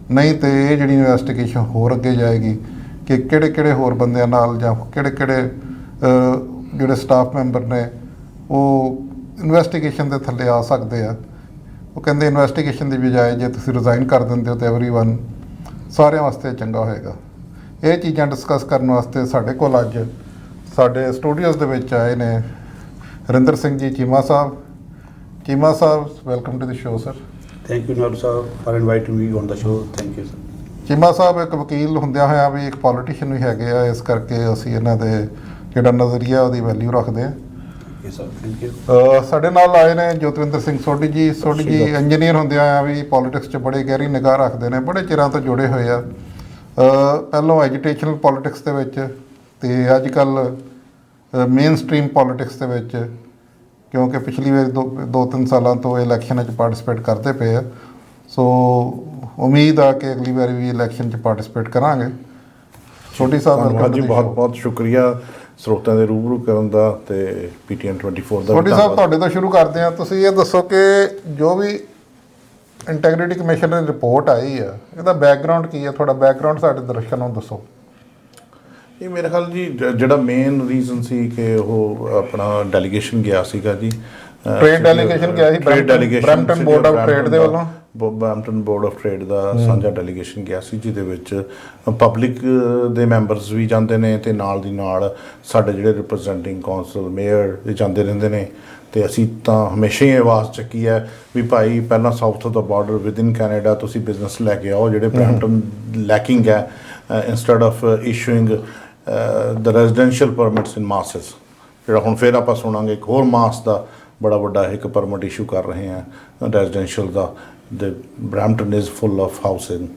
नहीं तो ये जी इन्वैਸटिगेशन होर अगे जाएगी कि किहड़े होर बंदियां नाल जां किहड़े जिहड़े स्टाफ मैंबर ने वो इन्वैसटिगेशन के थल्ले आ सकते हैं। वो कहते इन्वैसटिगेशन की बजाय जे तुसीं रिज़ाइन कर देंदे हो तो एवरीवन सारिਆਂ वास्ते चंगा होएगा। ये चीज़ां डिस्कस करने वास्ते साडे कोल अज साडे स्टूडियोज़ दे विच आए ने Harinder Singh ji Cheema sahab. Cheema sahab welcome to the show sir. Thank you Naru sahab for inviting me on the show. Thank you sir. Cheema sahab एक वकील ਹੁੰਦਿਆਂ ਹੋਇਆਂ भी एक पॉलिटिशियन भी हैगे आ, इस करके ਅਸੀਂ ਇਹਨਾਂ ਦੇ ਜਿਹੜਾ ਨਜ਼ਰੀਆ ਉਹਦੀ ਵੈਲਿਊ ਰੱਖਦੇ ਹਾਂ। Thank you. ਸਾਡੇ ਨਾਲ ਆਏ ਨੇ ਜੋਤਵਿੰਦਰ ਸਿੰਘ ਸੋਢੀ ਜੀ। ਸੋਢੀ ਜੀ ਇੰਜੀਨੀਅਰ ਹੁੰਦਿਆਂ ਆ ਵੀ ਪੋਲੀਟਿਕਸ 'ਚ ਬੜੇ ਗਹਿਰੀ ਨਿਗਾਹ ਰੱਖਦੇ ਨੇ, ਬੜੇ ਚਿਰਾਂ ਤੋਂ ਜੁੜੇ ਹੋਏ ਆ, ਪਹਿਲੋਂ ਐਜੂਟੇਸ਼ਨਲ ਪੋਲੀਟਿਕਸ ਦੇ ਵਿੱਚ ਅਤੇ ਅੱਜ ਕੱਲ੍ਹ ਮੇਨ ਸਟਰੀਮ ਪੋਲੀਟਿਕਸ ਦੇ ਵਿੱਚ, ਕਿਉਂਕਿ ਪਿਛਲੀ ਵਾਰ ਦੋ ਤਿੰਨ ਸਾਲਾਂ ਤੋਂ ਇਲੈਕਸ਼ਨ 'ਚ ਪਾਰਟੀਸਪੇਟ ਕਰਦੇ ਪਏ ਆ। ਸੋ ਉਮੀਦ ਆ ਕਿ ਅਗਲੀ ਵਾਰੀ ਵੀ ਇਲੈਕਸ਼ਨ 'ਚ ਪਾਰਟੀਸਪੇਟ ਕਰਾਂਗੇ। ਸੋਢੀ ਸਾਹਿਬ ਜੀ ਬਹੁਤ ਬਹੁਤ ਸ਼ੁਕਰੀਆ ਸਰੋਤਿਆਂ ਦੇ ਰੂਬਰੂ ਕਰਨ ਦਾ ਅਤੇ PTN 24 ਦਾ। ਸੋਢੀ ਸਾਹਿਬ ਤੁਹਾਡੇ ਤੋਂ ਸ਼ੁਰੂ ਕਰਦੇ ਹਾਂ। ਤੁਸੀਂ ਇਹ ਦੱਸੋ ਕਿ ਜੋ ਵੀ ਇੰਟੈਗ੍ਰਿਟੀ ਕਮਿਸ਼ਨ ਦੀ ਰਿਪੋਰਟ ਆਈ ਆ, ਇਹਦਾ ਬੈਕਗਰਾਊਂਡ ਕੀ ਹੈ? ਤੁਹਾਡਾ ਬੈਕਗਰਾਊਂਡ ਸਾਡੇ ਦਰਸ਼ਕਾਂ ਨੂੰ ਦੱਸੋ। ਇਹ ਮੇਰੇ ਖਿਆਲ ਜੀ ਜਿਹੜਾ ਮੇਨ ਰੀਜ਼ਨ ਸੀ ਕਿ ਉਹ ਆਪਣਾ ਡੈਲੀਗੇਸ਼ਨ ਗਿਆ ਸੀਗਾ ਜੀ, ਟ੍ਰੇਡ ਡੈਲੀਗੇਸ਼ਨ ਗਿਆ ਸੀ ਬਰੈਂਪਟਨ ਬੋਰਡ ਆਫ ਟ੍ਰੇਡ ਦੇ ਵੱਲੋਂ। ਬਰੈਂਪਟਨ ਬੋਰਡ ਆਫ ਟ੍ਰੇਡ ਦਾ ਸਾਂਝਾ ਡੈਲੀਗੇਸ਼ਨ ਗਿਆ ਸੀ, ਜਿਹਦੇ ਵਿੱਚ ਪਬਲਿਕ ਦੇ ਮੈਂਬਰਸ ਵੀ ਜਾਂਦੇ ਨੇ ਅਤੇ ਨਾਲ ਦੀ ਨਾਲ ਸਾਡੇ ਜਿਹੜੇ ਰਿਪਰੈਜ਼ੈਂਟਿੰਗ ਕੌਂਸਲ ਮੇਅਰ ਜਾਂਦੇ ਰਹਿੰਦੇ ਨੇ। ਅਤੇ ਅਸੀਂ ਤਾਂ ਹਮੇਸ਼ਾ ਹੀ ਆਵਾਜ਼ ਚੱਕੀ ਹੈ ਵੀ ਭਾਈ ਪਹਿਲਾਂ south of the border within Canada ਤੁਸੀਂ ਬਿਜ਼ਨਸ ਲੈ ਕੇ ਆਓ, ਜਿਹੜੇ ਬਰੈਂਪਟਨ ਲੈਕਿੰਗ ਹੈ, instead of issuing the residential permits in masses. ਜਿਹੜਾ ਹੁਣ ਫਿਰ ਆਪਾਂ ਸੁਣਾਂਗੇ ਇੱਕ ਹੋਰ ਮਾਸ ਦਾ ਬੜਾ ਵੱਡਾ ਇੱਕ ਪਰਮਿਟ ਇਸ਼ੂ ਕਰ ਰਹੇ ਹਾਂ residential the. The Brampton is full of housing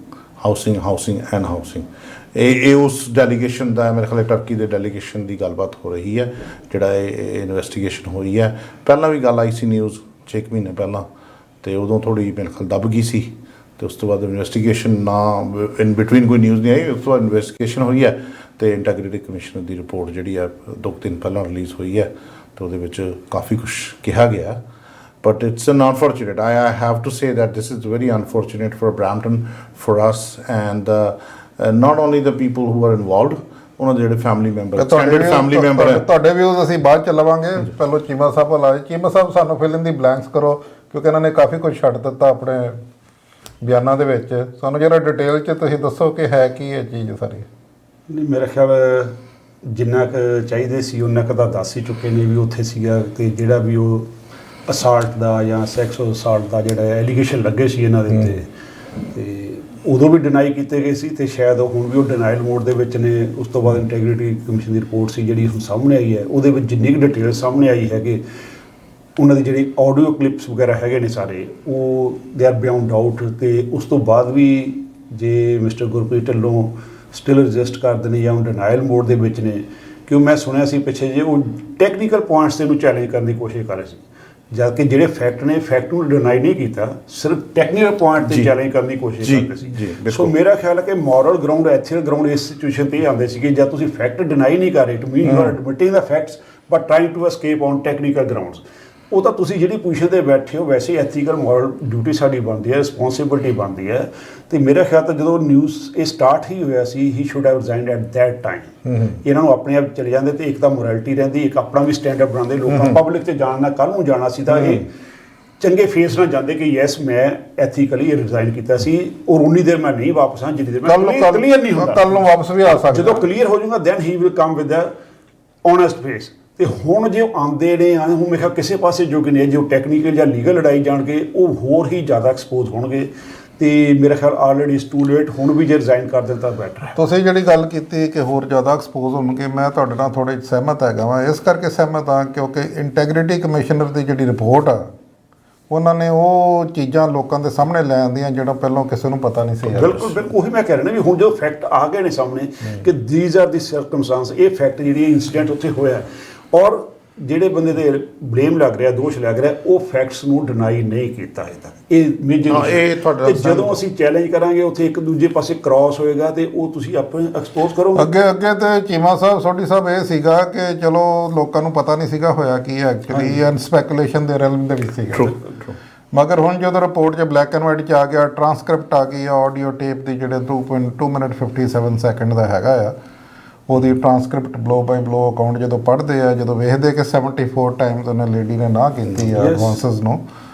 ਇਹ ਉਸ ਡੈਲੀਗੇਸ਼ਨ ਦਾ ਮੇਰੇ ਖਿਆਲ ਟਰਕੀ ਦੇ ਡੈਲੀਗੇਸ਼ਨ ਦੀ ਗੱਲਬਾਤ ਹੋ ਰਹੀ ਹੈ, ਜਿਹੜਾ ਇਹ ਇਨਵੈਸਟੀਗੇਸ਼ਨ ਹੋਈ ਹੈ। ਪਹਿਲਾਂ ਵੀ ਗੱਲ ਆਈ ਸੀ ਨਿਊਜ਼ 6 ਮਹੀਨੇ ਪਹਿਲਾਂ, ਅਤੇ ਉਦੋਂ ਥੋੜ੍ਹੀ ਮੇਰੇ ਖਿਆਲ ਦਬ ਗਈ ਸੀ, ਅਤੇ ਉਸ ਤੋਂ ਬਾਅਦ ਇਨਵੈਸਟੀਗੇਸ਼ਨ ਨਾ ਇਨ ਬਿਟਵੀਨ ਕੋਈ ਨਿਊਜ਼ ਨਹੀਂ ਆਈ। ਉਸ ਤੋਂ ਬਾਅਦ ਇਨਵੈਸਟੀਗੇਸ਼ਨ ਹੋਈ ਹੈ ਅਤੇ ਇੰਟੈਗ੍ਰਿਟੀ ਕਮਿਸ਼ਨ ਦੀ ਰਿਪੋਰਟ ਜਿਹੜੀ ਹੈ 2 ਦਿਨ ਪਹਿਲਾਂ ਰਿਲੀਜ਼ ਹੋਈ ਹੈ, ਅਤੇ ਉਹਦੇ ਵਿੱਚ ਕਾਫੀ ਕੁਛ ਕਿਹਾ ਗਿਆ। But it's an unfortunate. I have to say that this is very unfortunate for Brampton, for us, and not only the people who are involved, ਉਹਨਾਂ ਦੇ ਜਿਹੜੇ family member, extended family member ਹੈ। ਤੁਹਾਡੇ ਵਿਊਜ਼ ਅਸੀਂ ਬਾਅਦ 'ਚ ਲਵਾਂਗੇ, ਪਹਿਲਾਂ ਚੀਮਾ ਸਾਹਿਬ ਵੱਲ ਆਏ। ਚੀਮਾ ਸਾਹਿਬ ਸਾਨੂੰ ਫਿਲ ਇਨ ਦੀ ਬਲੈਂਕਸ ਕਰੋ, ਕਿਉਂਕਿ ਇਹਨਾਂ ਨੇ ਕਾਫੀ ਕੁਝ ਛੱਡ ਦਿੱਤਾ ਆਪਣੇ ਬਿਆਨਾਂ ਦੇ ਵਿੱਚ। ਸਾਨੂੰ ਜਿਹੜਾ ਡਿਟੇਲ 'ਚ ਤੁਸੀਂ ਦੱਸੋ ਕਿ ਹੈ ਕੀ ਇਹ ਚੀਜ਼ ਸਾਰੀ। ਨਹੀਂ, ਮੇਰਾ ਖਿਆਲ ਜਿੰਨਾ ਕੁ ਚਾਹੀਦੇ ਸੀ ਉਹਨਾਂ ਕੁ ਤਾਂ ਦੱਸ ਹੀ ਚੁੱਕੇ ਨੇ ਵੀ ਉੱਥੇ ਸੀਗਾ, ਅਤੇ ਜਿਹੜਾ ਵੀ ਉਹ ਅਸਾਲਟ ਦਾ ਜਾਂ ਸੈਕਸ ਅਸਾਲਟ ਦਾ ਜਿਹੜਾ ਐਲੀਗੇਸ਼ਨ ਲੱਗੇ ਸੀ ਇਹਨਾਂ ਦੇ ਉੱਤੇ, ਅਤੇ ਉਦੋਂ ਵੀ ਡਿਨਾਈ ਕੀਤੇ ਗਏ ਸੀ, ਅਤੇ ਸ਼ਾਇਦ ਹੁਣ ਵੀ ਉਹ ਡਿਨਾਈਲ ਮੋਡ ਦੇ ਵਿੱਚ ਨੇ। ਉਸ ਤੋਂ ਬਾਅਦ ਇੰਟੈਗ੍ਰਿਟੀ ਕਮਿਸ਼ਨ ਦੀ ਰਿਪੋਰਟ ਸੀ ਜਿਹੜੀ ਹੁਣ ਸਾਹਮਣੇ ਆਈ ਹੈ, ਉਹਦੇ ਵਿੱਚ ਜਿੰਨੀ ਕੁ ਡਿਟੇਲ ਸਾਹਮਣੇ ਆਈ ਹੈਗੇ, ਉਹਨਾਂ ਦੀ ਜਿਹੜੀ ਆਡੀਓ ਕਲਿੱਪਸ ਵਗੈਰਾ ਹੈਗੇ ਨੇ ਸਾਰੇ, ਉਹ ਦੇ ਆਰ ਬਿਯੋਂਡ ਡਾਊਟ। ਅਤੇ ਉਸ ਤੋਂ ਬਾਅਦ ਵੀ ਜੇ ਮਿਸਟਰ ਗੁਰਪ੍ਰੀਤ ਢਿੱਲੋਂ ਸਟਿਲ ਰਜਿਸਟ ਕਰਦੇ ਨੇ ਜਾਂ ਡਿਨਾਈਲ ਮੋਡ ਦੇ ਵਿੱਚ ਨੇ, ਕਿਉਂ ਮੈਂ ਸੁਣਿਆ ਸੀ ਪਿੱਛੇ ਜੇ ਉਹ ਟੈਕਨੀਕਲ ਪੁਆਇੰਟਸ ਤੇ ਇਹਨੂੰ ਚੈਲੰਜ ਕਰਨ ਦੀ ਕੋਸ਼ਿਸ਼ ਕਰ ਰਹੇ ਸੀ, ਜਦ ਕਿ ਜਿਹੜੇ ਫੈਕਟ ਨੇ ਫੈਕਟ ਨੂੰ ਡਿਨਾਈ ਨਹੀਂ ਕੀਤਾ, ਸਿਰਫ ਟੈਕਨੀਕਲ ਪੁਆਇੰਟ 'ਤੇ ਚੈਲੰਜ ਕਰਨ ਦੀ ਕੋਸ਼ਿਸ਼ ਕਰਦੇ ਸੀ। ਸੋ ਮੇਰਾ ਖਿਆਲ ਹੈ ਕਿ ਮੋਰਲ ਗਰਾਊਂਡ, ਐਥੀਕਲ ਗਰਾਊਂਡ ਇਸ ਸਿਚੁਏਸ਼ਨ 'ਤੇ ਆਉਂਦੇ ਸੀਗੇ ਜਦ ਤੁਸੀਂ ਫੈਕਟ ਡਿਨਾਈ ਨਹੀਂ ਕਰ ਰਹੇ, to mean you are admitting the facts but trying to escape on technical grounds. ਉਹ ਤਾਂ ਤੁਸੀਂ ਜਿਹੜੀ ਪੋਜੀਸ਼ਨ 'ਤੇ ਬੈਠੇ ਹੋ, ਵੈਸੇ ਐਥੀਕਲ ਮੋਰਲ ਡਿਊਟੀ ਸਾਡੀ ਬਣਦੀ ਹੈ, ਰਿਸਪੋਂਸੀਬਿਲਿਟੀ ਬਣਦੀ ਹੈ। ਅਤੇ ਮੇਰਾ ਖਿਆਲ ਤਾਂ ਜਦੋਂ ਨਿਊਜ਼ ਇਹ ਸਟਾਰਟ ਹੀ ਹੋਇਆ ਸੀ, he should have resigned at that time. ਇਹਨਾਂ ਨੂੰ ਆਪਣੇ ਆਪ ਚਲੇ ਜਾਂਦੇ, ਅਤੇ ਇੱਕ ਤਾਂ ਮੋਰੈਲਿਟੀ ਰਹਿੰਦੀ, ਇੱਕ ਆਪਣਾ ਵੀ ਸਟੈਂਡਰਡ ਬਣਾਉਂਦੇ। ਲੋਕਾਂ ਪਬਲਿਕ 'ਤੇ ਜਾਣਨਾ, ਕੱਲ੍ਹ ਨੂੰ ਜਾਣਾ ਸੀ ਤਾਂ ਇਹ ਚੰਗੇ ਫੇਸ ਨਾਲ ਜਾਂਦੇ ਕਿ ਯੈਸ ਮੈਂ ਐਥੀਕਲੀ ਰਿਜ਼ਾਈਨ ਕੀਤਾ ਸੀ, ਔਰ ਉਨੀ ਦੇਰ ਮੈਂ ਨਹੀਂ ਵਾਪਸ ਹਾਂ ਜਿੰਨੀ ਦੇਰ ਮੈਂ ਕਲੀਅਰ ਨਹੀਂ ਹੁੰਦਾ। ਕੱਲ੍ਹ ਨੂੰ ਵਾਪਸ ਵੀ ਆ ਸਕਦਾ। ਜਦੋਂ ਕਲੀਅਰ ਹੋ ਜਾਊਗਾ then he will come with a honest face. ਅਤੇ ਹੁਣ ਜੇ ਆਉਂਦੇ ਨੇ ਹੁਣ ਮੇਰੇ ਖਿਆਲ ਕਿਸੇ ਪਾਸੇ ਜੋ ਕਿ ਨੇ ਜੋ ਟੈਕਨੀਕਲ ਜਾਂ ਲੀਗਲ ਲੜਾਈ ਜਾਣਗੇ, ਉਹ ਹੋਰ ਹੀ ਜ਼ਿਆਦਾ ਐਕਸਪੋਜ਼ ਹੋਣਗੇ। ਅਤੇ ਮੇਰਾ ਖਿਆਲ ਆਲਰੇਡੀ ਇਜ਼ ਟੂ ਲੇਟ, ਹੁਣ ਵੀ ਜੇ ਰਿਜ਼ਾਈਨ ਕਰ ਦਿੰਦਾ ਤਾਂ ਬੈਟਰ ਹੈ। ਤੁਸੀਂ ਜਿਹੜੀ ਗੱਲ ਕੀਤੀ ਕਿ ਹੋਰ ਜ਼ਿਆਦਾ ਐਕਸਪੋਜ਼ ਹੋਣਗੇ, ਮੈਂ ਤੁਹਾਡੇ ਨਾਲ ਥੋੜ੍ਹੇ ਸਹਿਮਤ ਹੈਗਾ ਵਾਂ। ਇਸ ਕਰਕੇ ਸਹਿਮਤ ਹਾਂ ਕਿਉਂਕਿ ਇੰਟੈਗ੍ਰਿਟੀ ਕਮਿਸ਼ਨਰ ਦੀ ਜਿਹੜੀ ਰਿਪੋਰਟ ਆ, ਉਹਨਾਂ ਨੇ ਉਹ ਚੀਜ਼ਾਂ ਲੋਕਾਂ ਦੇ ਸਾਹਮਣੇ ਲੈ ਆਉਂਦੀਆਂ ਜਿਹੜਾ ਪਹਿਲਾਂ ਕਿਸੇ ਨੂੰ ਪਤਾ ਨਹੀਂ ਸੀ। ਬਿਲਕੁਲ ਬਿਲਕੁਲ, ਉਹੀ ਮੈਂ ਕਹਿ ਰਿਹਾ ਨਾ ਵੀ ਹੁਣ ਜੋ ਫੈਕਟ ਆ ਗਏ ਨੇ ਸਾਹਮਣੇ ਕਿ ਦੀਜ਼ ਆਰ ਦੀ ਸਰਕਮਸਟੈਂਸ, ਇਹ ਫੈਕਟ ਜਿਹੜੀ ਇੰਸੀਡੈਂਟ ਉੱਥੇ ਹੋਇਆ, ਔਰ ਜਿਹੜੇ ਬੰਦੇ ਦੇ ਬਲੇਮ ਲੱਗ ਰਿਹਾ, ਦੋਸ਼ ਲੱਗ ਰਿਹਾ, ਉਹ ਫੈਕਟਸ ਨੂੰ ਡਿਨਾਈ ਨਹੀਂ ਕੀਤਾ ਅਜੇ ਤੱਕ। ਇਹ ਮੇਜਰ ਜਦੋਂ ਅਸੀਂ ਚੈਲੰਜ ਕਰਾਂਗੇ ਉੱਥੇ ਇੱਕ ਦੂਜੇ ਪਾਸੇ ਕ੍ਰਾਸ ਹੋਏਗਾ, ਅਤੇ ਉਹ ਤੁਸੀਂ ਆਪਣੇ ਐਕਸਪੋਜ਼ ਕਰੋਗੇ। ਅੱਗੇ ਤੇ ਚੀਮਾ ਸਾਹਿਬ, ਸੋਢੀ ਸਾਹਿਬ, ਇਹ ਸੀਗਾ ਕਿ ਚਲੋ ਲੋਕਾਂ ਨੂੰ ਪਤਾ ਨਹੀਂ ਸੀਗਾ ਹੋਇਆ ਕੀ ਐਕਚੁਅਲੀ, ਐਂਡ ਸਪੈਕੂਲੇਸ਼ਨ ਦੇ ਰੈਲਮ ਦੇ ਵਿੱਚ ਸੀਗਾ। ਮਗਰ ਹੁਣ ਜਦੋਂ ਰਿਪੋਰਟ 'ਚ ਬਲੈਕ ਐਂਡ ਵਾਈਟ 'ਚ ਆ ਗਿਆ, ਟਰਾਂਸਕ੍ਰਿਪਟ ਆ ਗਈ ਆ ਆਡੀਓ ਟੇਪ ਦੀ, ਜਿਹੜੇ 2 ਮਿੰਟ 57 ਸੈਕਿੰਡ ਦਾ ਹੈਗਾ ਆ, ਉਹਦੀ ਟਰਾਂਸਕ੍ਰਿਪਟ ਬਲੋ ਬਾਈ ਬਲੋ ਅਕਾਊਂਟ ਜਦੋਂ ਪੜ੍ਹਦੇ ਆ, ਜਦੋਂ ਵੇਖਦੇ ਕਿ 74 ਟਾਈਮਸ ਉਹਨੇ ਲੇਡੀ ਨੇ ਨਾ ਕੀਤੀ ਆ ਐਡਵਾਂਸਸ ਨੂੰ,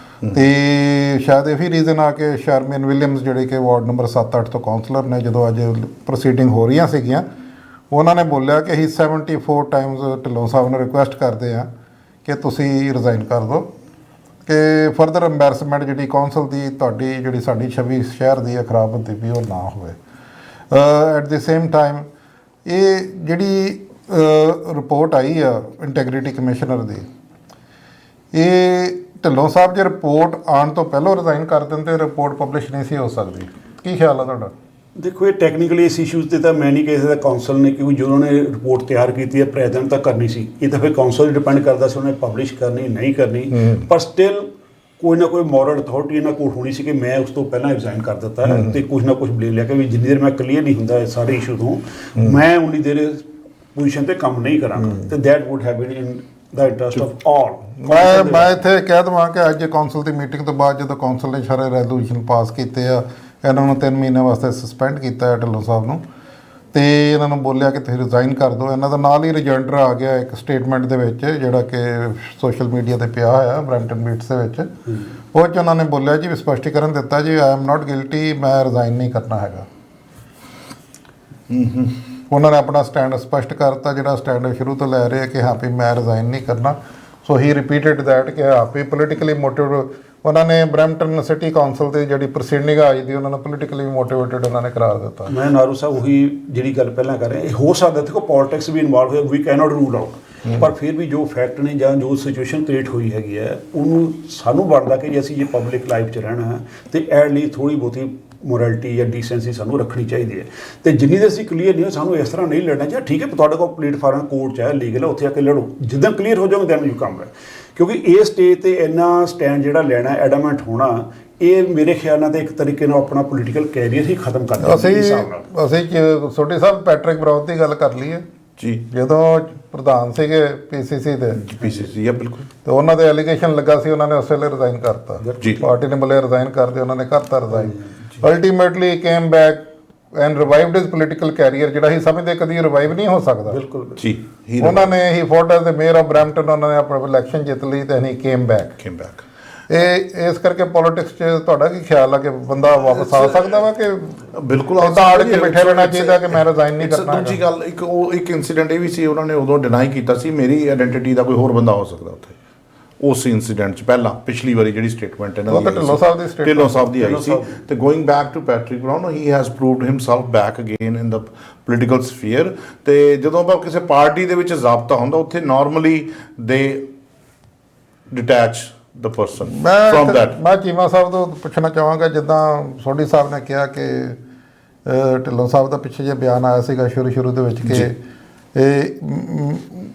ਤੇ ਸ਼ਾਇਦ ਇਹ ਵੀ ਰੀਜ਼ਨ ਆ ਕਿ ਸ਼ਰਮਿਨ ਵਿਲੀਅਮਸ ਜਿਹੜੇ ਕਿ ਵਾਰਡ ਨੰਬਰ 7-8 ਤੋਂ ਕਾਉਂਸਲਰ ਨੇ, ਜਦੋਂ ਅੱਜ ਪ੍ਰੋਸੀਡਿੰਗ ਹੋ ਰਹੀਆਂ ਸੀਗੀਆਂ, ਉਹਨਾਂ ਨੇ ਬੋਲਿਆ ਕਿ ਅਸੀਂ 74 ਟਾਈਮਸ ਢਿੱਲੋਂ ਸਾਹਿਬ ਨੂੰ ਰਿਕੁਐਸਟ ਕਰਦੇ ਆ ਕਿ ਤੁਸੀਂ ਰਿਜ਼ਾਈਨ ਕਰ ਦਿਓ, ਕਿ ਫਰਦਰ ਐਮਬੈਰਸਮੈਂਟ ਜਿਹੜੀ ਕੌਂਸਲ ਦੀ, ਤੁਹਾਡੀ ਜਿਹੜੀ ਸਾਡੀ ਛਵੀ ਸ਼ਹਿਰ ਦੀ ਹੈ ਖਰਾਬ ਹੁੰਦੀ ਵੀ, ਉਹ ਨਾ ਹੋਵੇ। ਐਟ ਦੀ ਸੇਮ ਟਾਈਮ ਇਹ ਜਿਹੜੀ ਰਿਪੋਰਟ ਆਈ ਆ ਇੰਟੈਗ੍ਰਿਟੀ ਕਮਿਸ਼ਨਰ ਦੀ, ਇਹ ਢਿੱਲੋਂ ਸਾਹਿਬ ਜੇ ਰਿਪੋਰਟ ਆਉਣ ਤੋਂ ਪਹਿਲਾਂ ਰਿਜ਼ਾਈਨ ਕਰ ਦਿੰਦੇ, ਰਿਪੋਰਟ ਪਬਲਿਸ਼ ਨਹੀਂ ਸੀ ਹੋ ਸਕਦੀ। ਕੀ ਖਿਆਲ ਆ ਤੁਹਾਡਾ? ਦੇਖੋ, ਇਹ ਟੈਕਨੀਕਲੀ ਇਸ ਇਸ਼ੂਜ਼ ਤੇ ਤਾਂ ਮੈਂ ਨਹੀਂ ਕਹਿ ਸਕਦਾ ਕੌਂਸਲ ਨੇ, ਕਿਉਂਕਿ ਜਦੋਂ ਉਹਨੇ ਰਿਪੋਰਟ ਤਿਆਰ ਕੀਤੀ ਹੈ ਪ੍ਰੈਜ਼ੈਂਟ ਤਾਂ ਕਰਨੀ ਸੀ, ਇਹ ਤਾਂ ਫਿਰ ਕੌਂਸਲ ਡਿਪੈਂਡ ਕਰਦਾ ਸੀ ਉਹਨੇ ਪਬਲਿਸ਼ ਕਰਨੀ ਨਹੀਂ ਕਰਨੀ, ਪਰ ਸਟਿਲ ਕੋਈ ਨਾ ਕੋਈ ਮੋਰਲ ਅਥਾਰਟੀ ਇਹਨਾਂ ਕੋਲ ਹੋਣੀ ਸੀ ਕਿ ਮੈਂ ਉਸ ਤੋਂ ਪਹਿਲਾਂ ਰਿਜ਼ਾਈਨ ਕਰ ਦਿੱਤਾ ਤੇ ਕੁਝ ਨਾ ਕੁਝ ਬਲੇਮ ਲਿਆ ਕਿ ਵੀ ਜਿੰਨੀ ਦੇਰ ਮੈਂ ਕਲੀਅਰ ਨਹੀਂ ਹੁੰਦਾ ਸਾਰੇ ਇਸ਼ੂ ਤੋਂ, ਮੈਂ ਉਨੀ ਦੇਰ ਪੋਜੀਸ਼ਨ ਤੇ ਕੰਮ ਨਹੀਂ ਕਰਾਂਗਾ, ਤੇ that wood have been in the interest of all. ਮੈਂ ਇੱਥੇ ਕਹਿ ਦੇਵਾਂ ਕਿ ਅੱਜ ਕੌਂਸਲ ਦੀ ਮੀਟਿੰਗ ਤੋਂ ਬਾਅਦ ਜਦੋਂ ਕੌਂਸਲ ਨੇ ਸਾਰੇ ਰੈਜ਼ੋਲੂਸ਼ਨ ਪਾਸ ਕੀਤੇ ਆ, ਇਹਨਾਂ ਨੂੰ 3 ਮਹੀਨੇ ਵਾਸਤੇ ਸਸਪੈਂਡ ਕੀਤਾ ਹੈ ਢਿੱਲੋਂ ਸਾਹਿਬ ਨੂੰ, ਤੇ ਇਹਨਾਂ ਨੂੰ ਬੋਲਿਆ ਕਿ ਤੁਸੀਂ ਰਿਜ਼ਾਈਨ ਕਰ ਦਿਓ। ਇਹਨਾਂ ਦਾ ਨਾਲ ਹੀ ਰਿਜੈਂਡਰ ਆ ਗਿਆ ਇੱਕ ਸਟੇਟਮੈਂਟ ਦੇ ਵਿੱਚ, ਜਿਹੜਾ ਕਿ ਸੋਸ਼ਲ ਮੀਡੀਆ 'ਤੇ ਪਿਆ ਹੋਇਆ ਬਰੈਂਪਟਨ ਬੀਟਸ ਦੇ ਵਿੱਚ, ਉਹ 'ਚ ਉਹਨਾਂ ਨੇ ਬੋਲਿਆ ਜੀ, ਸਪਸ਼ਟੀਕਰਨ ਦਿੱਤਾ ਜੀ, ਆਈ ਐਮ ਨਾਟ ਗਿਲਟੀ, ਮੈਂ ਰਿਜ਼ਾਈਨ ਨਹੀਂ ਕਰਨਾ ਹੈਗਾ। ਉਹਨਾਂ ਨੇ ਆਪਣਾ ਸਟੈਂਡ ਸਪਸ਼ਟ ਕਰਤਾ, ਜਿਹੜਾ ਸਟੈਂਡ ਸ਼ੁਰੂ ਤੋਂ ਲੈ ਰਹੇ ਕਿ ਹਾਂ ਵੀ ਮੈਂ ਰਿਜ਼ਾਈਨ ਨਹੀਂ ਕਰਨਾ। ਸੋ ਹੀ ਰਿਪੀਟਡ ਦੈਟ ਕਿ ਹਾਂ ਵੀ ਪੋਲੀਟੀਕਲੀ ਮੋਟਿਵ, ਉਹਨਾਂ ਨੇ ਬਰੈਂਪਟਨ ਸਿਟੀ ਕਾਉਂਸਲ ਦੀ ਜਿਹੜੀ ਪ੍ਰੋਸੀਡਿੰਗ ਆਈ ਦੀ, ਉਹਨਾਂ ਨੂੰ ਪੋਲੀਟੀਕਲੀ ਮੋਟੀਵੇਟਡ ਉਹਨਾਂ ਨੇ ਕਰਾਰ ਦਿੱਤਾ। ਮੈਂ ਨਾਰੂ ਸਾਹਿਬ ਉਹੀ ਜਿਹੜੀ ਗੱਲ ਪਹਿਲਾਂ ਕਰ ਰਿਹਾ, ਇਹ ਹੋ ਸਕਦਾ ਦੇਖੋ ਪੋਲਿਟਿਕਸ ਵੀ ਇਨਵੋਲਵ ਹੋਇਆ, ਵੀ ਕੈਨੋਟ ਰੂਲ ਆਊਟ, ਪਰ ਫਿਰ ਵੀ ਜੋ ਫੈਕਟ ਨੇ ਜਾਂ ਜੋ ਸਿਚੁਏਸ਼ਨ ਕ੍ਰੀਏਟ ਹੋਈ ਹੈਗੀ ਹੈ, ਉਹਨੂੰ ਸਾਨੂੰ ਬਣਦਾ ਕਿ ਜੇ ਅਸੀਂ ਜੇ ਪਬਲਿਕ ਲਾਈਫ 'ਚ ਰਹਿਣਾ ਹੈ ਤੇ ਐਟ ਲੀਸਟ ਥੋੜ੍ਹੀ ਬਹੁਤੀ ਮੋਰੈਲਿਟੀ ਜਾਂ ਡੀਸੈਂਸੀ ਸਾਨੂੰ ਰੱਖਣੀ ਚਾਹੀਦੀ ਹੈ। ਤੇ ਜਿੰਨੀ ਦੇ ਅਸੀਂ ਕਲੀਅਰ ਨਹੀਂ ਹੋ, ਸਾਨੂੰ ਇਸ ਤਰ੍ਹਾਂ ਨਹੀਂ ਲੜਨਾ ਚਾਹੀਦਾ। ਠੀਕ ਹੈ, ਤੁਹਾਡੇ ਕੋਲ ਪਲੇਟਫਾਰਮ ਕੋਰਟ 'ਚ ਹੈ, ਲੀਗਲ ਹੈ, ਉੱਥੇ ਆ ਕੇ ਲੜੋ, ਜਿੱਦਾਂ ਕਲੀਅਰ ਹੋ ਜਾਓਗੇ ਦੈਨ ਯੂ ਕਮ ਬੈਕ, ਕਿਉਂਕਿ ਇਹ ਸਟੇਜ 'ਤੇ ਇੰਨਾ ਸਟੈਂਡ ਜਿਹੜਾ ਲੈਣਾ, ਐਡਾਮੈਂਟ ਹੋਣਾ, ਇਹ ਮੇਰੇ ਖਿਆਲ ਨਾਲ ਤਾਂ ਇੱਕ ਤਰੀਕੇ ਨਾਲ ਆਪਣਾ ਪੋਲੀਟੀਕਲ ਕੈਰੀਅਰ ਹੀ ਖਤਮ ਕਰ ਦਿੰਦਾ। ਅਸੀਂ ਛੋਟੇ ਸਾਹਿਬ ਪੈਟਰਿਕ ਬਰਾਊਨ ਦੀ ਗੱਲ ਕਰ ਲਈਏ ਜੀ, ਜਦੋਂ ਪ੍ਰਧਾਨ ਸੀਗੇ ਪੀਸੀਸੀ ਦੇ, ਪੀਸੀਸੀ ਆ ਬਿਲਕੁਲ, ਤੇ ਉਹਨਾਂ ਦੇ ਐਲੀਗੇਸ਼ਨ ਲੱਗਾ ਸੀ, ਉਹਨਾਂ ਨੇ ਉਸ ਵੇਲੇ ਰਿਜ਼ਾਈਨ ਕਰਤਾ, ਪਾਰਟੀ ਨੇ ਬੋਲਿਆ ਰਿਜ਼ਾਈਨ ਕਰਦੇ, ਉਹਨਾਂ ਨੇ ਕਰਤਾ resign. Ultimately came back and revived his political career, ਜਿਹੜਾ ਹੀ ਸਮਝਦੇ ਕਦੀ ਰਿਵਾਈਵ ਨਹੀਂ ਹੋ ਸਕਦਾ। ਬਿਲਕੁਲ ਜੀ, ਉਹਨਾਂ ਨੇ he fought as the mayor of Brampton, ਉਹਨਾਂ ਨੇ ਆਪਣਾ ਇਲੈਕਸ਼ਨ ਜਿੱਤ ਲਈ ਤੇ ਹੀ ਕੇਮ ਬੈਕ। ਇਹ ਇਸ ਕਰਕੇ ਪੋਲਿਟਿਕਸ 'ਚ ਤੁਹਾਡਾ ਕੀ ਖਿਆਲ ਆ ਕਿ ਬੰਦਾ ਵਾਪਸ ਆ ਸਕਦਾ ਵਾ ਕਿ ਬਿਲਕੁਲ ਤਾਂ ਅੜ ਕੇ ਬੈਠੇ ਰਹਿਣਾ ਚਾਹੀਦਾ ਕਿ ਮੈਂ ਰਿਜ਼ਾਈਨ ਨਹੀਂ ਕਰਨਾ? ਦੂਜੀ ਗੱਲ, ਇੱਕ ਇਨਸੀਡੈਂਟ ਇਹ ਵੀ ਸੀ, ਉਹਨਾਂ ਨੇ ਉਦੋਂ ਡਿਨਾਈ ਕੀਤਾ ਸੀ ਮੇਰੀ ਆਇਡੈਂਟੀਟੀ ਦਾ ਕੋਈ ਹੋਰ ਬੰਦਾ ਹੋ ਸਕਦਾ ਉੱਥੇ, ਉਸ ਇੰਸੀਡੈਂਟ 'ਚ ਪਹਿਲਾਂ ਪਿਛਲੀ ਵਾਰੀ ਜਿਹੜੀ ਸਟੇਟਮੈਂਟ ਇਹਨਾਂ ਦੀ ਢਿੱਲੋਂ ਸਾਹਿਬ ਦੀ ਆਈ ਸੀ। ਤੇ going back to Patrick Brown, he has proved himself back again in the political sphere. ਤੇ ਜਦੋਂ ਆਪਾਂ ਕਿਸੇ ਪਾਰਟੀ ਦੇ ਵਿੱਚ ਜ਼ਾਬਤਾ ਹੁੰਦਾ, ਉੱਥੇ ਨਾਰਮਲੀ ਦੇ detach the person from that. ਮੈਂ ਚੀਮਾ ਸਾਹਿਬ ਤੋਂ ਪੁੱਛਣਾ ਚਾਹਾਂਗਾ, ਜਿੱਦਾਂ ਸੋਢੀ ਸਾਹਿਬ ਨੇ ਕਿਹਾ ਕਿ ਢਿੱਲੋਂ ਸਾਹਿਬ ਦਾ ਪਿੱਛੇ ਜੇ ਬਿਆਨ ਆਇਆ ਸੀਗਾ ਸ਼ੁਰੂ ਦੇ ਵਿੱਚ ਕਿ ਇਹ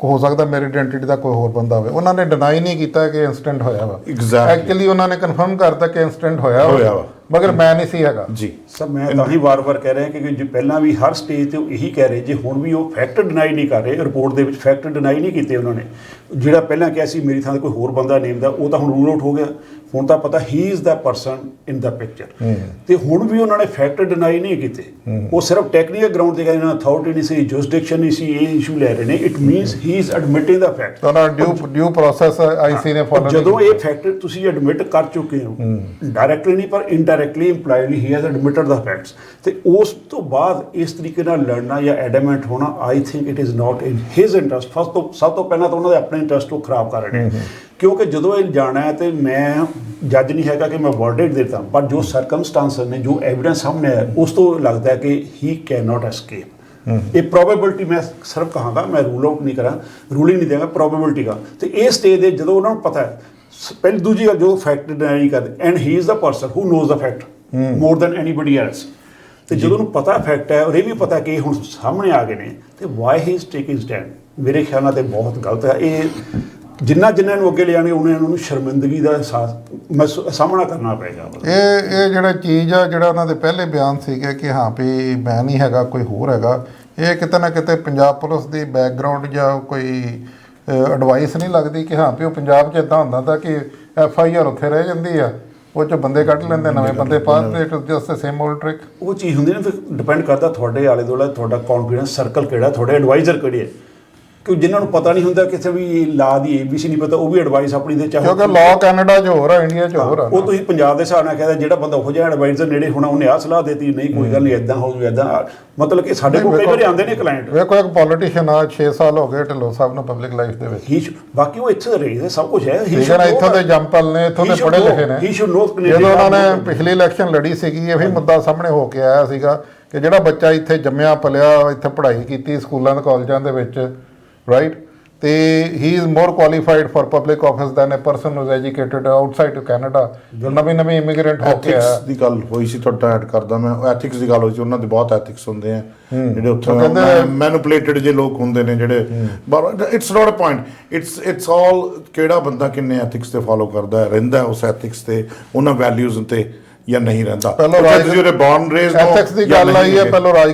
ਹੋ ਸਕਦਾ ਮੇਰੀ ਆਇਡੈਂਟੀਟੀ ਦਾ ਕੋਈ ਹੋਰ ਬੰਦਾ ਹੋਵੇ, ਉਹਨਾਂ ਨੇ ਡਿਨਾਈ ਨਹੀਂ ਕੀਤਾ ਕਿ ਇਨਸੀਡੈਂਟ ਹੋਇਆ ਵਾ। ਐਕਚੁਅਲੀ ਉਹਨਾਂ ਨੇ ਕਨਫਰਮ ਕਰਤਾ ਕਿ ਇਨਸੀਡੈਂਟ ਹੋਇਆ ਵਾ, ਮਗਰ ਮੈਂ ਨਹੀਂ ਸੀ ਹੈਗਾ ਜੀ। ਸਰ ਮੈਂ ਤਾਂ ਹੀ ਵਾਰ-ਵਾਰ ਕਹਿ ਰਿਹਾ ਕਿ ਜੇ ਪਹਿਲਾਂ ਵੀ ਹਰ ਸਟੇਜ ਤੇ ਇਹੀ ਕਹਿ ਰਹੇ, ਜੇ ਹੁਣ ਵੀ ਉਹ ਫੈਕਟ ਡਿਨਾਈ ਨਹੀਂ ਕਰ ਰਹੇ, ਰਿਪੋਰਟ ਦੇ ਵਿੱਚ ਫੈਕਟ ਡਿਨਾਈ ਨਹੀਂ ਕੀਤੇ ਉਹਨਾਂ ਨੇ। ਜਿਹੜਾ ਪਹਿਲਾਂ ਕਿਹਾ ਸੀ ਮੇਰੀ ਥਾਂ ਤੇ ਕੋਈ ਹੋਰ ਬੰਦਾ ਨੇਮ ਦਾ, ਉਹ ਤਾਂ ਹੁਣ ਰੂਲ ਆਊਟ ਹੋ ਗਿਆ, ਹੁਣ ਤਾਂ ਪਤਾ ਹੀ is the person in the picture. ਤੇ ਹੁਣ ਵੀ ਉਹਨਾਂ ਨੇ ਫੈਕਟ ਡਿਨਾਈ ਨਹੀਂ ਕੀਤੇ, ਉਹ ਸਿਰਫ ਟੈਕਨੀਕਲ ਗਰਾਊਂਡ ਤੇ ਕਹਿੰਦੇ ਅਥਾਰਟੀ ਨਹੀਂ ਸੀ, ਜੁਰਿਸਡਿਕਸ਼ਨ ਨਹੀਂ ਸੀ, ਇਹ ਇਸ਼ੂ ਲੈ ਰਹੇ ਨੇ। It means he is admitting the fact. Due process ਆਈਸੀ ਨੇ ਫੋਲੋ। ਜਦੋਂ ਇਹ ਫੈਕਟ ਤੁਸੀਂ ਐਡਮਿਟ ਕਰ ਚੁੱਕੇ ਹੋ, ਡਾਇਰੈਕਟਲੀ ਨਹੀਂ ਪਰ indirectly impliedly he has admitted the facts, ਤੇ ਉਸ ਤੋਂ ਬਾਅਦ ਇਸ ਤਰੀਕੇ ਨਾਲ ਲੜਨਾ ਜਾਂ ਐਡਮੈਂਟ ਹੋਣਾ, I think it is not in his interest. ਸਭ ਤੋਂ ਪਹਿਲਾਂ ਤਾਂ ਉਹਨਾਂ ਦੇ ਆਪਣੇ ਇੰਟਰਸਟ ਨੂੰ ਖਰਾਬ ਕਰ ਰਹੇ ਨੇ, ਕਿਉਂਕਿ ਜਦੋਂ ਇਹ ਜਾਣਾ ਹੈ, ਤੇ ਮੈਂ ਜੱਜ ਨਹੀਂ ਹੈਗਾ ਕਿ ਮੈਂ ਵਰਡਿਕਟ ਦੇਤਾ, ਪਰ ਜੋ ਸਰਕਮਸਟਾਂਸਸ ਨੇ, ਜੋ ਐਵੀਡੈਂਸ ਸਾਹਮਣੇ ਹੈ, ਉਸ ਤੋਂ ਲੱਗਦਾ ਹੈ ਕਿ ਹੀ ਕੈਨ ਨਾਟ ਐਸਕੇਪ। ਇਹ ਪ੍ਰੋਬੇਬਿਲਿਟੀ ਮੈਂ ਸਿਰਫ ਕਹਾਂਗਾ, ਮੈਂ ਰੂਲ ਆਊਟ ਨਹੀਂ ਕਰਾਂ, ਰੂਲਿੰਗ ਨਹੀਂ ਦੇਵਾਂਗਾ, ਪ੍ਰੋਬੇਬਿਲਿਟੀ ਦਾ। ਤੇ ਇਹ ਸਟੇਜ ਦੇ ਜਦੋਂ ਉਹਨਾਂ ਨੂੰ ਪਤਾ ਹੈ, ਪਹਿਲੀ ਦੂਜੀ ਗੱਲ ਜੋ ਫੈਕਟ ਡਿਨਾਈ ਕਰਦੇ, and he is the person who knows the fact more than anybody else. ਤੇ ਜਦੋਂ ਉਹਨੂੰ ਪਤਾ ਫੈਕਟ ਹੈ, ਔਰ ਇਹ ਵੀ ਪਤਾ ਕਿ ਹੁਣ ਸਾਹਮਣੇ ਆ ਗਏ ਨੇ, ਤੇ Y he is taking stand, ਮੇਰੇ ਖਿਆਲ ਨਾਲ ਤੇ ਬਹੁਤ ਗਲਤ ਹੈ। ਇਹ ਜਿਨ੍ਹਾਂ ਨੂੰ ਅੱਗੇ ਲਿਜਾਣੇ, ਉਹਨਾਂ ਨੂੰ ਸ਼ਰਮਿੰਦਗੀ ਦਾ ਅਹਿਸਾਸ ਸਾਹਮਣਾ ਕਰਨਾ ਪਏਗਾ। ਇਹ ਜਿਹੜਾ ਚੀਜ਼ ਆ, ਜਿਹੜਾ ਉਹਨਾਂ ਦੇ ਪਹਿਲੇ ਬਿਆਨ ਸੀਗੇ ਕਿ ਹਾਂ ਵੀ ਮੈਂ ਨਹੀਂ ਹੈਗਾ, ਕੋਈ ਹੋਰ ਹੈਗਾ, ਇਹ ਕਿਤੇ ਨਾ ਕਿਤੇ ਪੰਜਾਬ ਪੁਲਿਸ ਦੀ ਬੈਕਗਰਾਊਂਡ ਜਾਂ ਕੋਈ ਐਡਵਾਈਸ ਨਹੀਂ ਲੱਗਦੀ ਕਿ ਹਾਂ ਵੀ ਉਹ ਪੰਜਾਬ 'ਚ ਇੱਦਾਂ ਹੁੰਦਾ ਤਾਂ ਕਿ FIR ਉੱਥੇ ਰਹਿ ਜਾਂਦੀ ਆ, ਉਹ 'ਚ ਬੰਦੇ ਕੱਢ ਲੈਂਦੇ, ਨਵੇਂ ਬੰਦੇ ਪਾ ਦਿੰਦੇ। It just the same old trick. ਉਹ ਚੀਜ਼ ਹੁੰਦੀ ਨਾ, ਫਿਰ ਡਿਪੈਂਡ ਕਰਦਾ ਤੁਹਾਡੇ ਆਲੇ ਦੁਆਲੇ ਤੁਹਾਡਾ ਕੌਨਫੀਡੈਂਸ ਸਰਕਲ ਕਿਹੜਾ, ਤੁਹਾਡੇ ਐਡਵਾਈਜ਼ਰ ਕਿਹੜੇ ਹੈ। ਕਿ ਜਿਨ੍ਹਾਂ ਨੂੰ ਪਤਾ ਨਹੀਂ ਹੁੰਦਾ, ਕਿਸੇ ਵੀ ਲਾ ਦੀ ABC ਨਹੀਂ ਪਤਾ, ਉਹ ਵੀ ਐਡਵਾਈਸ ਆਪਣੀ ਦੇ ਚਾਹੋ, ਕਿਉਂਕਿ ਲਾਅ ਕੈਨੇਡਾ 'ਚ ਹੋਰ ਆ, ਇੰਡੀਆ 'ਚ ਹੋਰ ਆ। ਉਹ ਤੁਸੀਂ ਪੰਜਾਬ ਦੇ ਹਿਸਾਬ ਨਾਲ ਕਹਿੰਦਾ ਜਿਹੜਾ ਬੰਦਾ ਉਹੋ ਜਿਹਾ ਐਡਵਾਈਜ਼ਰ ਨੇੜੇ ਹੋਣਾ, ਉਹਨੇ ਆਹ ਸਲਾਹ ਦੇਤੀ, ਨਹੀਂ ਕੋਈ ਗੱਲ ਨਹੀਂ ਇੱਦਾਂ ਹੋ ਜੂ ਇੱਦਾਂ। ਮਤਲਬ ਕਿ ਸਾਡੇ ਕੋਲ ਕਈ ਵਾਰੀ ਆਉਂਦੇ ਨੇ ਕਲਾਇੰਟ। ਵੇਖੋ ਇੱਕ ਪੋਲੀਟੀਸ਼ੀਅਨ ਆ, 6 ਸਾਲ ਹੋ ਗਏ ਢਿੱਲੋਂ ਸਾਹਿਬ ਨੂੰ ਪਬਲਿਕ ਲਾਈਫ ਦੇ ਵਿੱਚ। ਬਾਕੀ ਉਹ ਇੱਥੇ ਰਹੇ, ਸਭ ਕੁਝ ਹੈ। ਠੀਕ ਹੈ ਨਾ, ਇੱਥੋਂ ਦੇ ਜੰਪਲ ਨੇ, ਇੱਥੋਂ ਦੇ ਪੜ੍ਹੇ ਲਿਖੇ ਨੇ। ਜਦੋਂ ਉਹਨਾਂ ਨੇ ਪਿਛਲੀ ਇਲੈਕਸ਼ਨ ਲੜੀ ਸੀਗੀ, ਇਹ ਵੀ ਮੁੱਦਾ ਸਾਹਮਣੇ ਹੋ ਕੇ ਆਇਆ ਸੀਗਾ ਕਿ ਜਿਹੜਾ ਬੱਚਾ ਇੱਥੇ ਜੰਮਿਆ ਪਲਿਆ, ਇੱਥੇ ਪੜ੍ਹਾਈ ਕੀਤੀ ਸਕੂਲਾਂ ਤੇ ਕਾਲਜਾਂ ਦੇ ਵਿੱਚ, ਰਾਈਟ, ਤੇ he is more qualified for public office than a person who is educated outside to Canada, ਜੋ ਨਵੇਂ ਇਮੀਗ੍ਰੈਂਟ ਹੋ ਕੇ ਆਇਆ। ਦੀ ਗੱਲ ਹੋਈ ਸੀ, ਤੁਹਾਡਾ ਐਡ ਕਰਦਾ ਮੈਂ, ਐਥਿਕਸ ਦੀ ਗੱਲ ਹੋਈ ਸੀ। ਉਹਨਾਂ ਦੇ ਬਹੁਤ ਐਥਿਕਸ ਹੁੰਦੇ ਆ ਜਿਹੜੇ ਉੱਥੇ ਮੈਨੂਪੂਲੇਟਡ ਜੇ ਲੋਕ ਹੁੰਦੇ ਨੇ ਜਿਹੜੇ। It's not a point, it's all ਕਿਹੜਾ ਬੰਦਾ ਕਿੰਨੇ ਐਥਿਕਸ ਤੇ ਫੋਲੋ ਕਰਦਾ ਰਹਿੰਦਾ, ਉਸ ਐਥਿਕਸ ਤੇ ਉਹਨਾਂ ਵੈਲਿਊਜ਼ ਤੇ ਜਾਂ ਨਹੀਂ ਰਹਿੰਦਾ। ਪਹਿਲਾਂ ਐਥਿਕਸ ਦੀ ਗੱਲ ਆਈ ਹੈ, ਪਹਿਲਾਂ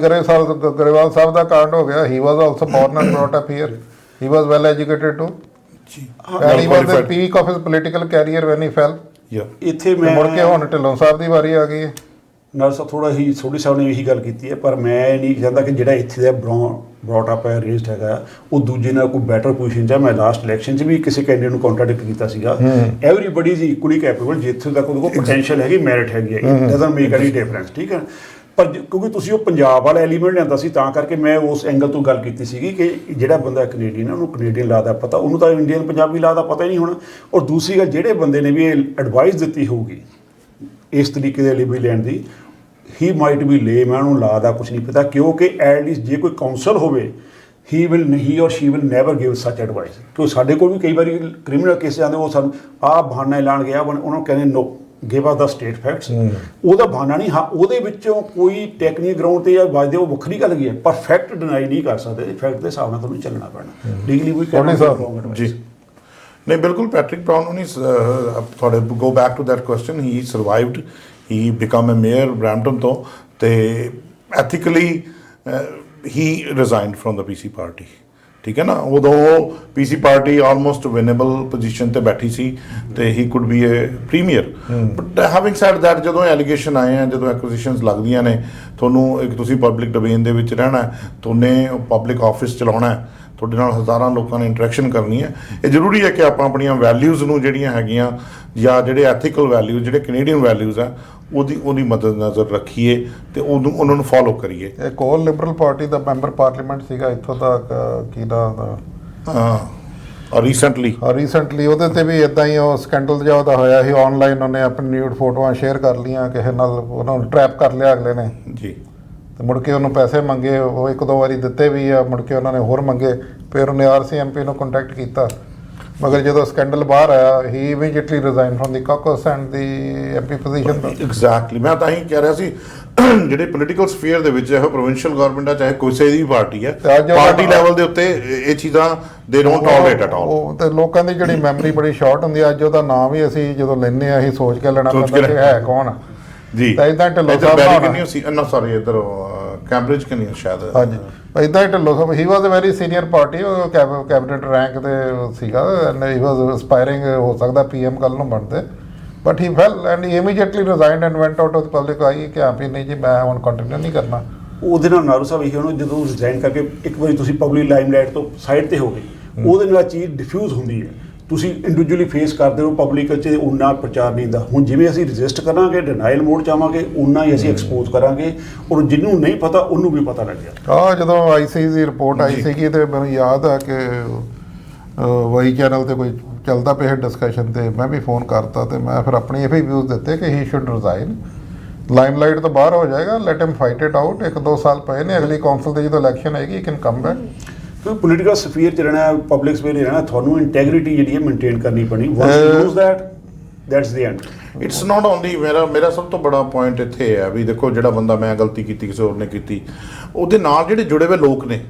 ਗਰੇਵਾਲ ਸਾਹਿਬ ਦਾ ਕਾਂਡ ਹੋ ਗਿਆ। He was also born and brought up here, he was well educated too, and he was the peak of his political career when he fell. ਇੱਥੇ ਮੈਂ ਮੁੜ ਕੇ ਹੁਣ ਢਿੱਲੋਂ ਸਾਹਿਬ ਦੀ ਵਾਰੀ ਆ ਗਈ ਹੈ। ਨਾਲ ਸਾਹਿਬ ਥੋੜੀ ਸਾਹਿਬ ਨੇ ਇਹੀ ਗੱਲ ਕੀਤੀ ਹੈ, ਪਰ ਮੈਂ ਨਹੀਂ ਚਾਹੁੰਦਾ ਕਿ ਜਿਹੜਾ ਇੱਥੇ ਦਾ ਬ੍ਰੌਟ ਅਪ ਹੈ, ਰੇਜ਼ਡ ਹੈਗਾ, ਉਹ ਦੂਜੇ ਨਾਲ ਕੋਈ ਬੈਟਰ ਪੋਜੀਸ਼ਨ 'ਚ ਹੈ। ਮੈਂ ਲਾਸਟ ਇਲੈਕਸ਼ਨ 'ਚ ਵੀ ਕਿਸੇ ਕੈਂਡੀਡੇਟ ਨੂੰ ਕੰਟਰਾਡਿਕਟ ਕੀਤਾ ਸੀਗਾ। ਐਵਰੀਬਡੀ ਇਜ਼ ਇਕੁਅਲੀ ਕੈਪੇਬਲ, ਜਿੱਥੇ ਤੱਕ ਉਹਦੇ ਕੋਲ ਪੋਟੈਂਸ਼ੀਅਲ ਹੈਗੀ, ਮੈਰਿਟ ਹੈਗੀ ਹੈ, it doesn't make any difference, ਠੀਕ ਹੈ। ਪਰ ਕਿਉਂਕਿ ਤੁਸੀਂ ਉਹ ਪੰਜਾਬ ਵਾਲਾ ਐਲੀਮੈਂਟ ਲਿਆਂਦਾ ਸੀ, ਤਾਂ ਕਰਕੇ ਮੈਂ ਉਸ ਐਂਗਲ ਤੋਂ ਗੱਲ ਕੀਤੀ ਸੀਗੀ ਕਿ ਜਿਹੜਾ ਬੰਦਾ ਕੈਨੇਡੀਅਨ, ਉਹਨੂੰ ਕੈਨੇਡੀਅਨ ਲਾ ਦਾ ਪਤਾ, ਉਹਨੂੰ ਤਾਂ ਇੰਡੀਅਨ ਪੰਜਾਬੀ ਲਾ ਦਾ ਪਤਾ ਹੀ ਨਹੀਂ ਹੋਣਾ। ਔਰ ਦੂਸਰੀ ਗੱਲ, ਜਿਹੜੇ ਬੰਦੇ ਨੇ ਵੀ ਇਹ ਐਡਵਾਈਸ ਦਿੱਤੀ ਹੋਊਗੀ ਇਸ ਤਰੀਕੇ ਦੇ ਲਈ ਵੀ ਲੈਣ ਦੀ, ਹੀ ਮਾਈਟ ਵੀ ਲੇ, ਮੈਂ ਉਹਨੂੰ ਲਾ ਦਾ ਕੁਛ ਨਹੀਂ ਪਤਾ, ਕਿਉਂਕਿ ਐਟਲੀਸਟ ਜੇ ਕੋਈ ਕਾਉਂਸਲ ਹੋਵੇ, ਹੀ ਔਰ ਸ਼ੀ ਵਿਲ ਨੈਵਰ ਗਿਵ ਸੱਚ ਐਡਵਾਈਸ। ਕਿਉਂਕਿ ਸਾਡੇ ਕੋਲ ਵੀ ਕਈ ਵਾਰੀ ਕ੍ਰਿਮੀਨਲ ਕੇਸ ਆਉਂਦੇ, ਉਹ ਸਾਨੂੰ ਆਹ ਬਹਾਨਾ ਐਲਾਨ ਗਿਆ, ਉਹਨਾਂ ਨੂੰ ਕਹਿੰਦੇ ਨੋ, ਗਿਵ ਅਸ ਦਾ ਸਟੇਟ ਫੈਕਟਸ। ਉਹਦਾ ਬਹਾਨਾ ਨਹੀਂ, ਹਾਂ ਉਹਦੇ ਵਿੱਚੋਂ ਕੋਈ ਟੈਕਨੀਕਲ ਗਰਾਊਂਡ ਤੇ ਜਾਂ ਵੱਜਦੇ, ਉਹ ਵੱਖਰੀ ਗੱਲ ਕੀ ਹੈ, ਪਰ ਫੈਕਟ ਡਿਨਾਈ ਨਹੀਂ ਕਰ ਸਕਦੇ। ਫੈਕਟ ਦੇ ਹਿਸਾਬ ਨਾਲ ਤੁਹਾਨੂੰ ਚੱਲਣਾ ਪੈਣਾ। ਲੀਗਲੀ ਵੀ ਜੀ ਨਹੀਂ, ਬਿਲਕੁਲ ਪੈਟਰਿਕ ਬਰਾਊਨ ਨਹੀਂ ਤੁਹਾਡੇ go back to that question, he survived, he become a mayor Brampton ਤੋਂ, ਤੇ ethically he resigned from the PC party, ਠੀਕ ਹੈ ਨਾ। ਉਦੋਂ PC party almost winnable position ਤੇ ਬੈਠੀ ਸੀ ਤੇ he could be a premier. But having said that, ਜਦੋਂ ਐਲੀਗੇਸ਼ਨ ਆਏ ਆ, ਜਦੋਂ ਐਕੁਜ਼ੀਸ਼ਨਸ ਲੱਗਦੀਆਂ ਨੇ, ਤੁਹਾਨੂੰ ਇੱਕ ਤੁਸੀਂ ਪਬਲਿਕ ਡੋਮੇਨ ਦੇ ਵਿੱਚ ਰਹਿਣਾ, ਤੁਹਾਨੇ ਪਬਲਿਕ ਆਫਿਸ ਚਲਾਉਣਾ, ਤੁਹਾਡੇ ਨਾਲ ਹਜ਼ਾਰਾਂ ਲੋਕਾਂ ਨੇ ਇੰਟਰੈਕਸ਼ਨ ਕਰਨੀ ਹੈ। ਇਹ ਜ਼ਰੂਰੀ ਹੈ ਕਿ ਆਪਾਂ ਆਪਣੀਆਂ ਵੈਲਿਊਜ਼ ਨੂੰ ਜਿਹੜੀਆਂ ਹੈਗੀਆਂ, ਜਾਂ ਜਿਹੜੇ ਐਥੀਕਲ ਵੈਲਿਊਜ਼, ਜਿਹੜੇ ਕੈਨੇਡੀਅਨ ਵੈਲਿਊਜ਼ ਆ, ਉਹਦੀ ਮਦਦ ਨਜ਼ਰ ਰੱਖੀਏ ਤੇ ਉਹਨਾਂ ਨੂੰ ਫੋਲੋ ਕਰੀਏ। ਇੱਕ ਹੋਰ ਲਿਬਰਲ ਪਾਰਟੀ ਦਾ ਮੈਂਬਰ ਪਾਰਲੀਮੈਂਟ ਸੀਗਾ ਇੱਥੋਂ ਦਾ, ਕੀ ਨਾਮ ਦਾ, ਰੀਸੈਂਟਲੀ ਉਹਦੇ ਤੇ ਵੀ ਇਦਾਂ ਹੀ ਉਹ ਸਕੈਂਡਲ ਜਿਹਾ ਉਹਦਾ ਹੋਇਆ ਸੀ। ਆਨਲਾਈਨ ਉਹਨੇ ਆਪਣੀ ਨਿਊਡ ਫੋਟੋਆਂ ਸ਼ੇਅਰ ਕਰ ਲਈਆਂ ਕਿਸੇ ਨਾਲ, ਉਹਨਾਂ ਨੂੰ ਟਰੈਪ ਕਰ ਲਿਆ ਅਗਲੇ ਨੇ ਜੀ, ਤੇ ਮੁੜ ਕੇ ਉਹਨੂੰ ਪੈਸੇ ਮੰਗੇ, ਉਹ 1-2 ਵਾਰੀ ਦਿੱਤੇ ਵੀ ਆ, ਮੁੜ ਕੇ ਉਹਨਾਂ ਨੇ ਹੋਰ ਮੰਗੇ, ਫਿਰ ਉਹਨੇ RCMP ਨੂੰ ਕੰਟੈਕਟ ਕੀਤਾ, ਮਗਰ ਜਦੋਂ ਸਕੈਂਡਲ ਬਾਹਰ ਆਇਆ, he immediately resign from the caucus and the MP position. Exactly, ਮੈਂ ਤਾਂ ਹੀ ਕਹਿ ਰਿਹਾ ਸੀ, ਜਿਹੜੇ ਪੋਲੀਟੀਕਲ ਸਫੀਅਰ ਦੇ ਵਿੱਚ, ਚਾਹੇ ਪ੍ਰੋਵਿੰਸ਼ੀਅਲ ਗਵਰਨਮੈਂਟ ਆ, ਚਾਹੇ ਕਿਸੇ ਦੀ ਪਾਰਟੀ ਹੈ, ਪਾਰਟੀ ਲੈਵਲ ਦੇ ਉੱਤੇ ਇਹ ਚੀਜ਼ਾਂ they don't tolerate at all. ਤੇ ਲੋਕਾਂ ਦੀ ਜਿਹੜੀ ਮੈਮਰੀ ਬੜੀ ਸ਼ਾਰਟ ਹੁੰਦੀ ਹੈ। ਅੱਜ ਉਹਦਾ ਨਾਮ ਵੀ ਅਸੀਂ ਜਦੋਂ ਲੈਂਦੇ ਆ, ਅਸੀਂ ਸੋਚ ਕੇ ਲੈਣਾ ਪੈਂਦਾ ਕਿ ਹੈ ਕੌਣ ਜੀ। ਤਾਂ ਇਦਾਂ ਢਿੱਲੋਂ ਸਾਹਿਬ ਇੱਧਰ ਕੈਂਬਰਿਜ ਕਿ ਨਹੀਂ ਸ਼ਾਇਦ, ਹਾਂਜੀ ਇਦਾਂ ਹੀ ਢਿੱਲੋਂ ਸਾਹਿਬ, ਹੀ ਵਾਜ਼ ਅ ਵੈਰੀ ਸੀਨੀਅਰ ਪਾਰਟੀ, ਉਹ ਕੈਬਨਿਟ ਰੈਂਕ ਤੇ ਸੀਗਾ, ਐਂਡ ਹੀ ਵਾਜ਼ ਅਸਪਾਇਰਿੰਗ, ਹੋ ਸਕਦਾ PM ਕੱਲ ਨੂੰ ਬਣਦੇ, but he fell and he immediately resigned and went out of the public eye ਕਿ ਹਾਂ ਵੀ ਨਹੀਂ ਜੀ, ਮੈਂ ਹੁਣ ਕੰਟੀਨਿਊ ਨਹੀਂ ਕਰਨਾ। ਉਹਦੇ ਨਾਲ ਨਾਰੂ ਸਾਹਿਬ ਇਹੀ ਉਹਨੂੰ ਜਦੋਂ ਰਿਜ਼ਾਈਨ ਕਰਕੇ ਇੱਕ ਵਾਰੀ ਤੁਸੀਂ ਪਬਲਿਕ ਲਾਈਮਲਾਈਟ ਤੋਂ ਸਾਈਡ ਤੇ ਹੋ ਗਏ, ਉਹਦੇ ਨਾਲ ਚੀਜ਼ ਡਿਫਿਊਜ਼ ਹੁੰਦੀ ਹੈ, ਤੁਸੀਂ ਇੰਡੀਵਿਜੂਅਲੀ ਫੇਸ ਕਰਦੇ ਹੋ, ਪਬਲਿਕ 'ਚ ਉਨਾ ਪ੍ਰਚਾਰ ਨਹੀਂ ਹੁੰਦਾ। ਹੁਣ ਜਿਵੇਂ ਅਸੀਂ ਰਜਿਸਟ ਕਰਾਂਗੇ, ਡਿਨਾਈਲ ਮੋਡ 'ਚ ਆਵਾਂਗੇ, ਉਨਾ ਹੀ ਅਸੀਂ ਐਕਸਪੋਜ਼ ਕਰਾਂਗੇ, ਔਰ ਜਿਹਨੂੰ ਨਹੀਂ ਪਤਾ ਉਹਨੂੰ ਵੀ ਪਤਾ ਲੱਗ ਗਿਆ। ਜਦੋਂ ICC ਦੀ ਰਿਪੋਰਟ ਆਈ ਸੀਗੀ ਤੇ ਮੈਨੂੰ ਯਾਦ ਆ ਕਿ ਵਾਈ ਚੈਨਲ ਤੇ ਕੋਈ ਚੱਲਦਾ ਪਿਆ ਡਿਸਕਸ਼ਨ, ਤੇ ਮੈਂ ਵੀ ਫੋਨ ਕਰਤਾ ਤੇ ਮੈਂ ਫਿਰ ਆਪਣੀ ਇਹ ਵੀ ਵਿਊਜ਼ ਦਿੱਤੇ ਕਿ ਹੀ ਸ਼ੁੱਡ ਰਿਜ਼ਾਈਨ, ਲਾਈਮਲਾਈਟ ਤੋਂ ਬਾਹਰ ਹੋ ਜਾਏਗਾ, let him fight it out. 1-2 ਸਾਲ ਪਏ ਨੇ, ਅਗਲੀ ਕੌਂਸਲ ਤੇ ਜਦੋਂ ਇਲੈਕਸ਼ਨ ਆਏਗੀ ਹੀ ਕੈਨ ਕਮ ਬੈਕ। ਕਿਉਂਕਿ ਪੋਲੀਟੀਕਲ ਸਫੀਅਰ 'ਚ ਰਹਿਣਾ, ਪਬਲਿਕ ਸਫੀਅਰ 'ਚ ਰਹਿਣਾ, ਤੁਹਾਨੂੰ ਇੰਟੈਗ੍ਰਿਟੀ ਜਿਹੜੀ ਹੈ ਮੇਨਟੇਨ ਕਰਨੀ ਪੈਣੀ। Once you lose that's the end. It's not only ਮੇਰਾ ਸਭ ਤੋਂ ਬੜਾ ਪੁਆਇੰਟ ਇੱਥੇ ਹੈ ਵੀ ਦੇਖੋ, ਜਿਹੜਾ ਬੰਦਾ, ਮੈਂ ਗਲਤੀ ਕੀਤੀ, ਕਿਸੇ ਹੋਰ ਨੇ ਕੀਤੀ, ਉਹਦੇ ਨਾਲ ਜਿਹੜੇ ਜੁੜੇ ਹੋਏ ਲੋਕ ਨੇ,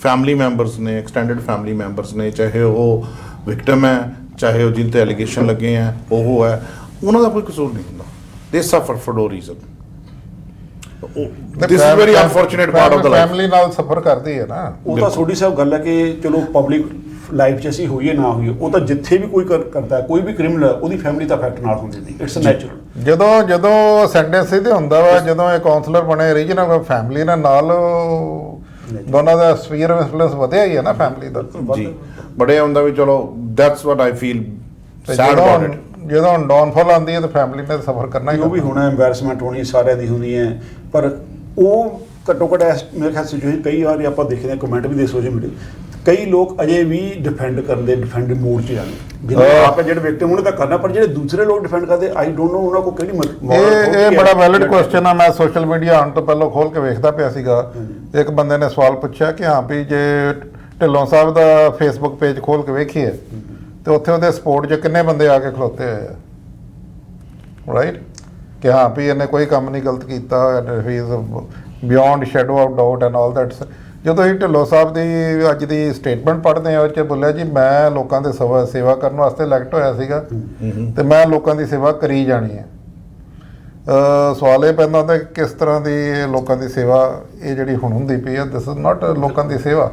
ਫੈਮਿਲੀ ਮੈਂਬਰਸ ਨੇ, ਐਕਸਟੈਂਡਡ ਫੈਮਿਲੀ ਮੈਂਬਰਸ ਨੇ, ਚਾਹੇ ਉਹ ਵਿਕਟਮ ਹੈ, ਚਾਹੇ ਉਹ ਜਿਨ ਤੇ ਐਲੀਗੇਸ਼ਨ ਲੱਗੇ ਹੈ, ਉਹ ਹੈ, ਉਹਨਾਂ ਦਾ ਕੋਈ ਕਸੂਰ ਨਹੀਂ ਹੁੰਦਾ। They suffer for no reason. This is very unfortunate part of the life. Family ਨਾਲ ਸਫਰ ਕਰਦੀ ਹੈ ਨਾ। ਉਹ ਤਾਂ ਥੋੜੀ ਸਾਹਿਬ ਗੱਲ ਹੈ ਕਿ ਚਲੋ ਪਬਲਿਕ ਲਾਈਫ 'ਚ ਅਸੀਂ ਹੋਈਏ ਨਾ ਹੋਈਏ, ਉਹ ਤਾਂ ਜਿੱਥੇ ਵੀ ਕੋਈ ਕਰਦਾ ਕੋਈ ਵੀ ਕ੍ਰਿਮੀਨਲ, ਉਹਦੀ ਫੈਮਿਲੀ ਤਾਂ ਅਫੈਕਟ ਨਾਲ ਹੁੰਦੀ ਨਹੀਂ, ਇਟਸ ਨੈਚੁਰਲ। ਜਦੋਂ ਸੈਂਟੈਂਸ ਤੇ ਹੁੰਦਾ ਵਾ, ਜਦੋਂ ਇਹ ਕਾਉਂਸਲਰ ਬਣੇ ਰੀਜਨਲ ਫੈਮਿਲੀ ਨਾਲ ਦੋਨਾਂ ਦਾ ਸਫੀਅਰ ਆਫ ਇਨਫਲੂਐਂਸ ਵਧਿਆ ਹੀ ਹੈ ਨਾ ਫੈਮਿਲੀ ਦਾ ਜੀ। ਬੜੇ ਹੁੰਦਾ ਵੀ ਚਲੋ ਦੈਟਸ ਵਾਟ ਆਈ ਫੀਲ ਤੇ ਸੈਡ ਅਬਾਊਟ ਇਟ। ਜਦੋਂ ਡਾਊਨਫਾਲ ਆਉਂਦੀ ਹੈ ਤਾਂ ਫੈਮਿਲੀ ਨੇ ਸਫਰ ਕਰਨਾ ਹੀ ਜੋ ਵੀ ਹੋਣਾ, ਐਮਬੈਰਸਮੈਂਟ ਹੋਣੀ ਸਾਰਿਆਂ ਦੀ ਹੁੰਦੀ ਹੈ, ਪਰ ਉਹ ਘੱਟੋ ਘੱਟ ਮੇਰੇ ਖਿਆਲ ਸਿਚੁਏਸ਼ਨ ਕਈ ਵਾਰ ਆਪਾਂ ਦੇਖਦੇ ਹਾਂ, ਕਮੈਂਟ ਵੀ ਦੇ ਸੋਸ਼ਲ ਮੀਡੀਆ, ਕਈ ਲੋਕ ਅਜੇ ਵੀ ਡਿਫੈਂਡ ਕਰਦੇ, ਡਿਫੈਂਡ ਮੋਡ 'ਚ ਜਾਂਦੇ, ਜਿਹਨੇ ਆਪ ਜਿਹੜੇ ਵਿਕਟਿਮ ਉਹਨੇ ਤਾਂ ਕਰਨਾ, ਪਰ ਜਿਹੜੇ ਦੂਸਰੇ ਲੋਕ ਡਿਫੈਂਡ ਕਰਦੇ, ਆਈ ਡੋਂਟ ਨੋ ਉਹਨਾਂ ਕੋਲ ਕਿਹੜੀ ਇਹ ਬੜਾ ਵੈਲਿਡ ਕੁਐਸਚਨ ਆ। ਮੈਂ ਸੋਸ਼ਲ ਮੀਡੀਆ ਆਉਣ ਤੋਂ ਪਹਿਲਾਂ ਖੋਲ ਕੇ ਵੇਖਦਾ ਪਿਆ ਸੀਗਾ, ਇੱਕ ਬੰਦੇ ਨੇ ਸਵਾਲ ਪੁੱਛਿਆ ਕਿ ਹਾਂ ਵੀ ਜੇ ਢਿੱਲੋਂ ਸਾਹਿਬ ਦਾ ਫੇਸਬੁੱਕ ਪੇਜ ਖੋਲ ਕੇ ਵੇਖੀਏ ਤੇ ਉੱਥੇ ਉਹਦੇ ਸਪੋਰਟ 'ਚ ਕਿੰਨੇ ਬੰਦੇ ਆ ਕੇ ਖਲੋਤੇ ਹੋਏ ਆ, ਰਾਈਟ, ਕਿ ਹਾਂ ਵੀ ਇਹਨੇ ਕੋਈ ਕੰਮ ਨਹੀਂ ਗਲਤ ਕੀਤਾ, ਹੀ is beyond shadow of doubt and all that. ਜਦੋਂ ਅਸੀਂ ਢਿੱਲੋਂ ਸਾਹਿਬ ਦੀ ਅੱਜ ਦੀ ਸਟੇਟਮੈਂਟ ਪੜ੍ਹਦੇ ਹਾਂ, ਉਹ 'ਚ ਬੋਲਿਆ ਜੀ ਮੈਂ ਲੋਕਾਂ ਦੀ ਸੇਵਾ ਕਰਨ ਵਾਸਤੇ ਇਲੈਕਟ ਹੋਇਆ ਸੀਗਾ ਤੇ ਮੈਂ ਲੋਕਾਂ ਦੀ ਸੇਵਾ ਕਰੀ ਜਾਣੀ ਹੈ। ਸਵਾਲ ਇਹ ਪੈਂਦਾ ਹੁੰਦਾ ਕਿ ਕਿਸ ਤਰ੍ਹਾਂ ਦੀ ਲੋਕਾਂ ਦੀ ਸੇਵਾ ਇਹ ਜਿਹੜੀ ਹੁਣ ਹੁੰਦੀ ਪਈ ਹੈ, ਦਿਸ ਇਜ਼ ਨਾਟ ਲੋਕਾਂ ਦੀ ਸੇਵਾ।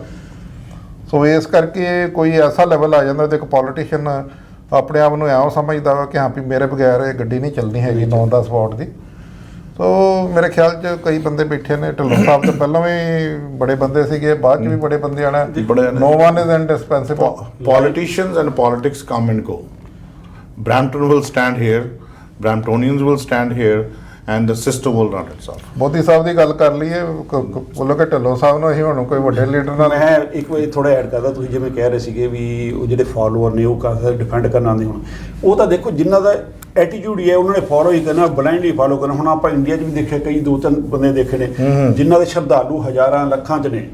ਸੋ ਇਸ ਕਰਕੇ ਕੋਈ ਐਸਾ ਲੈਵਲ ਆ ਜਾਂਦਾ ਤੇ ਇੱਕ ਪੋਲੀਟੀਸ਼ੀਅਨ ਆਪਣੇ ਆਪ ਨੂੰ ਐਂ ਸਮਝਦਾ ਵਾ ਕਿ ਹਾਂ ਵੀ ਮੇਰੇ ਬਗੈਰ ਇਹ ਗੱਡੀ ਨਹੀਂ ਚੱਲਣੀ ਹੈਗੀ 9-10 ਵਾਟ ਦੀ। ਸੋ ਮੇਰੇ ਖਿਆਲ 'ਚ ਕਈ ਬੰਦੇ ਬੈਠੇ ਨੇ, ਢਿੱਲੋਂ ਸਾਹਿਬ ਤੋਂ ਪਹਿਲਾਂ ਵੀ ਬੜੇ ਬੰਦੇ ਸੀਗੇ, ਬਾਅਦ 'ਚ ਵੀ ਬੜੇ ਬੰਦੇ ਆਣਾ, no one is indispensable. Politicians and politics come and go. Brampton will stand here, Bramptonians will stand here, and the system will run itself. Modi ਸਾਹਿਬ ਦੀ ਗੱਲ ਕਰ ਲਈਏ, ਬੋਲੋ ਕਿ ਢਿੱਲੋਂ ਸਾਹਿਬ ਨੂੰ ਅਸੀਂ ਹੁਣ ਕੋਈ ਵੱਡੇ ਲੀਡਰ ਨਾਲ। ਮੈਂ ਇੱਕ ਵਾਰੀ ਥੋੜਾ ਐਡ ਕਰਦਾ, ਤੁਸੀਂ ਜਿਵੇਂ ਕਹਿ ਰਹੇ ਸੀਗੇ ਵੀ ਉਹ ਜਿਹੜੇ ਫਾਲੋਅਰ ਨੇ ਉਹ ਡਿਫੈਂਡ ਕਰਨ ਆਉਂਦੇ, ਹੁਣ ਉਹ ਤਾਂ ਦੇਖੋ ਜਿਨ੍ਹਾਂ ਦਾ ਐਟੀਟਿਊਡ ਹੀ ਹੈ ਉਹਨਾਂ ਨੇ ਫੋਲੋ ਹੀ ਕਰਨਾ, ਬਲਾਈਂਡਲੀ ਫੋਲੋ ਕਰਨਾ। ਹੁਣ ਆਪਾਂ ਇੰਡੀਆ 'ਚ ਵੀ ਦੇਖਿਆ, ਕਈ 2-3 ਬੰਦੇ ਦੇਖੇ ਨੇ ਜਿਨ੍ਹਾਂ ਦੇ ਸ਼ਰਧਾਲੂ ਹਜ਼ਾਰਾਂ ਲੱਖਾਂ 'ਚ ਨੇ,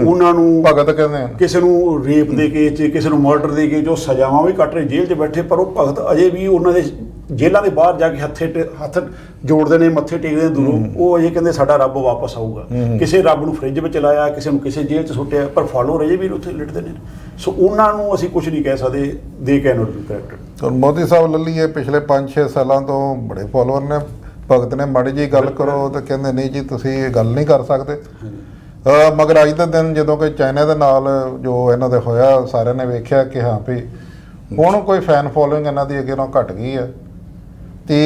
ਉਹਨਾਂ ਨੂੰ ਭਗਤ ਕਹਿੰਦੇ ਆ, ਕਿਸੇ ਨੂੰ ਰੇਪ ਦੇ ਕੇ 'ਚ, ਕਿਸੇ ਨੂੰ ਮਰਡਰ ਦੇ ਕੇ, ਜੋ ਸਜ਼ਾਵਾਂ ਵੀ ਕੱਟ ਰਹੇ ਜੇਲ੍ਹ 'ਚ ਬੈਠੇ, ਪਰ ਉਹ ਭਗਤ ਅਜੇ ਵੀ ਉਹਨਾਂ ਦੇ ਜੇਲ੍ਹਾਂ ਦੇ ਬਾਹਰ ਜਾ ਕੇ ਹੱਥ ਜੋੜਦੇ ਨੇ, ਮੱਥੇ ਟੇਕਦੇ ਨੇ ਦੂਰੋਂ। ਉਹ ਅਜੇ ਕਹਿੰਦੇ ਸਾਡਾ ਰੱਬ ਵਾਪਸ ਆਊਗਾ। ਕਿਸੇ ਰੱਬ ਨੂੰ ਫ੍ਰਿਜ ਵਿੱਚ ਲਾਇਆ, ਕਿਸੇ ਨੂੰ ਕਿਸੇ ਜੇਲ੍ਹ 'ਚ ਸੁੱਟਿਆ, ਪਰ ਫਾਲੋਅਰ ਅਜੇ ਵੀ ਉੱਥੇ ਲਿਟਦੇ ਨੇ। ਸੋ ਉਹਨਾਂ ਨੂੰ ਅਸੀਂ ਕੁਝ ਨਹੀਂ ਕਹਿ ਸਕਦੇ, they can not be corrected. Modi sahib ਲੈ ਲਈਏ, ਪਿਛਲੇ 5-6 ਸਾਲਾਂ ਤੋਂ ਬੜੇ ਫਾਲੋਅਰ ਨੇ, ਭਗਤ ਨੇ ਮਾੜੀ ਜਿਹੀ ਗੱਲ ਕਰੋ ਤਾਂ ਕਹਿੰਦੇ ਨਹੀਂ ਜੀ ਤੁਸੀਂ ਇਹ ਗੱਲ ਨਹੀਂ ਕਰ ਸਕਦੇ। ਮਗਰ ਅੱਜ ਦੇ ਦਿਨ ਜਦੋਂ ਕਿ ਚਾਈਨਾ ਦੇ ਨਾਲ ਜੋ ਇਹਨਾਂ ਦੇ ਹੋਇਆ, ਸਾਰਿਆਂ ਨੇ ਵੇਖਿਆ ਕਿ ਹਾਂ ਵੀ ਹੁਣ ਕੋਈ ਫੈਨ ਫੋਲੋਇੰਗ ਇਹਨਾਂ ਦੀ ਅੱਗੇ ਨਾਲੋਂ ਘਟ ਗਈ ਹੈ। ਤੇ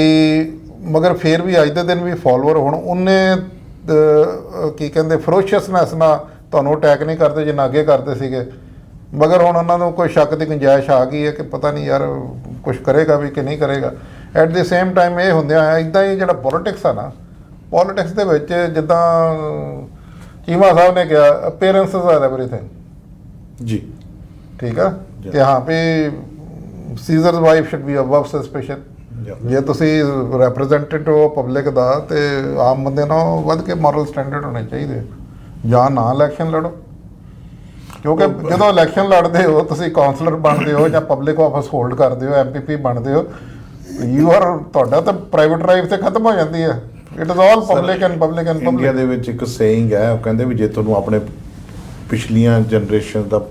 ਮਗਰ ਫਿਰ ਵੀ ਅੱਜ ਦੇ ਦਿਨ ਵੀ ਫਾਲੋਅਰ ਹੁਣ ਉਹਨੇ ਕੀ ਕਹਿੰਦੇ ਫਰੋਸ਼ੀਅਸਨੈਸ ਨਾਲ ਤੁਹਾਨੂੰ ਅਟੈਕ ਨਹੀਂ ਕਰਦੇ ਜਿੰਨਾ ਅੱਗੇ ਕਰਦੇ ਸੀਗੇ। ਮਗਰ ਹੁਣ ਉਹਨਾਂ ਨੂੰ ਕੋਈ ਸ਼ੱਕ ਦੀ ਗੁੰਜਾਇਸ਼ ਆ ਗਈ ਹੈ ਕਿ ਪਤਾ ਨਹੀਂ ਯਾਰ ਕੁਝ ਕਰੇਗਾ ਵੀ ਕਿ ਨਹੀਂ ਕਰੇਗਾ। ਐਟ ਦੀ ਸੇਮ ਟਾਈਮ ਇਹ ਹੁੰਦਿਆਂ ਹੈ ਇੱਦਾਂ ਹੀ ਜਿਹੜਾ ਪੋਲੀਟਿਕਸ ਆ ਨਾ, ਪੋਲੀਟਿਕਸ ਦੇ ਵਿੱਚ ਜਿੱਦਾਂ ਚੀਮਾ ਸਾਹਿਬ ਨੇ ਕਿਹਾ, ਅਪੀਅਰੈਂਸਿਸ ਆਰ ਐਵਰੀਥਿੰਗ ਜੀ, ਠੀਕ ਆ, ਕਿ ਹਾਂ ਵੀ seizures wife should be above suspicion. ਜੇ ਤੁਸੀਂ ਰੈਪਰੈਜ਼ੈਂਟੇਟਿਵ ਹੋ ਪਬਲਿਕ ਦਾ ਤੇ ਆਮ ਬੰਦੇ ਨਾਲ ਵੱਧ ਕੇ ਮੋਰਲ ਸਟੈਂਡਰਡ ਹੋਣੇ ਚਾਹੀਦੇ, ਜਾਂ ਨਾ ਇਲੈਕਸ਼ਨ ਲੜੋ। ਕਿਉਂਕਿ ਜਦੋਂ ਇਲੈਕਸ਼ਨ ਲੜਦੇ ਹੋ ਤੁਸੀਂ ਕਾਉਂਸਲਰ ਬਣਦੇ ਹੋ ਜਾਂ ਪਬਲਿਕ ਆਫਿਸ ਹੋਲਡ ਕਰਦੇ ਹੋ, MPP ਬਣਦੇ ਹੋ, ਯੂ ਆਰ ਤੁਹਾਡਾ ਤਾਂ ਪ੍ਰਾਈਵੇਟ ਲਾਈਫ ਤੇ ਖਤਮ ਹੋ ਜਾਂਦੀ ਹੈ। It is all public and public and public. India ਦੇ ਵਿੱਚ ਇੱਕ ਸੇਇੰਗ ਹੈ, ਉਹ ਕਹਿੰਦੇ ਵੀ ਜੇ ਤੁਹਾਨੂੰ ਆਪਣੇ ਪਿਛਲੀਆਂ ਜਨਰੇਸ਼ਨ ਦਾ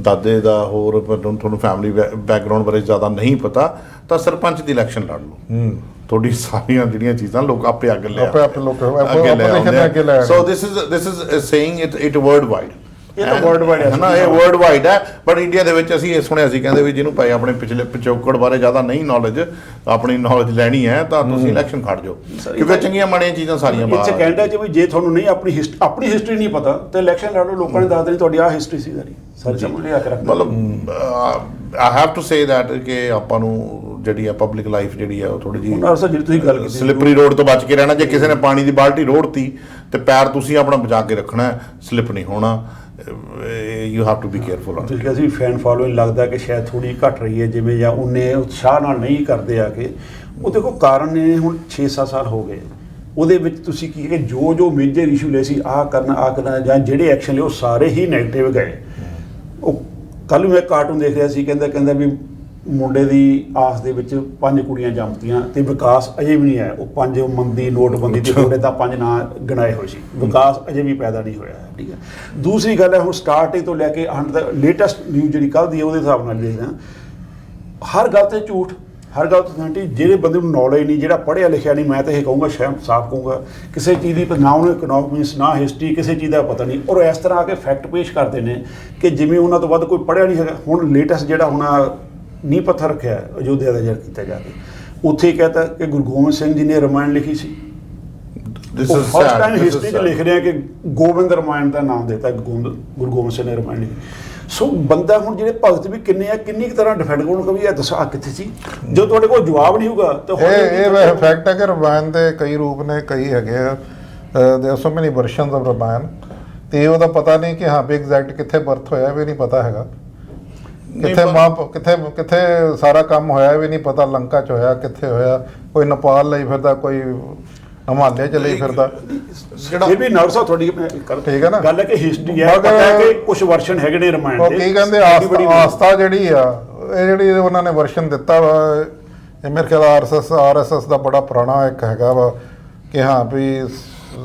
ਦਾਦੇ ਦਾ ਹੋਰ ਤੁਹਾਨੂੰ ਫੈਮਿਲੀ ਬੈਕਗਰਾਉਂਡ ਬਾਰੇ ਜ਼ਿਆਦਾ ਨਹੀਂ ਪਤਾ ਤਾਂ ਸਰਪੰਚ ਦੀ ਇਲੈਕਸ਼ਨ ਲੜ ਲਓ। ਤੁਹਾਡੀ ਸਾਰੀਆਂ ਜਿਹੜੀਆਂ ਚੀਜ਼ਾਂ ਲੋਕ ਆਪੇ ਅੱਗੇ ਲੈ ਆਉਂਦੇ। So this is saying it worldwide. ਇਹ ਤਾਂ ਵਰਲਡ ਵਾਈਡ ਹੈ ਨਾ, ਇਹ ਵਰਲਡ ਵਾਈਡ ਹੈ। ਬਟ ਇੰਡੀਆ ਦੇ ਵਿੱਚ ਅਸੀਂ ਇਹ ਸੁਣਿਆ ਸੀ, ਕਹਿੰਦੇ ਵੀ ਜਿਹਨੂੰ ਭਾਈ ਆਪਣੇ ਪਿਛਲੇ ਪਿਛੋਕੜ ਬਾਰੇ ਜ਼ਿਆਦਾ ਨਹੀਂ ਨੌਲੇਜ, ਆਪਣੀ ਨੌਲੇਜ ਲੈਣੀ ਹੈ ਤਾਂ ਤੁਸੀਂ ਇਲੈਕਸ਼ਨ ਖੜ ਜਾਓ, ਕਿਉਂਕਿ ਚੰਗੀਆਂ ਮਾੜੀਆਂ ਚੀਜ਼ਾਂ ਸਾਰੀਆਂ ਬਾਹਰ। ਇੱਥੇ ਕੈਨੇਡਾ 'ਚ ਵੀ ਜੇ ਤੁਹਾਨੂੰ ਨਹੀਂ ਆਪਣੀ ਹਿਸਟਰੀ ਨਹੀਂ ਪਤਾ ਤਾਂ ਇਲੈਕਸ਼ਨ ਲੜੋ, ਲੋਕਾਂ ਨੇ ਦੱਸ ਦੇਣੀ ਤੁਹਾਡੀ ਆਹ ਹਿਸਟਰੀ ਸੀ ਸਾਰੀ ਸਾਹਮਣੇ ਆ ਕੇ ਰੱਖ। ਮਤਲਬ I have to say that ਕਿ ਆਪਾਂ ਨੂੰ ਜਿਹੜੀ ਆ ਪਬਲਿਕ ਲਾਈਫ ਜਿਹੜੀ ਆ ਉਹ ਥੋੜੀ ਜਿਹੀ ਜਿਹੜੀ ਤੁਸੀਂ ਗੱਲ ਕੀਤੀ, ਸਲਿਪਰੀ ਰੋਡ ਤੋਂ ਬਚ ਕੇ ਰਹਿਣਾ। ਜੇ ਕਿਸੇ ਨੇ ਪਾਣੀ ਦੀ ਬਾਲਟੀ ਰੋੜਤੀ ਤੇ ਪੈਰ ਤੁਸੀਂ ਆਪਣਾ ਬਚਾ ਕੇ ਰੱਖਣਾ, ਸਲਿਪ ਨਹੀਂ ਹੋਣਾ। You have to be careful on it. ਅਸੀਂ ਫੈਨ ਫਾਲੋਇੰਗ ਲੱਗਦਾ ਕਿ ਸ਼ਾਇਦ ਥੋੜੀ ਘਟ ਰਹੀ ਹੈ ਜਿਵੇਂ, ਜਾਂ ਉਹਨੇ ਉਤਸ਼ਾਹ ਨਾਲ ਨਹੀਂ ਕਰਦੇ ਆ ਕੇ। ਉਹ ਦੇਖੋ ਕਾਰਨ ਨੇ, ਹੁਣ 6-7 ਸਾਲ ਹੋ ਗਏ, ਉਹਦੇ ਵਿੱਚ ਤੁਸੀਂ ਕੀ ਕਿ ਜੋ ਮੇਜਰ ਇਸ਼ੂ ਲਏ ਸੀ, ਆਹ ਕਰਨਾ ਜਾਂ ਜਿਹੜੇ ਐਕਸ਼ਨ ਲਏ ਉਹ ਸਾਰੇ ਹੀ ਨੈਗੇਟਿਵ ਗਏ। ਉਹ ਕੱਲ੍ਹ ਮੈਂ ਕਾਰਟੂਨ ਦੇਖ ਰਿਹਾ ਸੀ, ਕਹਿੰਦਾ ਵੀ ਮੁੰਡੇ ਦੀ ਆਸ ਦੇ ਵਿੱਚ 5 ਕੁੜੀਆਂ ਜੰਮਤੀਆਂ ਤੇ ਵਿਕਾਸ ਅਜੇ ਵੀ ਨਹੀਂ ਆਇਆ। ਉਹ 5 ਮੰਦੀ ਨੋਟਬੰਦੀ ਤੇ ਥੋੜੇ ਤਾਂ 5 ਨਾਂ ਗਿਣਾਏ ਹੋਏ ਸੀ, ਵਿਕਾਸ ਅਜੇ ਵੀ ਪੈਦਾ ਨਹੀਂ ਹੋਇਆ। ਠੀਕ ਹੈ। ਦੂਸਰੀ ਗੱਲ ਹੈ, ਹੁਣ ਸਟਾਰਟਿੰਗ ਤੋਂ ਲੈ ਕੇ ਅੰਤ ਤੱਕ ਲੇਟੈਸਟ ਨਿਊਜ਼ ਜਿਹੜੀ ਕੱਲ੍ਹ ਦੀ ਹੈ ਉਹਦੇ ਹਿਸਾਬ ਨਾਲ ਦੇਖਦਾ, ਹਰ ਗੱਲ ਤੇ ਝੂਠ, ਹਰ ਗੱਲ ਤੋਂ ਆਂਟੀ ਜਿਹੜੇ ਬੰਦੇ ਨੂੰ ਨੌਲੇਜ ਨਹੀਂ, ਜਿਹੜਾ ਪੜ੍ਹਿਆ ਲਿਖਿਆ ਨਹੀਂ, ਮੈਂ ਤਾਂ ਇਹ ਕਹੂੰਗਾ ਸ਼ਾਇਦ ਸਾਫ਼ ਕਹੂੰਗਾ, ਕਿਸੇ ਚੀਜ਼ ਦੀ ਨਾ ਉਹਨੂੰ ਇਕਨੋਮਿਕਸ ਨਾ ਹਿਸਟਰੀ ਕਿਸੇ ਚੀਜ਼ ਦਾ ਪਤਾ ਨਹੀਂ, ਔਰ ਇਸ ਤਰ੍ਹਾਂ ਆ ਕੇ ਫੈਕਟ ਪੇਸ਼ ਕਰਦੇ ਨੇ ਕਿ ਜਿਵੇਂ ਉਹਨਾਂ ਤੋਂ ਵੱਧ ਕੋਈ ਪੜ੍ਹਿਆ ਨਹੀਂ ਹੈਗਾ। ਹੁਣ ਲੇਟੈਸਟ ਜਿਹੜਾ ਹੁਣ ਨੀਂਹ ਪੱਥਰ ਰੱਖਿਆ ਅਯੋਧਿਆ ਦਾ ਜਿਹੜਾ ਕੀਤਾ ਜਾ ਕੇ, ਉੱਥੇ ਕਹਤਾ ਕਿ ਗੁਰੂ ਗੋਬਿੰਦ ਸਿੰਘ ਜੀ ਨੇ ਰਾਮਾਇਣ ਲਿਖੀ ਸੀ। ਉਹ ਫਸਟ ਟਾਈਮ ਹਿਸਟਰੀ 'ਚ ਲਿਖ ਰਿਹਾ ਕਿ ਗੋਬਿੰਦ ਰਾਮਾਇਣ ਦਾ ਨਾਮ ਦਿੱਤਾ, ਗੁਰੂ ਗੋਬਿੰਦ ਸਿੰਘ ਨੇ ਰਾਮਾਇਣ ਲਿਖੀ। ਸੋ ਬੰਦਾ ਹੁਣ ਜਿਹੜੇ ਭਗਤ ਵੀ ਕਿੰਨੇ ਆ, ਕਿੰਨੀ ਕੁ ਤਰ੍ਹਾਂ ਡਿਫੈਂਡ ਕਰੂਗਾ ਵੀ ਇਹ ਦੱਸੋ ਆ ਕਿੱਥੇ ਸੀ, ਜਦੋਂ ਤੁਹਾਡੇ ਕੋਲ ਜਵਾਬ ਨਹੀਂ ਹੋਊਗਾ ਤਾਂ ਇਹ ਫੈਕਟ ਹੈ ਕਿ ਰਾਮਾਇਣ ਦੇ ਕਈ ਰੂਪ ਨੇ, ਕਈ ਹੈਗੇ ਆ, ਦੇयर ਸੋ ਮੈਨੀ ਵਰਸ਼ਨਸ ਆਫ ਰਾਮਾਇਣ, ਤੇ ਉਹਦਾ ਪਤਾ ਨਹੀਂ ਕਿ ਹਾਂ ਵੀ ਐਗਜ਼ੈਕਟ ਕਿੱਥੇ ਬਰਥ ਹੋਇਆ ਵੀ ਨਹੀਂ ਪਤਾ ਹੈਗਾ, ਕਿੱਥੇ ਸਾਰਾ ਕੰਮ ਹੋਇਆ ਵੀ ਨਹੀਂ ਪਤਾ, ਲੰਕਾ 'ਚ ਹੋਇਆ, ਕਿੱਥੇ ਹੋਇਆ, ਕੋਈ ਨੇਪਾਲ ਲਈ ਫਿਰਦਾ, ਕੋਈ ਹਿਮਾਲਿਆ 'ਚ ਲਈ ਫਿਰਦਾ। ਇਹ ਵੀ ਨਾਲ ਸਾਹਿਬ ਤੁਹਾਡੀ ਠੀਕ ਹੈ ਨਾ ਗੱਲ ਹੈ ਕਿ ਹਿਸਟਰੀ ਹੈ, ਪਤਾ ਹੈ ਕਿ ਕੁਝ ਵਰਸ਼ਨ ਹੈਗੇ ਨੇ ਰਾਮਾਇਣ ਦੇ। ਕੀ ਕਹਿੰਦੇ ਆਸਥਾ ਜਿਹੜੀ ਆ, ਇਹ ਜਿਹੜੀ ਉਹਨਾਂ ਨੇ ਵਰਸ਼ਨ ਦਿੱਤਾ ਵਾ, ਇਹ ਮੇਰੇ ਖਿਆਲ ਆਰਐਸਐਸ ਦਾ ਬੜਾ ਪੁਰਾਣਾ ਇੱਕ ਹੈਗਾ ਵਾ ਕਿ ਹਾਂ ਵੀ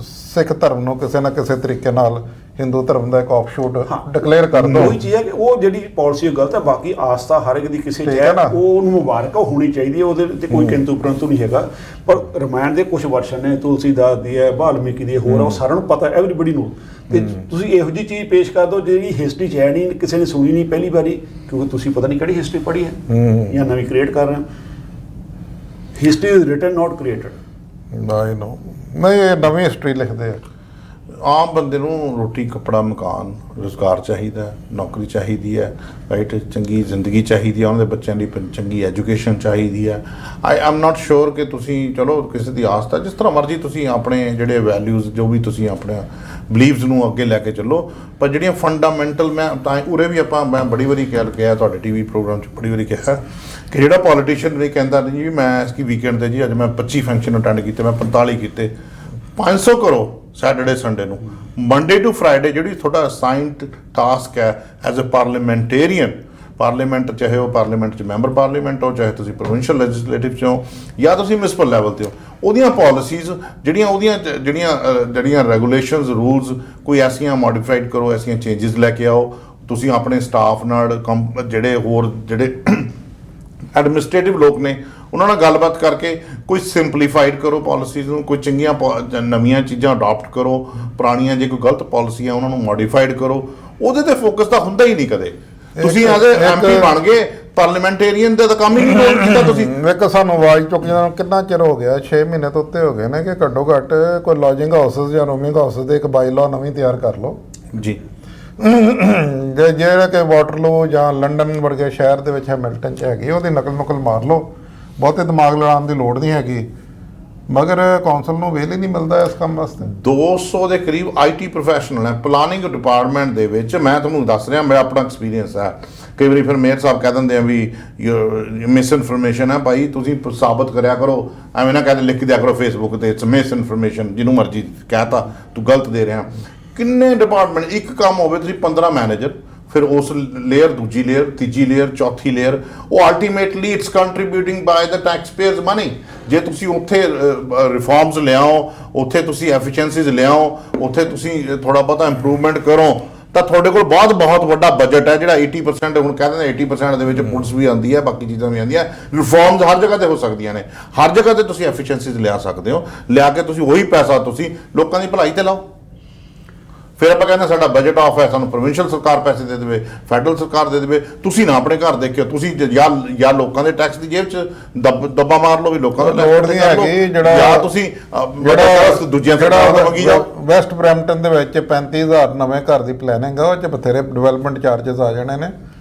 ਸਿੱਖ ਧਰਮ ਨੂੰ ਕਿਸੇ ਨਾ ਕਿਸੇ ਤਰੀਕੇ ਨਾਲ ਹਿੰਦੂ ਧਰਮ ਦਾ ਇੱਕ ਆਫਸ਼ੂਟ ਡਿਕਲੇਅਰ ਕਰ ਦੋ। ਉਹੀ ਚੀਜ਼ ਹੈ ਕਿ ਉਹ ਜਿਹੜੀ ਪਾਲਿਸੀ ਗਲਤ ਹੈ, ਬਾਕੀ ਆਸਥਾ ਹਰ ਇੱਕ ਦੀ ਕਿਸੇ 'ਚ ਹੈ, ਉਹ ਉਹਨੂੰ ਮੁਬਾਰਕ ਹੋਣੀ ਚਾਹੀਦੀ ਹੈ, ਉਹਦੇ ਤੇ ਕੋਈ ਕਿੰਤੂ ਪਰੰਤੂ ਨਹੀਂ ਹੈਗਾ। ਪਰ ਰਾਮਾਇਣ ਦੇ ਕੁਝ ਵਰਸ਼ਨ ਨੇ, ਤੁਲਸੀਦਾਸ ਦੀ ਹੈ, ਵਾਲਮੀਕੀ ਦੀ, ਹੋਰ ਉਹ ਸਾਰਿਆਂ ਨੂੰ ਪਤਾ, ਐਵਰੀਬਡੀ ਨੂੰ। ਤੇ ਤੁਸੀਂ ਇਹੋ ਜਿਹੀ ਚੀਜ਼ ਪੇਸ਼ ਕਰ ਦਿਓ ਜਿਹੜੀ ਹਿਸਟਰੀ 'ਚ ਹੈ ਨਹੀਂ, ਕਿਸੇ ਨੇ ਸੁਣੀ ਨਹੀਂ ਪਹਿਲੀ ਵਾਰੀ, ਕਿਉਂਕਿ ਤੁਸੀਂ ਪਤਾ ਨਹੀਂ ਕਿਹੜੀ ਹਿਸਟਰੀ ਪੜ੍ਹੀ ਹੈ ਜਾਂ ਨਵੀਂ ਕ੍ਰੀਏਟ ਕਰ ਰਹੇ ਹੋ। History is written not created. ਨਹੀਂ, ਇਹ ਨਵੀਂ ਹਿਸਟਰੀ ਲਿਖਦੇ ਆ। ਆਮ ਬੰਦੇ ਨੂੰ ਰੋਟੀ ਕੱਪੜਾ ਮਕਾਨ ਰੁਜ਼ਗਾਰ ਚਾਹੀਦਾ, ਨੌਕਰੀ ਚਾਹੀਦੀ ਹੈ, ਰਾਈਟ, ਚੰਗੀ ਜ਼ਿੰਦਗੀ ਚਾਹੀਦੀ ਹੈ, ਉਹਨਾਂ ਦੇ ਬੱਚਿਆਂ ਲਈ ਚੰਗੀ ਐਜੂਕੇਸ਼ਨ ਚਾਹੀਦੀ ਹੈ। ਆਈ ਐਮ ਨਾਟ ਸ਼ੋਰ ਕਿ ਤੁਸੀਂ ਚਲੋ ਕਿਸੇ ਦੀ ਆਸਥਾ ਜਿਸ ਤਰ੍ਹਾਂ ਮਰਜ਼ੀ ਤੁਸੀਂ ਆਪਣੇ ਜਿਹੜੇ ਵੈਲਿਊਜ਼ ਜੋ ਵੀ ਤੁਸੀਂ ਆਪਣੇ ਬਿਲੀਵਸ ਨੂੰ ਅੱਗੇ ਲੈ ਕੇ ਚੱਲੋ, ਪਰ ਜਿਹੜੀਆਂ ਫੰਡਾਮੈਂਟਲ, ਮੈਂ ਤਾਂ ਉਰੇ ਵੀ ਮੈਂ ਬੜੀ ਵਾਰੀ ਕਿਹਾ ਤੁਹਾਡੇ ਟੀਵੀ ਪ੍ਰੋਗਰਾਮ 'ਚ ਬੜੀ ਵਾਰੀ ਕਿਹਾ ਕਿ ਜਿਹੜਾ ਪੋਲੀਟੀਸ਼ੀਅਨ ਵੀ ਕਹਿੰਦਾ ਨਹੀਂ ਜੀ ਮੈਂ ਇਸ ਕੀ ਵੀਕਐਂਡ 'ਤੇ ਜੀ ਅੱਜ ਮੈਂ 25 ਫੰਕਸ਼ਨ ਅਟੈਂਡ ਕੀਤੇ, ਮੈਂ 45 ਕੀਤੇ, 500 ਕਰੋ ਸੈਟਰਡੇ ਸੰਡੇ ਨੂੰ, ਮੰਡੇ ਟੂ ਫਰਾਈਡੇ ਜਿਹੜੀ ਤੁਹਾਡਾ ਅਸਾਈਨਡ ਟਾਸਕ ਹੈ ਐਜ਼ ਅ ਪਾਰਲੀਮੈਂਟੇਰੀਅਨ, ਪਾਰਲੀਮੈਂਟ ਚਾਹੇ ਉਹ ਪਾਰਲੀਮੈਂਟ 'ਚ ਮੈਂਬਰ ਪਾਰਲੀਮੈਂਟ ਹੋ, ਚਾਹੇ ਤੁਸੀਂ ਪ੍ਰੋਵਿੰਸ਼ੀਅਲ ਲੈਜਿਸਲੇਟਿਵ 'ਚ ਹੋ ਜਾਂ ਤੁਸੀਂ ਮਿਊਨਿਸਪਲ ਲੈਵਲ 'ਤੇ ਹੋ, ਉਹਦੀਆਂ ਪਾਲਿਸੀਜ਼ ਜਿਹੜੀਆਂ ਰੈਗੂਲੇਸ਼ਨਸ ਰੂਲਸ ਕੋਈ ਐਸੀਆਂ ਮੋਡੀਫਾਈਡ ਕਰੋ, ਐਸੀਆਂ ਚੇਂਜਸ ਲੈ ਕੇ ਆਓ। ਤੁਸੀਂ ਆਪਣੇ ਸਟਾਫ ਨਾਲ ਜਿਹੜੇ ਐਡਮਿਨਿਸਟ੍ਰੇਟਿਵ ਲੋਕ ਨੇ ਉਹਨਾਂ ਨਾਲ ਗੱਲਬਾਤ ਕਰਕੇ ਕੋਈ ਸਿੰਪਲੀਫਾਈਡ ਕਰੋ ਪਾਲਿਸੀਜ਼ ਨੂੰ, ਕੋਈ ਚੰਗੀਆਂ ਨਵੀਆਂ ਚੀਜ਼ਾਂ ਅਡਾਪਟ ਕਰੋ, ਪੁਰਾਣੀਆਂ ਜੇ ਕੋਈ ਗਲਤ ਪਾਲਿਸੀ ਹੈ ਉਹਨਾਂ ਨੂੰ ਮੋਡੀਫਾਈਡ ਕਰੋ। ਉਹਦੇ ਤੇ ਫੋਕਸ ਤਾਂ ਹੁੰਦਾ ਹੀ ਨਹੀਂ ਕਦੇ। ਤੁਸੀਂ ਐਜ਼ ਐਮਪੀ ਬਣ ਗਏ, ਪਾਰਲੀਮੈਂਟੇਰੀਅਨ ਦਾ ਤਾਂ ਕੰਮ ਹੀ ਨਹੀਂ ਕੀਤਾ ਤੁਸੀਂ। ਇੱਕ ਸਾਨੂੰ ਆਵਾਜ਼ ਚੁੱਕ ਜਾਂਦਾ ਕਿੰਨਾ ਚਿਰ ਹੋ ਗਿਆ, 6 ਮਹੀਨੇ ਤੋਂ ਉੱਤੇ ਹੋ ਗਏ ਨੇ ਕਿ ਘੱਟੋ ਘੱਟ ਕੋਈ ਲੌਜਿੰਗ ਹਾਊਸਿਸ ਜਾਂ ਰੂਮਿੰਗ ਹਾਊਸਿਸ ਦੇ ਇੱਕ ਬਾਈਲਾਅ ਨਵੀਂ ਤਿਆਰ ਕਰ ਲਓ ਜੀ, ਜਿਹੜਾ ਕਿ ਵਾਟਰਲੂ ਜਾਂ ਲੰਡਨ ਵਰਗੇ ਸ਼ਹਿਰ ਦੇ ਵਿੱਚ ਹੈਮਿਲਟਨ 'ਚ ਹੈਗੀ, ਉਹਦੀ ਨਕਲ ਮਾਰ ਲਓ, ਬਹੁਤੇ ਦਿਮਾਗ ਲੜਾਉਣ ਦੀ ਲੋੜ ਨਹੀਂ ਹੈਗੀ। ਮਗਰ ਕੌਂਸਲ ਨੂੰ ਵੇਲ ਹੀ ਨਹੀਂ ਮਿਲਦਾ ਇਸ ਕੰਮ ਵਾਸਤੇ। 200 ਦੇ ਕਰੀਬ IT ਪ੍ਰੋਫੈਸ਼ਨਲ ਹੈ ਪਲਾਨਿੰਗ ਡਿਪਾਰਟਮੈਂਟ ਦੇ ਵਿੱਚ। ਮੈਂ ਤੁਹਾਨੂੰ ਦੱਸ ਰਿਹਾ, ਮੇਰਾ ਆਪਣਾ ਐਕਸਪੀਰੀਅੰਸ ਹੈ। ਕਈ ਵਾਰੀ ਫਿਰ ਮੇਅਰ ਸਾਹਿਬ ਕਹਿ ਦਿੰਦੇ ਆ ਵੀ ਮਿਸ ਇਨਫੋਰਮੇਸ਼ਨ ਹੈ ਭਾਈ, ਤੁਸੀਂ ਸਾਬਤ ਕਰਿਆ ਕਰੋ, ਐਵੇਂ ਨਾ ਕਹਿੰਦੇ ਲਿਖ ਦਿਆ ਕਰੋ ਫੇਸਬੁੱਕ ਤੇ ਇਟਸ ਮਿਸ ਇਨਫੋਰਮੇਸ਼ਨ, ਜਿਹਨੂੰ ਮਰਜ਼ੀ ਕਹਿਤਾ ਤੂੰ ਗਲਤ ਦੇ ਰਿਹਾ। ਕਿੰਨੇ ਡਿਪਾਰਟਮੈਂਟ, ਇੱਕ ਕੰਮ ਹੋਵੇ ਤੁਸੀਂ 15 ਮੈਨੇਜਰ, ਫਿਰ ਉਸ ਲੇਅਰ, ਦੂਜੀ ਲੇਅਰ, ਤੀਜੀ ਲੇਅਰ, ਚੌਥੀ ਲੇਅਰ, ਉਹ ultimately it's contributing by the tax payers money. ਜੇ ਤੁਸੀਂ ਉੱਥੇ ਰਿਫਾਰਮਸ ਲਿਆਓ, ਉੱਥੇ ਤੁਸੀਂ ਐਫੀਸ਼ੀਐਂਸੀਜ਼ ਲਿਆਓ, ਉੱਥੇ ਤੁਸੀਂ ਥੋੜ੍ਹਾ ਬਹੁਤਾ ਇੰਪਰੂਵਮੈਂਟ ਕਰੋ, ਤਾਂ ਤੁਹਾਡੇ ਕੋਲ ਬਹੁਤ ਵੱਡਾ ਬਜਟ ਹੈ ਜਿਹੜਾ 80%, ਹੁਣ ਕਹਿ ਦਿੰਦੇ 80% ਦੇ ਵਿੱਚ ਪੁਲਿਸ ਵੀ ਆਉਂਦੀ ਹੈ, ਬਾਕੀ ਚੀਜ਼ਾਂ ਵੀ ਆਉਂਦੀਆਂ। ਰਿਫਾਰਮਸ ਹਰ ਜਗ੍ਹਾ ਤੇ ਹੋ ਸਕਦੀਆਂ ਨੇ, ਹਰ ਜਗ੍ਹਾ ਤੇ ਤੁਸੀਂ ਐਫੀਸ਼ੀਐਂਸੀਜ਼ ਲਿਆ ਸਕਦੇ ਹੋ। ਲਿਆ ਕੇ ਤੁਸੀਂ ਉਹੀ ਪੈਸਾ ਤੁਸੀਂ ਲੋਕਾਂ ਦੀ ਭਲਾਈ ਤੇ ਲਾਓ। ਫਿਰ ਆਪਾਂ ਕਹਿੰਦੇ ਸਾਡਾ ਬਜਟ ਆਫ ਹੈ, ਸਾਨੂੰ ਪ੍ਰੋਵਿੰਸ਼ੀਅਲ ਸਰਕਾਰ ਪੈਸੇ ਦੇ ਦੇਵੇ, ਫੈਡਰਲ ਸਰਕਾਰ ਦੇ ਦੇਵੇ। ਤੁਸੀਂ ਨਾ ਆਪਣੇ ਘਰ ਦੇਖਿਓ, ਤੁਸੀਂ ਜਾਂ ਲੋਕਾਂ ਦੇ ਟੈਕਸ ਦੀ ਜੇਬ 'ਚ ਦੱਬਾ ਮਾਰ ਲਓ ਵੀ ਲੋਕਾਂ ਦਾ ਲੋੜ ਨਹੀਂ ਹੈਗੀ। ਜਿਹੜਾ ਤੁਸੀਂ ਦੂਜੀਆਂ ਸਰਕਾਰਾਂ ਤੋਂ ਮੰਗੀ ਜਾਓ। ਵੈਸਟ ਬਰੈਂਪਟਨ ਦੇ ਵਿੱਚ 35,000 ਨਵੇਂ ਘਰ ਦੀ ਪਲੈਨਿੰਗ ਆ, ਉਹ 'ਚ ਬਥੇਰੇ ਡਿਵੈਲਪਮੈਂਟ ਚਾਰजेस ਆ ਜਾਣੇ ਨੇ,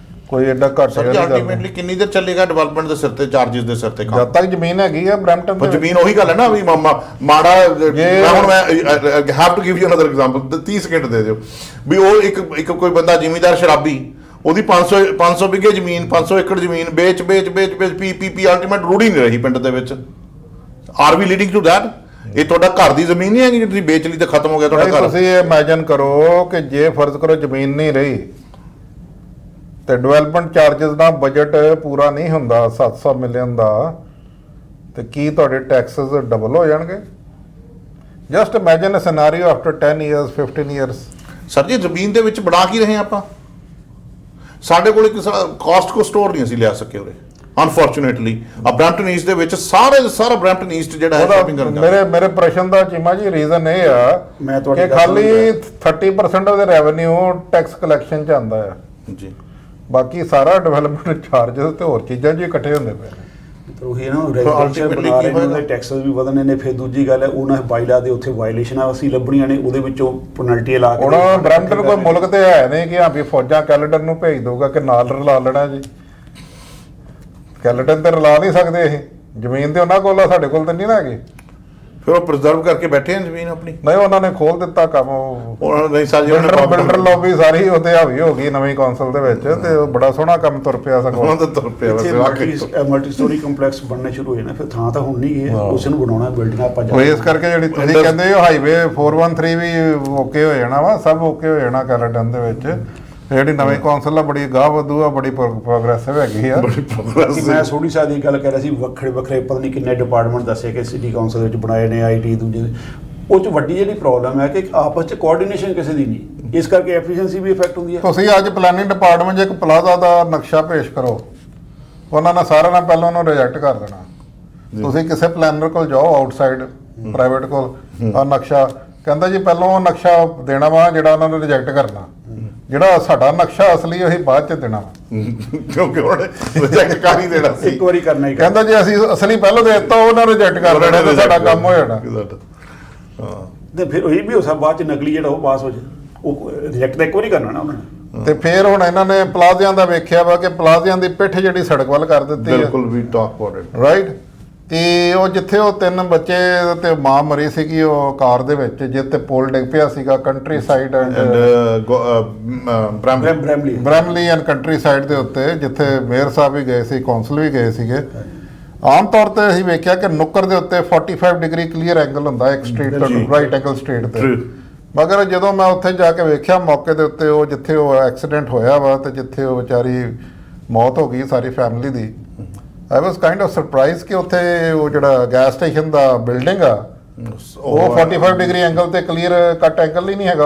ਕੋਈ ਐਡਾ ਘੱਟ ਸਰ ਜੀ। ਅਲਟੀਮੇਟਲੀ ਕਿੰਨੀ ਦੇਰ ਚੱਲੇਗਾ ਡਿਵੈਲਪਮੈਂਟ ਦੇ ਸਿਰ ਤੇ, ਚਾਰजेस ਦੇ ਸਿਰ ਤੇ ਕੰਮ? ਜਦ ਤੱਕ ਜ਼ਮੀਨ ਹੈਗੀ ਆ ਬਰੈਂਪਟਨ ਤੇ ਜ਼ਮੀਨ, ਉਹੀ ਗੱਲ ਹੈ ਨਾ ਵੀ ਮਾੜਾ। ਹੁਣ ਮੈਂ have to give you another example, 30 second ਦੇ ਦਿਓ ਵੀ ਉਹ ਇੱਕ ਕੋਈ ਬੰਦਾ ਜ਼ਿਮੀਂਦਾਰ ਸ਼ਰਾਬੀ, ਉਹਦੀ 500 ਵਿਗੇ ਜ਼ਮੀਨ, 500 ਏਕੜ ਜ਼ਮੀਨ ਵੇਚ ਪੀ ਅਲਟੀਮੇਟ ਰੂੜੀ ਨਹੀਂ ਰਹੀ ਪਿੰਡ ਦੇ ਵਿੱਚ। Are we leading to that? ਇਹ ਤੁਹਾਡਾ ਘਰ ਦੀ ਜ਼ਮੀਨ ਨਹੀਂ ਹੈਗੀ, ਤੁਸੀਂ ਵੇਚ ਲਈ ਤੇ ਖਤਮ ਹੋ ਗਿਆ ਤੁਹਾਡਾ ਘਰ। ਤੁਸੀਂ ਇਮੇਜਿਨ ਕਰੋ ਕਿ ਜੇ ਫਰਜ਼ ਕਰੋ ਜ਼ਮੀਨ ਨਹੀਂ ਰਹੀ ਤੇ ਡਿਵੈਲਪਮੈਂਟ ਚਾਰजेस ਦਾ ਬਜਟ ਪੂਰਾ ਨਹੀਂ ਹੁੰਦਾ 700 ਮਿਲੀਅਨ ਦਾ, ਤੇ ਕੀ ਤੁਹਾਡੇ ਟੈਕਸਸ ਡਬਲ ਹੋ ਜਾਣਗੇ? Just imagine a scenario after 10 years 15 years. Sir ji ਜ਼ਮੀਨ ਦੇ ਵਿੱਚ ਬਣਾ ਕੀ ਰਹੇ ਆਪਾਂ? ਸਾਡੇ ਕੋਲ ਇੱਕ ਕਾਸਟ ਕੋ ਸਟੋਰ ਨਹੀਂ ਅਸੀਂ ਲਿਆ ਸਕੇ ਉਰੇ। ਅਨਫੋਰਚੂਨੇਟਲੀ ਆ ਬ੍ਰੈਂਪਟਨ ਈਸਟ ਦੇ ਵਿੱਚ ਸਾਰਾ ਬ੍ਰੈਂਪਟਨ ਈਸਟ ਜਿਹੜਾ ਹੈ ਸ਼ਾਪਿੰਗ ਕਰਨ ਜਾਂਦਾ। ਮੇਰੇ ਪ੍ਰਸ਼ਨ ਦਾ ਚੀਮਾ ਜੀ ਰੀਜ਼ਨ ਇਹ ਆ ਮੈਂ ਤੁਹਾਡੀ ਕਿ ਗੱਲ ਖਾਲੀ 30% ਉਹਦੇ ਰੈਵਨਿਊ ਟੈਕਸ ਕਲੈਕਸ਼ਨ ਚ ਆਉਂਦਾ ਆ, ਜੀ ਬਾਕੀ ਸਾਰਾ ਡਿਵੈਲਪਮੈਂਟ ਚਾਰजेस ਤੇ ਹੋਰ ਚੀਜ਼ਾਂ ਜੀ ਇਕੱਠੇ ਹੁੰਦੇ ਪਏ ਨੇ। ਪਰ ਉਹੀ ਨਾ ਰੈਜ਼ੀਡੈਂਸ਼ੀਅਲ ਬਣਾ ਰਹੇ ਨੇ, ਉਹਦੇ ਟੈਕਸਸ ਵੀ ਵਧਣੇ ਨੇ। ਫਿਰ ਦੂਜੀ ਗੱਲ ਹੈ ਉਹਨਾਂ ਬਾਈਲਾ ਦੇ ਉੱਥੇ ਵਾਇਲੇਸ਼ਨਾਂ ਅਸੀਂ ਲੱਭਣੀਆਂ ਨੇ, ਉਹਦੇ ਵਿੱਚੋਂ ਪੈਨਲਟੀ ਲਾ ਕੇ। ਹੁਣ ਬ੍ਰੈਂਪਟਨ ਕੋਈ ਮੁਲਕ ਤੇ ਹੈ ਨਹੀਂ ਕਿ ਹਾਂ ਵੀ ਫੌਜਾਂ ਕੈਲੇਡਨ ਨੂੰ ਭੇਜ ਦਊਗਾ ਕਿ ਨਾਲ ਰਲਾ ਲੈਣਾ ਜੀ। ਕੈਲੇਡਨ ਤੇ ਰਲਾ ਨਹੀਂ ਸਕਦੇ, ਇਹ ਜ਼ਮੀਨ ਤੇ ਉਹਨਾਂ ਕੋਲ ਆ, ਸਾਡੇ ਕੋਲ ਤਾਂ ਨਹੀਂ ਨਾ ਹੈਗੀ। ਫਿਰ ਉਹ ਪ੍ਰੀਜ਼ਰਵ ਕਰਕੇ ਬੈਠੇ ਹਨ ਜ਼ਮੀਨ ਆਪਣੀ। ਨਹੀਂ, ਉਹਨਾਂ ਨੇ ਖੋਲ ਦਿੱਤਾ ਕੰਮ। ਉਹ ਉਹਨਾਂ ਨੇ ਸਾਰੀ ਬਿਲਡਰ ਲੌਬੀ ਸਾਰੀ ਉਹਦੇ ਹਾਵੀ ਹੋ ਗਈ ਨਵੀਂ ਕੌਂਸਲ ਦੇ ਵਿੱਚ, ਤੇ ਉਹ ਬੜਾ ਸੋਹਣਾ ਕੰਮ ਤੁਰ ਪਿਆ ਸਗੋਂ। ਉਹਨਾਂ ਦਾ ਤੁਰ ਪਿਆ ਮਲਟੀ ਸਟੋਰੀ ਕੰਪਲੈਕਸ ਬਣਨੇ ਸ਼ੁਰੂ ਹੋਏ ਨੇ। ਫਿਰ ਥਾਂ ਤਾਂ ਹੁਣ ਨਹੀਂ ਹੈ, ਉਸ ਨੂੰ ਬਣਾਉਣਾ ਬਿਲਡਿੰਗਾਂ ਆਪਾਂ ਉਹ ਇਸ ਕਰਕੇ ਜਿਹੜੀ ਤੁਸੀਂ ਕਹਿੰਦੇ ਹੋ ਹਾਈਵੇ 413 ਵੀ ਓਕੇ ਹੋ ਜਾਣਾ ਵਾ, ਸਭ ਓਕੇ ਹੋ ਜਾਣਾ ਕੈਲੇਡਨ ਦੇ ਵਿੱਚ। ਜਿਹੜੀ ਨਵੀਂ ਕੌਂਸਲ ਆ ਬੜੀ ਗਾਹ ਵਧੂ ਆ, ਬੜੀ ਪ੍ਰੋਗਰੈਸਿਵ ਹੈਗੀ ਆ। ਮੈਂ ਥੋੜੀ ਸਾਦੀ ਗੱਲ ਕਰ ਰਿਹਾ ਸੀ, ਵੱਖਰੇ ਪਤਾ ਨਹੀਂ ਕਿੰਨੇ ਡਿਪਾਰਟਮੈਂਟ ਦੱਸੇ ਕਿ ਸਿਟੀ ਕੌਂਸਲ ਵਿੱਚ ਬਣਾਏ ਨੇ, ਆਈਟੀ ਦੂਜੇ। ਉਹ 'ਚ ਵੱਡੀ ਜਿਹੜੀ ਪ੍ਰੋਬਲਮ ਹੈ ਕਿ ਆਪਸ 'ਚ ਕੋਆਰਡੀਨੇਸ਼ਨ ਕਿਸੇ ਦੀ ਨਹੀਂ, ਇਸ ਕਰਕੇ ਐਫੀਸ਼ੀਐਂਸੀ ਵੀ ਇਫੈਕਟ ਹੁੰਦੀ ਹੈ। ਤੁਸੀਂ ਅੱਜ ਪਲੈਨਿੰਗ ਡਿਪਾਰਟਮੈਂਟ 'ਚ ਇੱਕ ਪਲਾਜ਼ਾ ਦਾ ਨਕਸ਼ਾ ਪੇਸ਼ ਕਰੋ, ਉਹਨਾਂ ਨੇ ਸਾਰਿਆਂ ਨਾਲ ਪਹਿਲਾਂ ਉਹਨੂੰ ਰਿਜੈਕਟ ਕਰ ਦੇਣਾ। ਤੁਸੀਂ ਕਿਸੇ ਪਲੈਨਰ ਕੋਲ ਜਾਓ ਆਊਟਸਾਈਡ ਪ੍ਰਾਈਵੇਟ ਕੋਲ, ਆ ਨਕਸ਼ਾ ਕਹਿੰਦਾ ਜੀ ਪਹਿਲਾਂ ਉਹ ਨਕਸ਼ਾ ਦੇਣਾ ਵਾ ਜਿਹੜਾ ਉਹਨਾਂ ਨੇ ਰਿਜੈਕਟ ਕਰਨਾ, ਜਿਹੜਾ ਸਾਡਾ ਨਕਸ਼ਾ ਅਸਲੀ ਉਹੀ ਬਾਅਦ 'ਚ ਦੇਣਾ, ਕਿਉਂਕਿ ਉਹਨੇ ਰਿਜੈਕਟ ਕਰ ਹੀ ਦੇਣਾ ਸੀ, ਇੱਕ ਵਾਰੀ ਕਰਨਾ ਹੀ। ਕਹਿੰਦਾ ਜੀ ਅਸੀਂ ਅਸਲੀ ਪਹਿਲਾਂ ਦੇ ਦਿੱਤਾ, ਉਹਨਾਂ ਰਿਜੈਕਟ ਕਰ ਦੇਣਾ ਤੇ ਸਾਡਾ ਕੰਮ ਹੋ ਜਾਣਾ। ਹਾਂ, ਤੇ ਫਿਰ ਇਹ ਵੀ ਹੋ ਸਕਦਾ ਬਾਅਦ 'ਚ ਨਕਲੀ ਜਿਹੜਾ ਉਹ ਪਾਸ ਹੋ ਜਾਏ, ਉਹ ਰਿਜੈਕਟ ਤਾਂ ਇੱਕ ਵਾਰੀ ਕਰਨਾ ਨਾ ਉਹਨਾਂ ਨੇ। ਤੇ ਫਿਰ ਹੁਣ ਇਹਨਾਂ ਨੇ ਪਲਾਜ਼ਿਆਂ ਦਾ ਵੇਖਿਆ ਵਾ ਕਿ ਪਲਾਜ਼ਿਆਂ ਦੀ ਪਿੱਠ ਜਿਹੜੀ ਸੜਕ ਵੱਲ ਕਰ ਦਿੱਤੀ ਹੈ। ਬਿਲਕੁਲ we talk about it, right. ਤੇ ਉਹ ਜਿੱਥੇ ਉਹ 3 ਬੱਚੇ ਤੇ ਮਾਂ ਮਰੀ ਸੀਗੀ ਉਹ ਕਾਰ ਦੇ ਵਿੱਚ, ਜਿੱਥੇ ਪੋਲ ਡਿੱਗ ਪਿਆ ਸੀਗਾ country side and Bramley and country side ਦੇ ਉੱਤੇ, ਜਿੱਥੇ ਮੇਅਰ ਸਾਹਿਬ ਵੀ ਗਏ ਸੀ, ਕੌਂਸਲ ਵੀ ਗਏ ਸੀਗੇ। ਆਮ ਤੌਰ ਤੇ ਅਸੀਂ ਵੇਖਿਆ ਕਿ ਨੁੱਕਰ ਦੇ ਉੱਤੇ 45 ਡਿਗਰੀ ਕਲੀਅਰ ਐਂਗਲ ਹੁੰਦਾ ਇੱਕ ਸਟਰੀਟ ਤੋਂ, ਰਾਈਟ ਐਂਗਲ ਸਟਰੀਟ ਤੇ। ਮਗਰ ਜਦੋਂ ਮੈਂ ਉੱਥੇ ਜਾ ਕੇ ਵੇਖਿਆ ਮੌਕੇ ਦੇ ਉੱਤੇ, ਉਹ ਜਿੱਥੇ ਉਹ ਐਕਸੀਡੈਂਟ ਹੋਇਆ ਵਾ ਤੇ ਜਿੱਥੇ ਉਹ ਵਿਚਾਰੀ ਮੌਤ ਹੋ ਗਈ ਸਾਰੀ family the, I was kind of surprise ਕਿ ਉੱਥੇ ਉਹ ਜਿਹੜਾ ਗੈਸ ਸਟੇਸ਼ਨ ਦਾ ਬਿਲਡਿੰਗ ਆ ਉਹ 45 ਡਿਗਰੀ ਐਂਗਲ ਤੇ ਕਲੀਅਰ ਕੱਟ ਐਂਗਲ ਹੀ ਨਹੀਂ ਹੈਗਾ,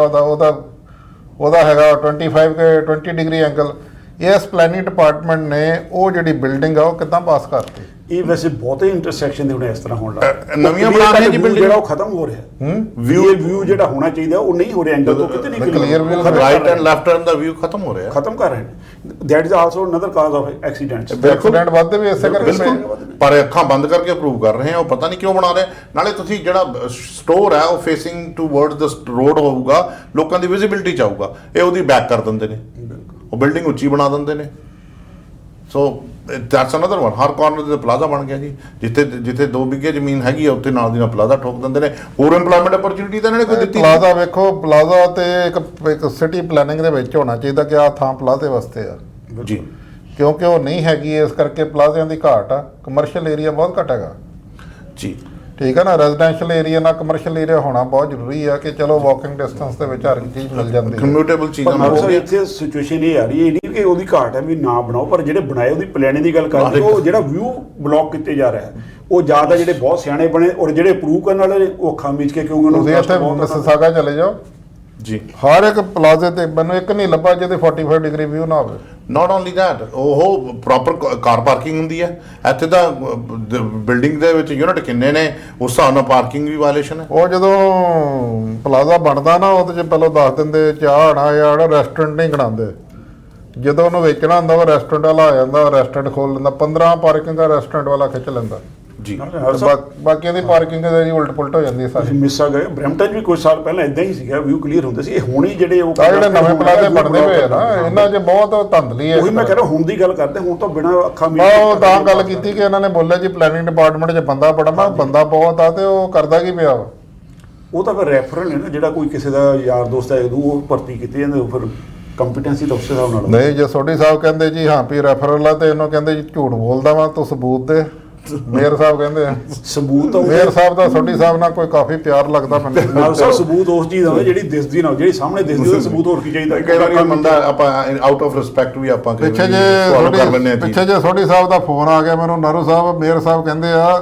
ਉਹਦਾ ਹੈਗਾ 20 ਡਿਗਰੀ ਐਂਗਲ। ਇਸ ਪਲੈਨਿੰਗ ਡਿਪਾਰਟਮੈਂਟ ਨੇ ਉਹ ਜਿਹੜੀ ਬਿਲਡਿੰਗ ਆ ਉਹ ਕਿੱਦਾਂ ਪਾਸ ਕਰਤੀ। ਇਹ ਵੈਸੇ ਬਹੁਤੇ ਇੰਟਰਸੈਕਸ਼ਨ ਦੇ ਹੁਣ ਇਸ ਤਰ੍ਹਾਂ ਹੋਣ ਲੱਗ ਨਵੀਆਂ ਬਣਾ ਰਹੀਆਂ ਜੀ ਬਿਲਡਿੰਗ, ਜਿਹੜਾ ਉਹ ਖਤਮ ਹੋ ਰਿਹਾ। ਵਿਊ ਜਿਹੜਾ ਹੋਣਾ ਚਾਹੀਦਾ ਉਹ ਨਹੀਂ ਹੋ ਰਿਹਾ, ਐਂਗਲ ਤੋਂ ਕਿਤੇ ਨਹੀਂ clear view, right and left turn the view ਖਤਮ ਹੋ ਰਿਹਾ, ਖਤਮ ਕਰ ਰਹੇ ਨੇ। That is also another cause of accidents. Accident ਵੱਧਦੇ ਵੀ ਇਸੇ ਕਰਕੇ ਬਿਲਕੁਲ, ਪਰ ਅੱਖਾਂ ਬੰਦ ਕਰਕੇ ਅਪਰੂਵ ਕਰ ਰਹੇ ਆ, ਉਹ ਪਤਾ ਨਹੀਂ ਕਿਉਂ ਬਣਾ ਰਹੇ। ਨਾਲੇ ਤੁਸੀਂ ਜਿਹੜਾ ਸਟੋਰ ਹੈ ਉਹ ਫੇਸਿੰਗ ਟੂਵਰਡ ਦ ਰੋਡ ਹੋਊਗਾ, ਲੋਕਾਂ ਦੀ ਵਿਜ਼ਿਬਿਲਿਟੀ ਚ ਆਊਗਾ, ਇਹ ਉਹਦੀ ਬੈਕ ਕਰ ਦਿੰਦੇ ਨੇ, ਉਹ ਬਿਲਡਿੰਗ ਉੱਚੀ ਬਣਾ ਦਿੰਦੇ ਨੇ। So that's another one. ਹਰ ਕਾਰਨਰ ਤੇ ਪਲਾਜ਼ਾ ਬਣ ਗਿਆ ਜੀ, ਜਿੱਥੇ 2 ਬਿੱਗੇ ਜ਼ਮੀਨ ਹੈਗੀ ਆ ਉੱਥੇ ਨਾਲ ਦੀ ਨਾਲ ਪਲਾਜ਼ਾ ਠੋਕ ਦਿੰਦੇ ਨੇ। ਹੋਰ ਏਮਪਲੋਇਮੈਂਟ ਅਪਰਚੂਨਿਟੀ ਤਾਂ ਇਹਨਾਂ ਨੇ ਕੋਈ ਦਿੱਤੀ? ਪਲਾਜ਼ਾ ਵੇਖੋ, ਪਲਾਜ਼ਾ ਤੇ ਇੱਕ ਸਿਟੀ ਪਲੈਨਿੰਗ ਦੇ ਵਿੱਚ ਹੋਣਾ ਚਾਹੀਦਾ ਕਿ ਆਹ ਥਾਂ ਪਲਾਜ਼ੇ ਵਾਸਤੇ ਆ ਜੀ, ਕਿਉਂਕਿ ਉਹ ਨਹੀਂ ਹੈਗੀ, ਇਸ ਕਰਕੇ ਪਲਾਜ਼ਿਆਂ ਦੀ ਘਾਟ ਆ। ਕਮਰਸ਼ੀਅਲ ਏਰੀਆ ਬਹੁਤ ਘੱਟ ਹੈਗਾ ਜੀ, ਠੀਕ ਹੈ ਨਾ। ਰੈਜ਼ੀਡੈਂਸ਼ੀਅਲ ਏਰੀਆ ਨਾਲ ਕਮਰਸ਼ੀਅਲ ਏਰੀਆ ਹੋਣਾ ਬਹੁਤ ਜ਼ਰੂਰੀ ਆ ਕਿ ਚਲੋ ਵਾਕਿੰਗ ਡਿਸਟੈਂਸ ਦੇ ਵਿੱਚ ਹਰ ਚੀਜ਼ ਮਿਲ ਜਾਂਦੀ ਹੈ, ਕਮਿਊਟੇਬਲ ਚੀਜ਼ਾਂ ਪਰ ਸਰ ਇੱਥੇ ਸਿਚੁਏਸ਼ਨ ਇਹ ਆ ਰਹੀ ਹੈ, ਇਹ ਨਹੀਂ ਕਿ ਉਹਦੀ ਘਾਟ ਹੈ ਵੀ ਨਾ ਬਣਾਓ, ਪਰ ਜਿਹੜੇ ਬਣਾਏ ਉਹਦੀ ਪਲੈਨਿੰਗ ਦੀ ਗੱਲ ਕਰਦੇ, ਉਹ ਜਿਹੜਾ ਵਿਊ ਬਲੌਕ ਕੀਤੇ ਜਾ ਰਿਹਾ ਹੈ, ਉਹ ਜ਼ਿਆਦਾ ਜਿਹੜੇ ਬਹੁਤ ਸਿਆਣੇ ਬਣੇ ਔਰ ਜਿਹੜੇ ਅਪਰੂਵ ਕਰਨ ਵਾਲੇ ਉਹ ਅੱਖਾਂ ਮੀਚ ਕੇ, ਕਿਉਂਕਿ ਉਹਨਾਂ ਤੁਸੀਂ ਇੱਥੇ ਮਿਸਿਸਾਗਾ ਚਲੇ ਜਾਓ ਜੀ, ਹਰ ਇੱਕ ਪਲਾਜ਼ੇ ਤੇ ਮੈਨੂੰ ਇੱਕ ਨਹੀਂ ਲੱਭਾ ਜਿਹਦੇ 45 ਡਿਗਰੀ ਵਿਊ ਨਾ ਹੋਵੇ। ਨਾਟ ਓਨਲੀ ਦੈਟ, ਉਹ ਪ੍ਰੋਪਰ ਕਾਰ ਪਾਰਕਿੰਗ ਹੁੰਦੀ ਹੈ। ਇੱਥੇ ਤਾਂ ਬਿਲਡਿੰਗ ਦੇ ਵਿੱਚ ਯੂਨਿਟ ਕਿੰਨੇ ਨੇ, ਉਸ ਹਿਸਾਬ ਨਾਲ ਪਾਰਕਿੰਗ ਵੀ ਵਾਇਲੇਸ਼ਨ ਹੈ। ਉਹ ਜਦੋਂ ਪਲਾਜ਼ਾ ਬਣਦਾ ਨਾ ਉਹਦੇ 'ਚ ਪਹਿਲਾਂ ਦੱਸ ਦਿੰਦੇ ਚਾਹ ਆਣਾ ਜਾਂ ਰੈਸਟੋਰੈਂਟ ਨਹੀਂ ਗਣਾਉਂਦੇ, ਜਦੋਂ ਉਹਨੂੰ ਵੇਚਣਾ ਹੁੰਦਾ ਉਹ ਰੈਸਟੋਰੈਂਟ ਵਾਲਾ ਆ ਜਾਂਦਾ, ਰੈਸਟੋਰੈਂਟ ਖੋਲ ਲੈਂਦਾ, 15 ਪਾਰਕਿੰਗ ਦਾ ਰੈਸਟੋਰੈਂਟ ਵਾਲਾ ਖਿੱਚ ਲੈਂਦਾ ਜੀ। ਬਾਕੀ ਦੀ ਪਾਰਕਿੰਗ ਜਿਹੜੀ ਉਲਟ ਪੁਲਟ ਹੋ ਜਾਂਦੀ ਸਾਰੀ। ਮਿਸ ਆ ਗਏ। ਬ੍ਰੈਂਪਟਨ ਵੀ ਕੁਝ ਸਾਲ ਪਹਿਲਾਂ ਇਦਾਂ ਹੀ ਸੀਗਾ, ਵਿਊ ਕਲੀਅਰ ਹੁੰਦੇ ਸੀ। ਇਹ ਹੁਣ ਹੀ ਜਿਹੜੇ ਉਹ ਜਿਹੜੇ ਨਵੇਂ ਪਲਾਜ਼ੇ ਬਣਦੇ ਪਏ ਆ ਨਾ, ਇਹਨਾਂ 'ਚ ਬਹੁਤ ਧੰਦਲੀ ਹੈ। ਉਹੀ ਮੈਂ ਕਹਿ ਰਿਹਾ, ਹੁਣ ਦੀ ਗੱਲ ਕਰਦੇ, ਹੁਣ ਤਾਂ ਬਿਨਾਂ ਅੱਖਾਂ ਉਹ ਤਾਂ ਗੱਲ ਕੀਤੀ ਕਿ ਇਹਨਾਂ ਨੇ ਬੋਲਿਆ ਜੀ ਪਲੈਨਿੰਗ ਡਿਪਾਰਟਮੈਂਟ 'ਚ ਬੰਦਾ ਬੜਾ, ਮੈਂ ਬੰਦਾ ਬਹੁਤ ਆ ਤੇ ਉਹ ਕਰਦਾ ਕੀ ਪਿਆ ਵਾ। ਉਹ ਤਾਂ ਫਿਰ ਰੈਫਰਲ ਹੈ ਨਾ, ਜਿਹੜਾ ਕੋਈ ਕਿਸੇ ਦਾ ਯਾਰ ਦੋਸਤ ਹੈ ਉਹ ਭਰਤੀ ਕੀਤੇ ਜਾਂਦੇ, ਉਹ ਫਿਰ ਕੰਪੀਟੈਂਸੀ ਤਾਂ ਉਸੇ ਹਿਸਾਬ ਨਾਲ। ਨਹੀਂ, ਜੇ ਸੋਢੀ ਸਾਹਿਬ ਕਹਿੰਦੇ ਜੀ ਹਾਂ ਵੀ ਰੈਫਰਲ ਆ ਤੇ ਇਹਨੂੰ ਕਹਿੰਦੇ ਜੀ ਝੂਠ ਬੋਲਦਾ ਵਾ, ਤੂੰ ਸਬੂਤ ਦੇ। ਮੇਅਰ ਸਾਹਿਬ ਕਹਿੰਦੇ ਆ ਸਬੂਤ ਤਾਂ ਮੇਅਰ ਸਾਹਿਬ ਦਾ ਸੋਢੀ ਸਾਹਿਬ ਨਾਲ ਕੋਈ ਕਾਫੀ ਪਿਆਰ ਲੱਗਦਾ ਮੈਨੂੰ। ਸਬੂਤ ਉਸ ਚੀਜ਼ ਦਾ ਜਿਹੜੀ ਦਿਸਦੀ ਨਾ, ਜਿਹੜੀ ਸਾਹਮਣੇ ਦਿਸਦੀ ਉਹਦਾ ਸਬੂਤ ਹੋਰ ਕੀ ਚਾਹੀਦਾ। ਕਈ ਵਾਰ ਬੰਦਾ ਆਪਾਂ ਆਊਟ ਆਫ ਰਿਸਪੈਕਟ ਵੀ ਆਪਾਂ ਪਿੱਛੇ ਜੇ ਸੋਢੀ ਸਾਹਿਬ ਦਾ ਫੋਨ ਆ ਗਿਆ ਮੈਨੂੰ, ਨਹਿਰੂ ਸਾਹਿਬ ਮੇਅਰ ਸਾਹਿਬ ਕਹਿੰਦੇ ਆ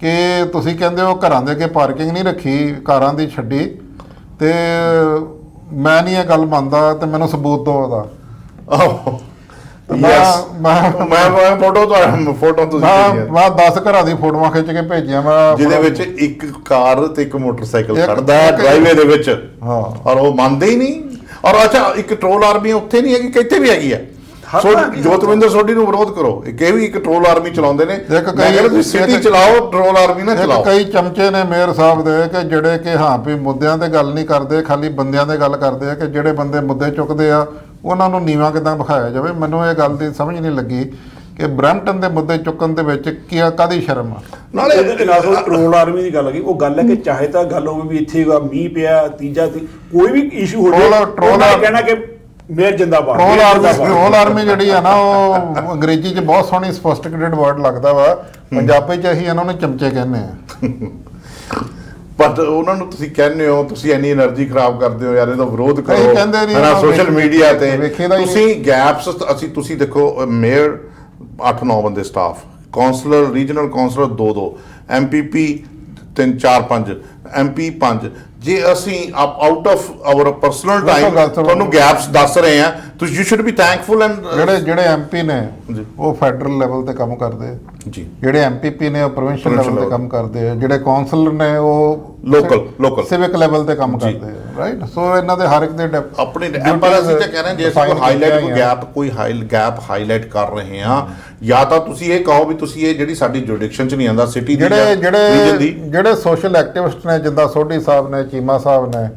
ਕਿ ਤੁਸੀਂ ਕਹਿੰਦੇ ਹੋ ਘਰਾਂ ਦੇ ਅੱਗੇ ਪਾਰਕਿੰਗ ਨਹੀਂ ਰੱਖੀ, ਕਾਰਾਂ ਦੀ ਛੱਡੀ, ਤੇ ਮੈਂ ਨਹੀਂ ਇਹ ਗੱਲ ਮੰਨਦਾ ਤੇ ਮੈਨੂੰ ਸਬੂਤ ਦਿਓ ਉਹਦਾ। ਮੈਂ ਫੋਟੋ ਤੁਸੀਂ ਭੇਜੀਆਂ। ਮੈਂ 10 ਘਰਾਂ ਦੀ ਫੋਟੋਆਂ ਖਿੱਚ ਕੇ ਭੇਜੀਆਂ ਮੈਂ, ਜਿਹਦੇ ਵਿੱਚ ਇੱਕ ਕਾਰ ਤੇ ਇੱਕ ਮੋਟਰਸਾਈਕਲ ਇੱਕ- ਖੜਦਾ ਹੈ ਡਰਾਈਵੇ ਦੇ ਵਿੱਚ। ਹਾਂ। ਔਰ ਉਹ ਮੰਨਦੇ ਹੀ ਨਹੀਂ। ਔਰ ਅੱਛਾ, ਇੱਕ ਟਰੋਲ ਆਰਮੀ ਉੱਥੇ ਨਹੀਂ ਹੈਗੀ, ਕਿਤੇ ਵੀ ਹੈਗੀ ਹੈ। ਜੋਤਵਿੰਦਰ ਸੋਢੀ ਨੂੰ ਵਿਰੋਧ ਕਰੋ, ਇਹ ਵੀ ਇੱਕ ਟਰੋਲ ਆਰਮੀ ਚਲਾਉਂਦੇ ਨੇ। ਤੁਸੀਂ ਸਿਟੀ ਚਲਾਓ, ਟਰੋਲ ਆਰਮੀ ਨਾ ਚਲਾਓ। ਕਈ ਚਮਚੇ ਨੇ ਮੇਅਰ ਸਾਹਿਬ ਦੇ ਕਿ ਜਿਹੜੇ ਕਿ ਹਾਂ ਵੀ ਮੁੱਦਿਆਂ ਤੇ ਗੱਲ ਨਹੀਂ ਕਰਦੇ, ਖਾਲੀ ਬੰਦਿਆਂ ਦੇ ਗੱਲ ਕਰਦੇ ਆ ਕਿ ਜਿਹੜੇ ਬੰਦੇ ਮੁੱਦੇ ਚੁੱਕਦੇ ਆ ਉਹਨਾਂ ਨੂੰ ਨੀਵਾਂ ਕਿੱਦਾਂ ਵਿਖਾਇਆ ਜਾਵੇ। ਮੈਨੂੰ ਇਹ ਗੱਲ ਦੀ ਸਮਝ ਨਹੀਂ ਲੱਗੀ ਕਿ ਬਰੈਂਪਟਨ ਦੇ ਮੁੱਦੇ ਚੁੱਕਣ ਦੇ ਵਿੱਚ ਕਾਹਦੀ ਸ਼ਰਮ ਆ। ਨਾਲੇ ਇਹਦੇ ਤੇ ਨਾ ਟਰੋਲ ਆਰਮੀ ਦੀ ਗੱਲ ਹੈਗੀ, ਉਹ ਗੱਲ ਹੈ ਕਿ ਚਾਹੇ ਤਾਂ ਗੱਲ ਹੋਵੇ ਵੀ ਇੱਥੇ ਮੀਂਹ ਪਿਆ, ਤੀਜਾ ਕੋਈ ਵੀ ਇਸ਼ੂ ਹੋ ਜਾਵੇ, ਟਰੋਲ ਕਹਿਣਾ ਕਿ ਮੇਅਰ ਜਿੰਦਾਬਾਦ। ਟਰੋਲ ਆਰਮੀ ਜਿਹੜੀ ਆ ਨਾ, ਉਹ ਅੰਗਰੇਜ਼ੀ 'ਚ ਬਹੁਤ ਸੋਹਣੀ ਸਫਿਸਟੀਕੇਟਡ ਵਰਡ ਲੱਗਦਾ ਵਾ, ਪੰਜਾਬੀ 'ਚ ਅਸੀਂ ਇਹਨਾਂ ਨੂੰ ਚਮਚੇ ਕਹਿੰਦੇ ਆ। ਪਰ ਉਹਨਾਂ ਨੂੰ ਤੁਸੀਂ ਕਹਿੰਦੇ ਹੋ, ਤੁਸੀਂ ਇੰਨੀ એનર્ਜੀ ਖਰਾਬ ਕਰਦੇ ਹੋ ਯਾਰ, ਇਹਦਾ ਵਿਰੋਧ ਕਰੋ ਕਹਿੰਦੇ ਨਹੀਂ ਨਾ ਸੋਸ਼ਲ ਮੀਡੀਆ ਤੇ। ਤੁਸੀਂ ਗੈਪਸ ਤੁਸੀਂ ਦੇਖੋ, ਮੇਅਰ 8-9 ਬੰਦੇ staff, councillor, regional councillor 2-2, MPP 3-4-5, MP 5। ਜੇ ਅਸੀਂ out of our personal time ਤੁਹਾਨੂੰ ਗੈਪਸ ਦੱਸ ਰਹੇ ਆ, ਤੁਸੀਂ you should be thankful. And ਜਿਹੜੇ MP ਨੇ ਉਹ ਫੈਡਰਲ ਲੈਵਲ ਤੇ ਕੰਮ ਕਰਦੇ ਆ ਜੀ, ਜਿਹੜੇ MPP ਨੇ ਉਹ ਪ੍ਰੋਵਿੰਸ਼ੀਅਲ ਲੈਵਲ ਤੇ ਕੰਮ ਕਰਦੇ ਆ, ਜਿਹੜੇ ਕਾਉਂਸਲਰ ਨੇ ਉਹ ਲੋਕਲ ਸਿਵਿਕ ਲੈਵਲ ਤੇ ਕੰਮ ਕਰਦੇ ਆ, ਰਾਈਟ। ਸੋ ਇਹਨਾਂ ਦੇ ਹਰ ਇੱਕ ਦੇ ਆਪਣੇ ਪਰ ਅਸੀਂ ਤਾਂ ਕਹਿ ਰਹੇ ਜੇ ਅਸੀਂ ਕੋਈ ਗੈਪ ਹਾਈਲਾਈਟ ਕਰ ਰਹੇ ਹਾਂ, ਜਾਂ ਤਾਂ ਤੁਸੀਂ ਇਹ ਕਹੋ ਵੀ ਤੁਸੀਂ ਇਹ ਜਿਹੜੀ ਸਾਡੀ ਜੁਰਿਡਿਕਸ਼ਨ 'ਚ ਨਹੀਂ ਆਉਂਦਾ ਸਿਟੀ ਦੀ ਜਿਹੜੇ ਸੋਸ਼ਲ ਐਕਟਿਵਿਸਟ ਨੇ, ਜਿੱਦਾਂ ਸੋਢੀ ਸਾਹਿਬ ਨੇ, ਚੀਮਾ ਸਾਹਿਬ ਨੇ,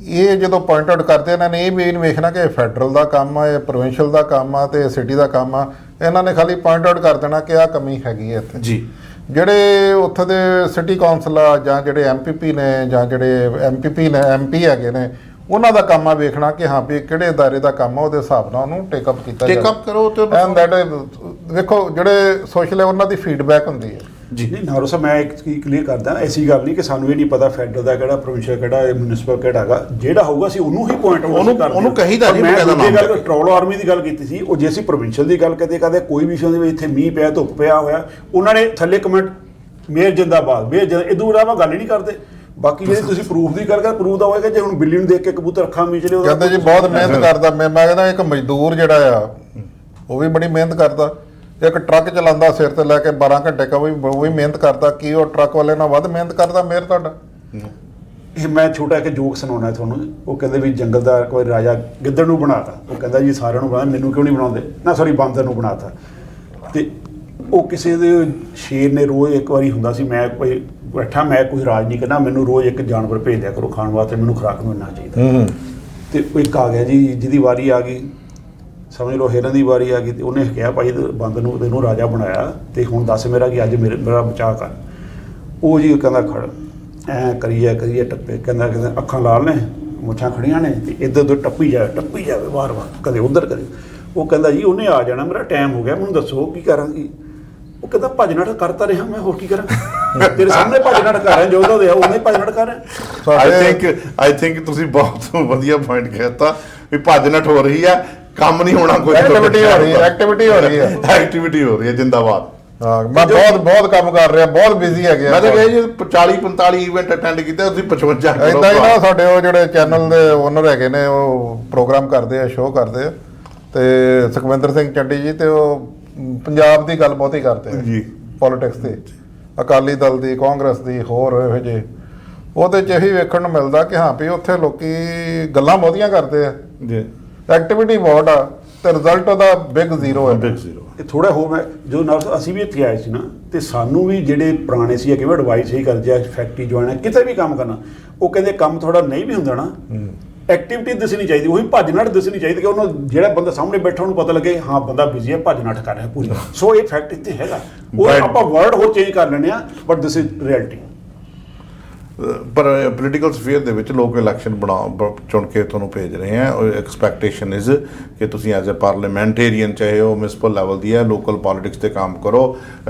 ਇਹ ਜਦੋਂ ਪੁਆਇੰਟ ਆਊਟ ਕਰਦੇ ਇਹਨਾਂ ਨੇ ਇਹ ਵੀ ਨਹੀਂ ਵੇਖਣਾ ਕਿ ਇਹ ਫੈਡਰਲ ਦਾ ਕੰਮ ਆ, ਇਹ ਪ੍ਰੋਵਿੰਸ਼ੀਅਲ ਦਾ ਕੰਮ ਆ ਤੇ ਇਹ ਸਿਟੀ ਦਾ ਕੰਮ ਆ। ਇਹਨਾਂ ਨੇ ਖਾਲੀ ਪੁਆਇੰਟ ਆਊਟ ਕਰ ਦੇਣਾ ਕਿ ਆਹ ਕਮੀ ਹੈਗੀ ਹੈ ਇੱਥੇ ਜੀ। ਜਿਹੜੇ ਉੱਥੇ ਦੇ ਸਿਟੀ ਕੌਂਸਲ ਆ ਜਾਂ ਜਿਹੜੇ MPP ਨੇ ਜਾਂ ਜਿਹੜੇ MPP ਨੇ, MP ਹੈਗੇ ਨੇ, ਉਹਨਾਂ ਦਾ ਕੰਮ ਆ ਵੇਖਣਾ ਕਿ ਹਾਂ ਵੀ ਕਿਹੜੇ ਅਦਾਰੇ ਦਾ ਕੰਮ ਆ, ਉਹਦੇ ਹਿਸਾਬ ਨਾਲ ਉਹਨੂੰ ਟੇਕ ਅਪ ਕੀਤਾ ਜਾਵੇ। ਟੇਕ ਅਪ ਕਰੋ ਤੇ ਵੇਖੋ ਜਿਹੜੇ ਸੋਸ਼ਲ ਹੈ ਉਹਨਾਂ ਦੀ ਫੀਡਬੈਕ ਹੁੰਦੀ ਹੈ ਜੀ। ਨਾਰੋ ਸਾਹਿਬ, ਮੈਂ ਇੱਕ ਚੀਜ਼ ਕਲੀਅਰ ਕਰਦਾ, ਐਸੀ ਗੱਲ ਨਹੀਂ ਕਿ ਸਾਨੂੰ ਇਹ ਨਹੀਂ ਪਤਾ ਫੈਡਰਲ ਦਾ ਕਿਹੜਾ, ਪ੍ਰੋਵਿੰਸ਼ੀਅਲ ਕਿਹੜਾ, ਮਿਊਨਿਸਪਲ ਕਿਹੜਾ ਹੈਗਾ। ਜਿਹੜਾ ਹੋਊਗਾ ਅਸੀਂ ਉਹਨੂੰ ਹੀ ਪੁਆਇੰਟ ਆਊਟ ਕਰਦੇ, ਉਹਨੂੰ ਕਹੀਦਾ ਨਹੀਂ। ਮੈਂ ਗੱਲ ਟਰੋਲ ਆਰਮੀ ਦੀ ਗੱਲ ਕੀਤੀ ਸੀ, ਉਹ ਜੇ ਅਸੀਂ ਪ੍ਰੋਵਿੰਸ਼ੀਅਲ ਦੀ ਗੱਲ ਕਰਦੇ ਕੋਈ ਵੀ ਦੇ ਵਿੱਚ ਇੱਥੇ ਮੀਂਹ ਪਿਆ, ਧੁੱਪ ਪਿਆ ਹੋਇਆ, ਉਹਨਾਂ ਨੇ ਥੱਲੇ ਕਮੈਂਟ ਮੇਅਰ ਜਿੰਦਾਬਾਦ, ਇਦੋਂ ਇਲਾਵਾ ਗੱਲ ਹੀ ਨਹੀਂ ਕਰਦੇ। ਬਾਕੀ ਜਿਹੜੀ ਤੁਸੀਂ ਪ੍ਰੂਫ ਦੀ ਗੱਲ ਕਰ, ਪ੍ਰੂਫ ਦਾ ਹੋਏਗਾ ਜੇ ਹੁਣ ਬਿੱਲੀ ਨੂੰ ਦੇਖ ਕੇ ਕਬੂਤਰ ਅੱਖਾਂ ਮੀਚ ਲਿਓ, ਕਹਿੰਦੇ ਜੀ ਬਹੁਤ ਮਿਹਨਤ ਕਰਦਾ। ਮੈਂ ਕਹਿੰਦਾ ਇੱਕ ਮਜ਼ਦੂਰ ਜਿਹੜਾ ਆ ਉਹ ਵੀ ਬੜੀ ਮਿਹਨਤ ਕਰਦਾ, ਇੱਕ ਟਰੱਕ ਚਲਾਉਂਦਾ ਸਿਰ ਤੇ ਲੈ ਕੇ 12 ਘੰਟੇ ਉਹ ਵੀ ਮਿਹਨਤ ਕਰਦਾ। ਕੀ ਉਹ ਟਰੱਕ ਵਾਲੇ ਨਾਲ ਵੱਧ ਮਿਹਨਤ ਕਰਦਾ ਮੇਅਰ ਤੁਹਾਡਾ? ਇਹ ਮੈਂ ਛੋਟਾ ਇੱਕ ਜੋਕ ਸੁਣਾਉਣਾ ਤੁਹਾਨੂੰ। ਉਹ ਕਹਿੰਦੇ ਵੀ ਜੰਗਲ ਦਾ ਕੋਈ ਰਾਜਾ ਗਿੱਦੜ ਨੂੰ ਬਣਾਤਾ, ਉਹ ਕਹਿੰਦਾ ਜੀ ਸਾਰਿਆਂ ਨੂੰ ਬਣਾਇਆ, ਮੈਨੂੰ ਕਿਉਂ ਨਹੀਂ ਬਣਾਉਂਦੇ ਨਾ, ਸੌਰੀ ਬਾਂਦਰ ਨੂੰ ਬਣਾਤਾ। ਤੇ ਉਹ ਕਿਸੇ ਦੇ ਸ਼ੇਰ ਨੇ ਰੋਜ਼ ਇੱਕ ਵਾਰੀ ਹੁੰਦਾ ਸੀ, ਮੈਂ ਕੋਈ ਬੈਠਾ, ਮੈਂ ਕੋਈ ਰਾਜ ਨਹੀਂ ਕਰਨਾ, ਮੈਨੂੰ ਰੋਜ਼ ਇੱਕ ਜਾਨਵਰ ਭੇਜ ਦਿਆ ਕਰੋ ਖਾਣ ਵਾਸਤੇ, ਮੈਨੂੰ ਖੁਰਾਕ ਮਿਲਣਾ ਚਾਹੀਦਾ। ਤੇ ਉਹ ਇੱਕ ਆ ਗਿਆ ਜੀ, ਜਿਹਦੀ ਵਾਰੀ ਆ ਗਈ, ਸਮਝ ਲਓ ਹਿਰਨ ਦੀ ਵਾਰੀ ਆ ਗਈ, ਤੇ ਉਹਨੇ ਕਿਹਾ ਭਾਈ ਬਾਂਦਰ ਨੂੰ ਤੈਨੂੰ ਰਾਜਾ ਬਣਾਇਆ ਤੇ ਹੁਣ ਦੱਸ ਮੇਰਾ ਕਿ ਅੱਜ ਮੇਰਾ ਬਚਾਅ ਕਰ। ਉਹ ਜੀ ਕਹਿੰਦਾ ਖੜ ਐਂ ਕਰੀਏ ਟੱਪੇ, ਕਹਿੰਦਾ ਅੱਖਾਂ ਲਾਲ ਨੇ, ਮੁੱਛਾਂ ਖੜੀਆਂ ਨੇ, ਤੇ ਇੱਧਰ ਉੱਧਰ ਟੱਪੀ ਜਾਵੇ ਵਾਰ-ਵਾਰ, ਕਦੇ ਉੱਧਰ ਕਦੇ। ਉਹ ਕਹਿੰਦਾ ਜੀ ਉਹਨੇ ਆ ਜਾਣਾ, ਮੇਰਾ ਟਾਈਮ ਹੋ ਗਿਆ, ਮੈਨੂੰ ਦੱਸੋ ਕੀ ਕਰਾਂਗੀ। ਉਹ ਕਹਿੰਦਾ ਭੱਜ ਨੱਠ ਕਰਤਾ ਰਿਹਾ ਮੈਂ, ਹੋਰ ਕੀ ਕਰਾਂ? ਤੇਰੇ ਸਾਹਮਣੇ ਭੱਜ ਨੱਠ ਕਰ ਰਿਹਾ, ਜੋ ਉਹਦਾ ਹੋਇਆ ਉਹਨੇ ਭੱਜ ਨੱਠ ਕਰ ਰਿਹਾ। ਆਈ ਥਿੰਕ ਤੁਸੀਂ ਬਹੁਤ ਵਧੀਆ ਪੁਆਇੰਟ ਕਹਿਤਾ ਵੀ ਭੱਜ ਨੱਠ ਹੋ ਰਹੀ ਹੈ, ਕੰਮ ਨਹੀਂ ਹੋਣਾ, ਕੋਈ ਐਕਟੀਵਿਟੀ ਹੋ ਰਹੀ ਹੈ। ਜਿੰਦਾਬਾਦ। ਹਾਂ, ਮੈਂ ਬਹੁਤ ਕੰਮ ਕਰ ਰਿਹਾ, ਬਹੁਤ ਬਿਜ਼ੀ ਹੈਗੇ। ਮੈਂ ਤਾਂ ਕਹੇ ਜੀ 40-45 ਇਵੈਂਟ ਅਟੈਂਡ ਕੀਤੇ, ਤੁਸੀਂ 55 ਇਦਾਂ ਹੀ ਨਾ। ਸਾਡੇ ਉਹ ਜਿਹੜੇ ਚੈਨਲ ਦੇ ਓਨਰ ਹੈਗੇ ਨੇ, ਉਹ ਪ੍ਰੋਗਰਾਮ ਕਰਦੇ ਆ, ਸ਼ੋਅ ਕਰਦੇ ਆ, ਤੇ ਸੁਖਵਿੰਦਰ ਸਿੰਘ ਚੱਡੀ ਜੀ, ਤੇ ਉਹ ਪੰਜਾਬ ਦੀ ਗੱਲ ਬਹੁਤੀ ਕਰਦੇ ਆ ਜੀ, ਪੋਲਿਟਿਕਸ ਤੇ, ਅਕਾਲੀ ਦਲ ਦੀ, ਕਾਂਗਰਸ ਦੀ, ਹੋਰ ਇਹੋ ਜਿਹੇ। ਉਹਦੇ 'ਚ ਇਹੀ ਵੇਖਣ ਨੂੰ ਮਿਲਦਾ ਕਿ ਹਾਂ ਵੀ ਉੱਥੇ ਲੋਕੀ ਗੱਲਾਂ ਬਹੁਤੀਆਂ ਕਰਦੇ ਆ ਜੀ, ਐਕਟੀਵਿਟੀ ਬਹੁਤ ਆ, ਤੇ ਰਿਜ਼ਲਟ ਉਹਦਾ ਬਿਗ ਜ਼ੀਰੋ ਹੈ। ਇਹ ਥੋੜਾ ਹੋ ਮੈਂ ਜੋ ਨਾਲ ਅਸੀਂ ਵੀ ਇੱਥੇ ਆਏ ਸੀ ਨਾ, ਤੇ ਸਾਨੂੰ ਵੀ ਜਿਹੜੇ ਪੁਰਾਣੇ ਸੀ ਕਿਵੇਂ ਐਡਵਾਈਸ ਹੀ ਕਰਦੇ ਆ, ਫੈਕਟਰੀ ਜੁਆਇਨ ਹੈ, ਕਿਤੇ ਵੀ ਕੰਮ ਕਰਨਾ, ਉਹ ਕਹਿੰਦੇ ਕੰਮ ਥੋੜਾ ਨਹੀਂ ਵੀ ਹੁੰਦਾ ਨਾ, ਐਕਟੀਵਿਟੀ ਦਿਸਣੀ ਚਾਹੀਦੀ, ਉਹੀ ਭੱਜ ਨੱਠ ਦਿਸਣੀ ਚਾਹੀਦੀ ਕਿ ਉਹਨੂੰ ਜਿਹੜਾ ਬੰਦਾ ਸਾਹਮਣੇ ਬੈਠਾ ਉਹਨੂੰ ਪਤਾ ਲੱਗੇ ਹਾਂ ਬੰਦਾ ਬਿਜ਼ੀ ਹੈ, ਭੱਜ ਨੱਠ ਕਰ ਰਿਹਾ ਪੂਰੀ। ਸੋ ਇਹ ਫੈਕਟ ਇੱਥੇ ਹੈਗਾ, ਉਹ ਆਪਾਂ ਵਰਡ ਹੋਰ ਚੇਂਜ ਕਰ ਲੈਂਦੇ ਆ, ਬਟ ਦਿਸ ਇਜ਼ ਰਿਐਲਿਟੀ। ਪਰ ਪੋਲੀਟੀਕਲ ਸਫੀਅਰ ਦੇ ਵਿੱਚ ਲੋਕ ਇਲੈਕਸ਼ਨ ਚੁਣ ਕੇ ਤੁਹਾਨੂੰ ਭੇਜ ਰਹੇ ਆ। ਐਕਸਪੈਕਟੇਸ਼ਨ ਇਜ਼ ਕਿ ਤੁਸੀਂ ਐਜ਼ ਅ ਪਾਰਲੀਮੈਂਟੇਰੀਅਨ, ਚਾਹੇ ਉਹ ਮਿਊਨਿਸਪਲ ਲੈਵਲ ਦੀ ਹੈ, ਲੋਕਲ ਪੋਲੀਟਿਕਸ 'ਤੇ ਕੰਮ ਕਰੋ।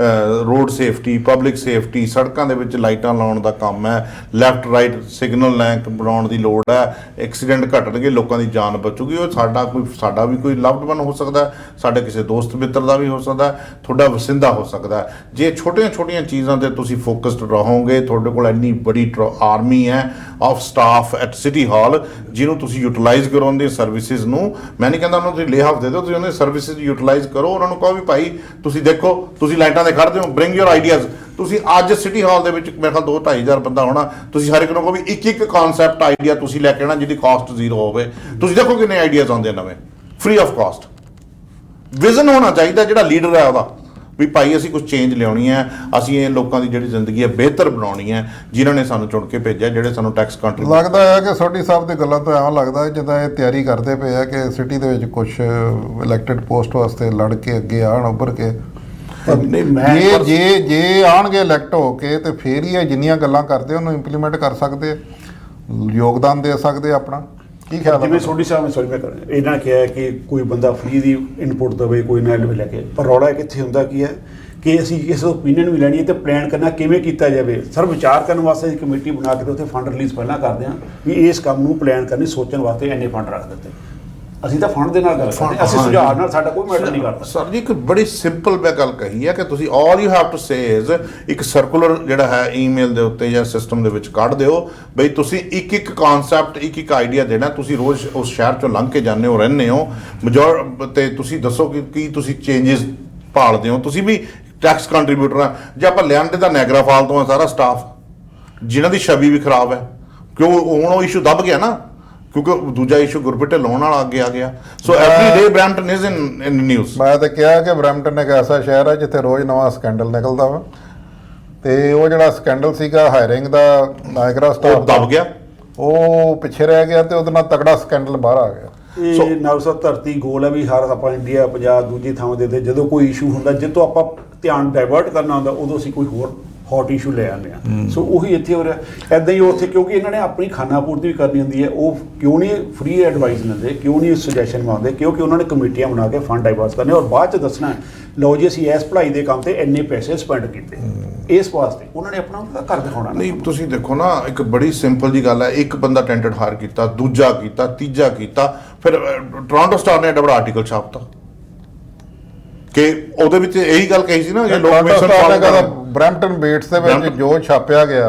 ਰੋਡ ਸੇਫਟੀ, ਪਬਲਿਕ ਸੇਫਟੀ, ਸੜਕਾਂ ਦੇ ਵਿੱਚ ਲਾਈਟਾਂ ਲਾਉਣ ਦਾ ਕੰਮ ਹੈ, ਲੈਫਟ ਰਾਈਟ ਸਿਗਨਲ ਲੈਂਕ ਬਣਾਉਣ ਦੀ ਲੋੜ ਹੈ। ਐਕਸੀਡੈਂਟ ਘਟਣਗੇ, ਲੋਕਾਂ ਦੀ ਜਾਨ ਬਚੂਗੀ। ਉਹ ਸਾਡਾ ਵੀ ਕੋਈ ਲਵਡ ਵਨ ਹੋ ਸਕਦਾ, ਸਾਡੇ ਕਿਸੇ ਦੋਸਤ ਮਿੱਤਰ ਦਾ ਵੀ ਹੋ ਸਕਦਾ, ਤੁਹਾਡਾ ਵਸਿੰਦਾ ਹੋ ਸਕਦਾ। ਜੇ ਛੋਟੀਆਂ-ਛੋਟੀਆਂ ਚੀਜ਼ਾਂ 'ਤੇ ਤੁਸੀਂ ਫੋਕਸਡ ਰਹੋਗੇ, ਤੁਹਾਡੇ ਕੋਲ ਇੰਨੀ ਬੜੀ ਆਰਮੀ ਹੈ ਆਫ ਸਟਾਫ ਐਟ ਸਿਟੀ ਹਾਲ, ਜਿਹਨੂੰ ਤੁਸੀਂ ਯੂਟਿਲਾਈਜ਼ ਕਰੋ ਉਹਦੀ ਸਰਵਿਸਿਜ਼ ਨੂੰ। ਮੈਂ ਨਹੀਂ ਕਹਿੰਦਾ ਉਹਨਾਂ ਨੂੰ ਤੁਸੀਂ ਲੇ ਆਫ ਦੇ ਦਿਓ, ਤੁਸੀਂ ਉਹਨਾਂ ਦੀ ਸਰਵਿਸਿਜ਼ ਯੂਟਿਲਾਈਜ਼ ਕਰੋ। ਉਹਨਾਂ ਨੂੰ ਕਹੋ ਵੀ ਭਾਈ ਤੁਸੀਂ ਦੇਖੋ, ਤੁਸੀਂ ਲਾਈਟਾਂ 'ਤੇ ਖੜ੍ਹਦੇ ਹੋ, ਬ੍ਰਿੰਗ ਯੂਰ ਆਈਡੀਆਜ਼। ਤੁਸੀਂ ਅੱਜ ਸਿਟੀ ਹਾਲ ਦੇ ਵਿੱਚ ਮੇਰੇ ਖਿਆਲ 2-2.5 ਬੰਦਾ ਹੋਣਾ, ਤੁਸੀਂ ਹਰ ਇੱਕ ਨੂੰ ਕਹੋ ਵੀ ਇੱਕ ਕਨਸੈਪਟ ਆਈਡੀਆ ਤੁਸੀਂ ਲੈ ਕੇ ਆਉਣਾ ਜਿਹਦੀ ਕਾਸਟ ਜ਼ੀਰੋ ਹੋਵੇ। ਤੁਸੀਂ ਦੇਖੋ ਕਿੰਨੇ ਆਈਡੀਆਜ਼ ਆਉਂਦੇ ਨਵੇਂ ਫ੍ਰੀ ਆਫ ਕਾਸਟ। ਵਿਜ਼ਨ ਹੋਣਾ ਚਾਹੀਦਾ ਜਿਹੜਾ ਲੀਡਰ ਹੈ ਉਹਦਾ, ਵੀ ਭਾਈ ਅਸੀਂ ਕੁਝ ਚੇਂਜ ਲਿਆਉਣੀ ਹੈ, ਅਸੀਂ ਇਹ ਲੋਕਾਂ ਦੀ ਜਿਹੜੀ ਜ਼ਿੰਦਗੀ ਹੈ ਬਿਹਤਰ ਬਣਾਉਣੀ ਹੈ, ਜਿਨ੍ਹਾਂ ਨੇ ਸਾਨੂੰ ਚੁਣ ਕੇ ਭੇਜਿਆ, ਜਿਹੜੇ ਸਾਨੂੰ ਟੈਕਸ ਕੰਟਰੀ। ਲੱਗਦਾ ਹੈ ਕਿ ਸੋਢੀ ਸਾਹਿਬ ਦੀ ਗੱਲਾਂ ਤੋਂ ਐਵੇਂ ਲੱਗਦਾ ਜਿੱਦਾਂ ਇਹ ਤਿਆਰੀ ਕਰਦੇ ਪਏ ਆ ਕਿ ਸਿਟੀ ਦੇ ਵਿੱਚ ਕੁਝ ਇਲੈਕਟਿਡ ਪੋਸਟ ਵਾਸਤੇ ਲੜ ਕੇ ਅੱਗੇ ਆਉਣ ਉੱਭਰ ਕੇ। ਨਹੀਂ, ਮੈਂ ਜੇ ਆਣਗੇ ਇਲੈਕਟ ਹੋ ਕੇ ਤੇ ਫੇਰ ਹੀ ਇਹ ਜਿੰਨੀਆਂ ਗੱਲਾਂ ਕਰਦੇ ਉਹਨੂੰ ਇੰਪਲੀਮੈਂਟ ਕਰ ਸਕਦੇ ਆ, ਯੋਗਦਾਨ ਦੇ ਸਕਦੇ ਆ ਆਪਣਾ। ਕੀ ਖਿਆਲ ਹੈ? ਜਿਵੇਂ ਸੋਢੀ ਸਾਹਿਬ ਨੇ ਸੋਰੀ ਮੈਂ ਕਰ ਇਹਨਾਂ ਕਿਹਾ ਕਿ ਕੋਈ ਬੰਦਾ ਫ੍ਰੀ ਦੀ ਇਨਪੁਟ ਦੇਵੇ, ਕੋਈ ਨਾ ਲੈ ਕੇ, ਪਰ ਰੌਲਾ ਕਿੱਥੇ ਹੁੰਦਾ ਕੀ ਹੈ ਕਿ ਅਸੀਂ ਇਸ ਓਪੀਨੀਅਨ ਵੀ ਲੈਣੀ ਹੈ ਤੇ ਪਲਾਨ ਕਰਨਾ ਕਿਵੇਂ ਕੀਤਾ ਜਾਵੇ। ਸਰ ਵਿਚਾਰ ਕਰਨ ਵਾਸਤੇ ਅਸੀਂ ਕਮੇਟੀ ਬਣਾ ਕੇ ਤੇ ਉੱਥੇ ਫੰਡ ਰਿਲੀਜ਼ ਪਹਿਲਾਂ ਕਰਦੇ ਹਾਂ ਵੀ ਇਸ ਕੰਮ ਨੂੰ ਪਲਾਨ ਕਰਨੀ, ਸੋਚਣ ਵਾਸਤੇ ਇੰਨੇ ਫੰਡ ਰੱਖ ਦਿੱਤੇ। ਅਸੀਂ ਤਾਂ ਫੰਡ ਦੇ ਨਾਲ ਗੱਲ ਕਰਦੇ, ਅਸੀਂ ਸੁਝਾਅ ਨਾਲ ਸਾਡਾ ਕੋਈ ਮੈਟਰ ਨਹੀਂ ਕਰਦਾ। ਸਰ ਜੀ ਇੱਕ ਬੜੀ ਸਿੰਪਲ ਮੈਂ ਗੱਲ ਕਹੀ ਹੈ ਕਿ ਤੁਸੀਂ all you have to say is ਇੱਕ ਸਰਕੂਲਰ ਜਿਹੜਾ ਹੈ ਈਮੇਲ ਦੇ ਉੱਤੇ ਜਾਂ ਸਿਸਟਮ ਦੇ ਵਿੱਚ ਕੱਢ ਦਿਓ ਬਈ ਤੁਸੀਂ ਇੱਕ ਕਨਸੈਪਟ, ਇੱਕ ਆਈਡੀਆ ਦੇਣਾ। ਤੁਸੀਂ ਰੋਜ਼ ਉਸ ਸ਼ਹਿਰ ਚੋਂ ਲੰਘ ਕੇ ਜਾਂਦੇ ਹੋ, ਰਹਿੰਦੇ ਹੋ ਤੇ ਤੁਸੀਂ ਦੱਸੋ ਕਿ ਕੀ ਤੁਸੀਂ ਚੇਂਜਸ ਭਾਲਦੇ ਹੋ। ਤੁਸੀਂ ਵੀ ਟੈਕਸ ਕੰਟਰੀਬਿਊਟਰ ਆ। ਜੇ ਆਪਾਂ ਲਿਆਂਦੇ ਤਾਂ ਨੈਗਰਾ ਫਾਲ ਤੋਂ ਆ ਸਾਰਾ ਸਟਾਫ, ਜਿਨ੍ਹਾਂ ਦੀ ਛਵੀ ਵੀ ਖਰਾਬ ਹੈ, ਕਿਉਂ ਹੁਣ ਉਹ ਇਸ਼ੂ ਦੱਬ ਗਿਆ ਨਾ, ਕਿਉਂਕਿ ਦੂਜਾ ਇਸ਼ੂ ਗੁਰਪ੍ਰੀਤ ਲਾਉਣ ਵਾਲਾ ਅੱਗੇ ਆ ਗਿਆ। ਸੋ every day Brampton is in news. ਮੈਂ ਤਾਂ ਕਿਹਾ ਕਿ ਬ੍ਰੈਂਪਟਨ ਇੱਕ ਐਸਾ ਸ਼ਹਿਰ ਹੈ ਜਿੱਥੇ ਰੋਜ਼ ਨਵਾਂ ਸਕੈਂਡਲ ਨਿਕਲਦਾ ਵਾ, ਤੇ ਉਹ ਜਿਹੜਾ ਸਕੈਂਡਲ ਸੀਗਾ ਹਾਇਰਿੰਗ ਦਾ ਨਾਇਗਰਾ ਸਟਾਫ ਦੱਬ ਗਿਆ, ਉਹ ਪਿੱਛੇ ਰਹਿ ਗਿਆ ਤੇ ਉਹਦੇ ਨਾਲ ਤਗੜਾ ਸਕੈਂਡਲ ਬਾਹਰ ਆ ਗਿਆ। ਇਹ ਨਵਸਤ ਧਰਤੀ ਗੋਲ ਹੈ ਵੀ ਹਰ ਆਪਾਂ ਇੰਡੀਆ, ਪੰਜਾਬ, ਦੂਜੀ ਥਾਵਾਂ ਦੇ ਜਦੋਂ ਕੋਈ ਇਸ਼ੂ ਹੁੰਦਾ, ਜਿੱਥੋਂ ਆਪਾਂ ਧਿਆਨ ਡਾਇਵਰਟ ਕਰਨਾ ਹੁੰਦਾ, ਉਦੋਂ ਅਸੀਂ ਕੋਈ ਹੋਰ ਹੌਟ ਇਸ਼ੂ ਲੈ ਆਉਂਦੇ ਹਾਂ। ਸੋ ਉਹੀ ਇੱਥੇ ਹੋ ਰਿਹਾ ਇੱਦਾਂ ਹੀ ਉੱਥੇ, ਕਿਉਂਕਿ ਇਹਨਾਂ ਨੇ ਆਪਣੀ ਖਾਨਾ ਪੂਰਤੀ ਵੀ ਕਰਨੀ ਹੁੰਦੀ ਹੈ। ਉਹ ਕਿਉਂ ਨਹੀਂ ਫ੍ਰੀ ਐਡਵਾਈਸ ਦਿੰਦੇ, ਕਿਉਂ ਨਹੀਂ ਸੁਜੈਸ਼ਨ ਮੰਗਦੇ? ਕਿਉਂਕਿ ਉਹਨਾਂ ਨੇ ਕਮੇਟੀਆਂ ਬਣਾ ਕੇ ਫੰਡ ਡਾਇਵਰਸ ਕਰਨੇ ਔਰ ਬਾਅਦ 'ਚ ਦੱਸਣਾ ਲਓ ਜੀ ਅਸੀਂ ਇਸ ਭਲਾਈ ਦੇ ਕੰਮ ਤੇ ਇੰਨੇ ਪੈਸੇ ਸਪੈਂਡ ਕੀਤੇ। ਇਸ ਵਾਸਤੇ ਉਹਨਾਂ ਨੇ ਆਪਣਾ ਘਰ ਦਿਖਾਉਣਾ। ਨਹੀਂ ਤੁਸੀਂ ਦੇਖੋ ਨਾ, ਇੱਕ ਬੜੀ ਸਿੰਪਲ ਜੀ ਗੱਲ ਹੈ, ਇੱਕ ਬੰਦਾ ਟੈਂਟਡ ਹਾਇਰ ਕੀਤਾ, ਦੂਜਾ ਕੀਤਾ, ਤੀਜਾ ਕੀਤਾ, ਫਿਰ ਟੋਰਾਂਟੋ ਸਟਾਰ ਨੇ ਐਡਾ ਬੜਾ ਆਰਟੀਕਲ ਛਾਪਤਾ ਕਿ ਉਹਦੇ ਵਿੱਚ ਇਹੀ ਗੱਲ ਕਹੀ ਸੀ ਨਾ ਕਿ ਲੋਕ ਬ੍ਰੈਂਪਟਨ ਬੀਟਸ ਦੇ ਵਿੱਚ ਜੋ ਛਾਪਿਆ ਗਿਆ,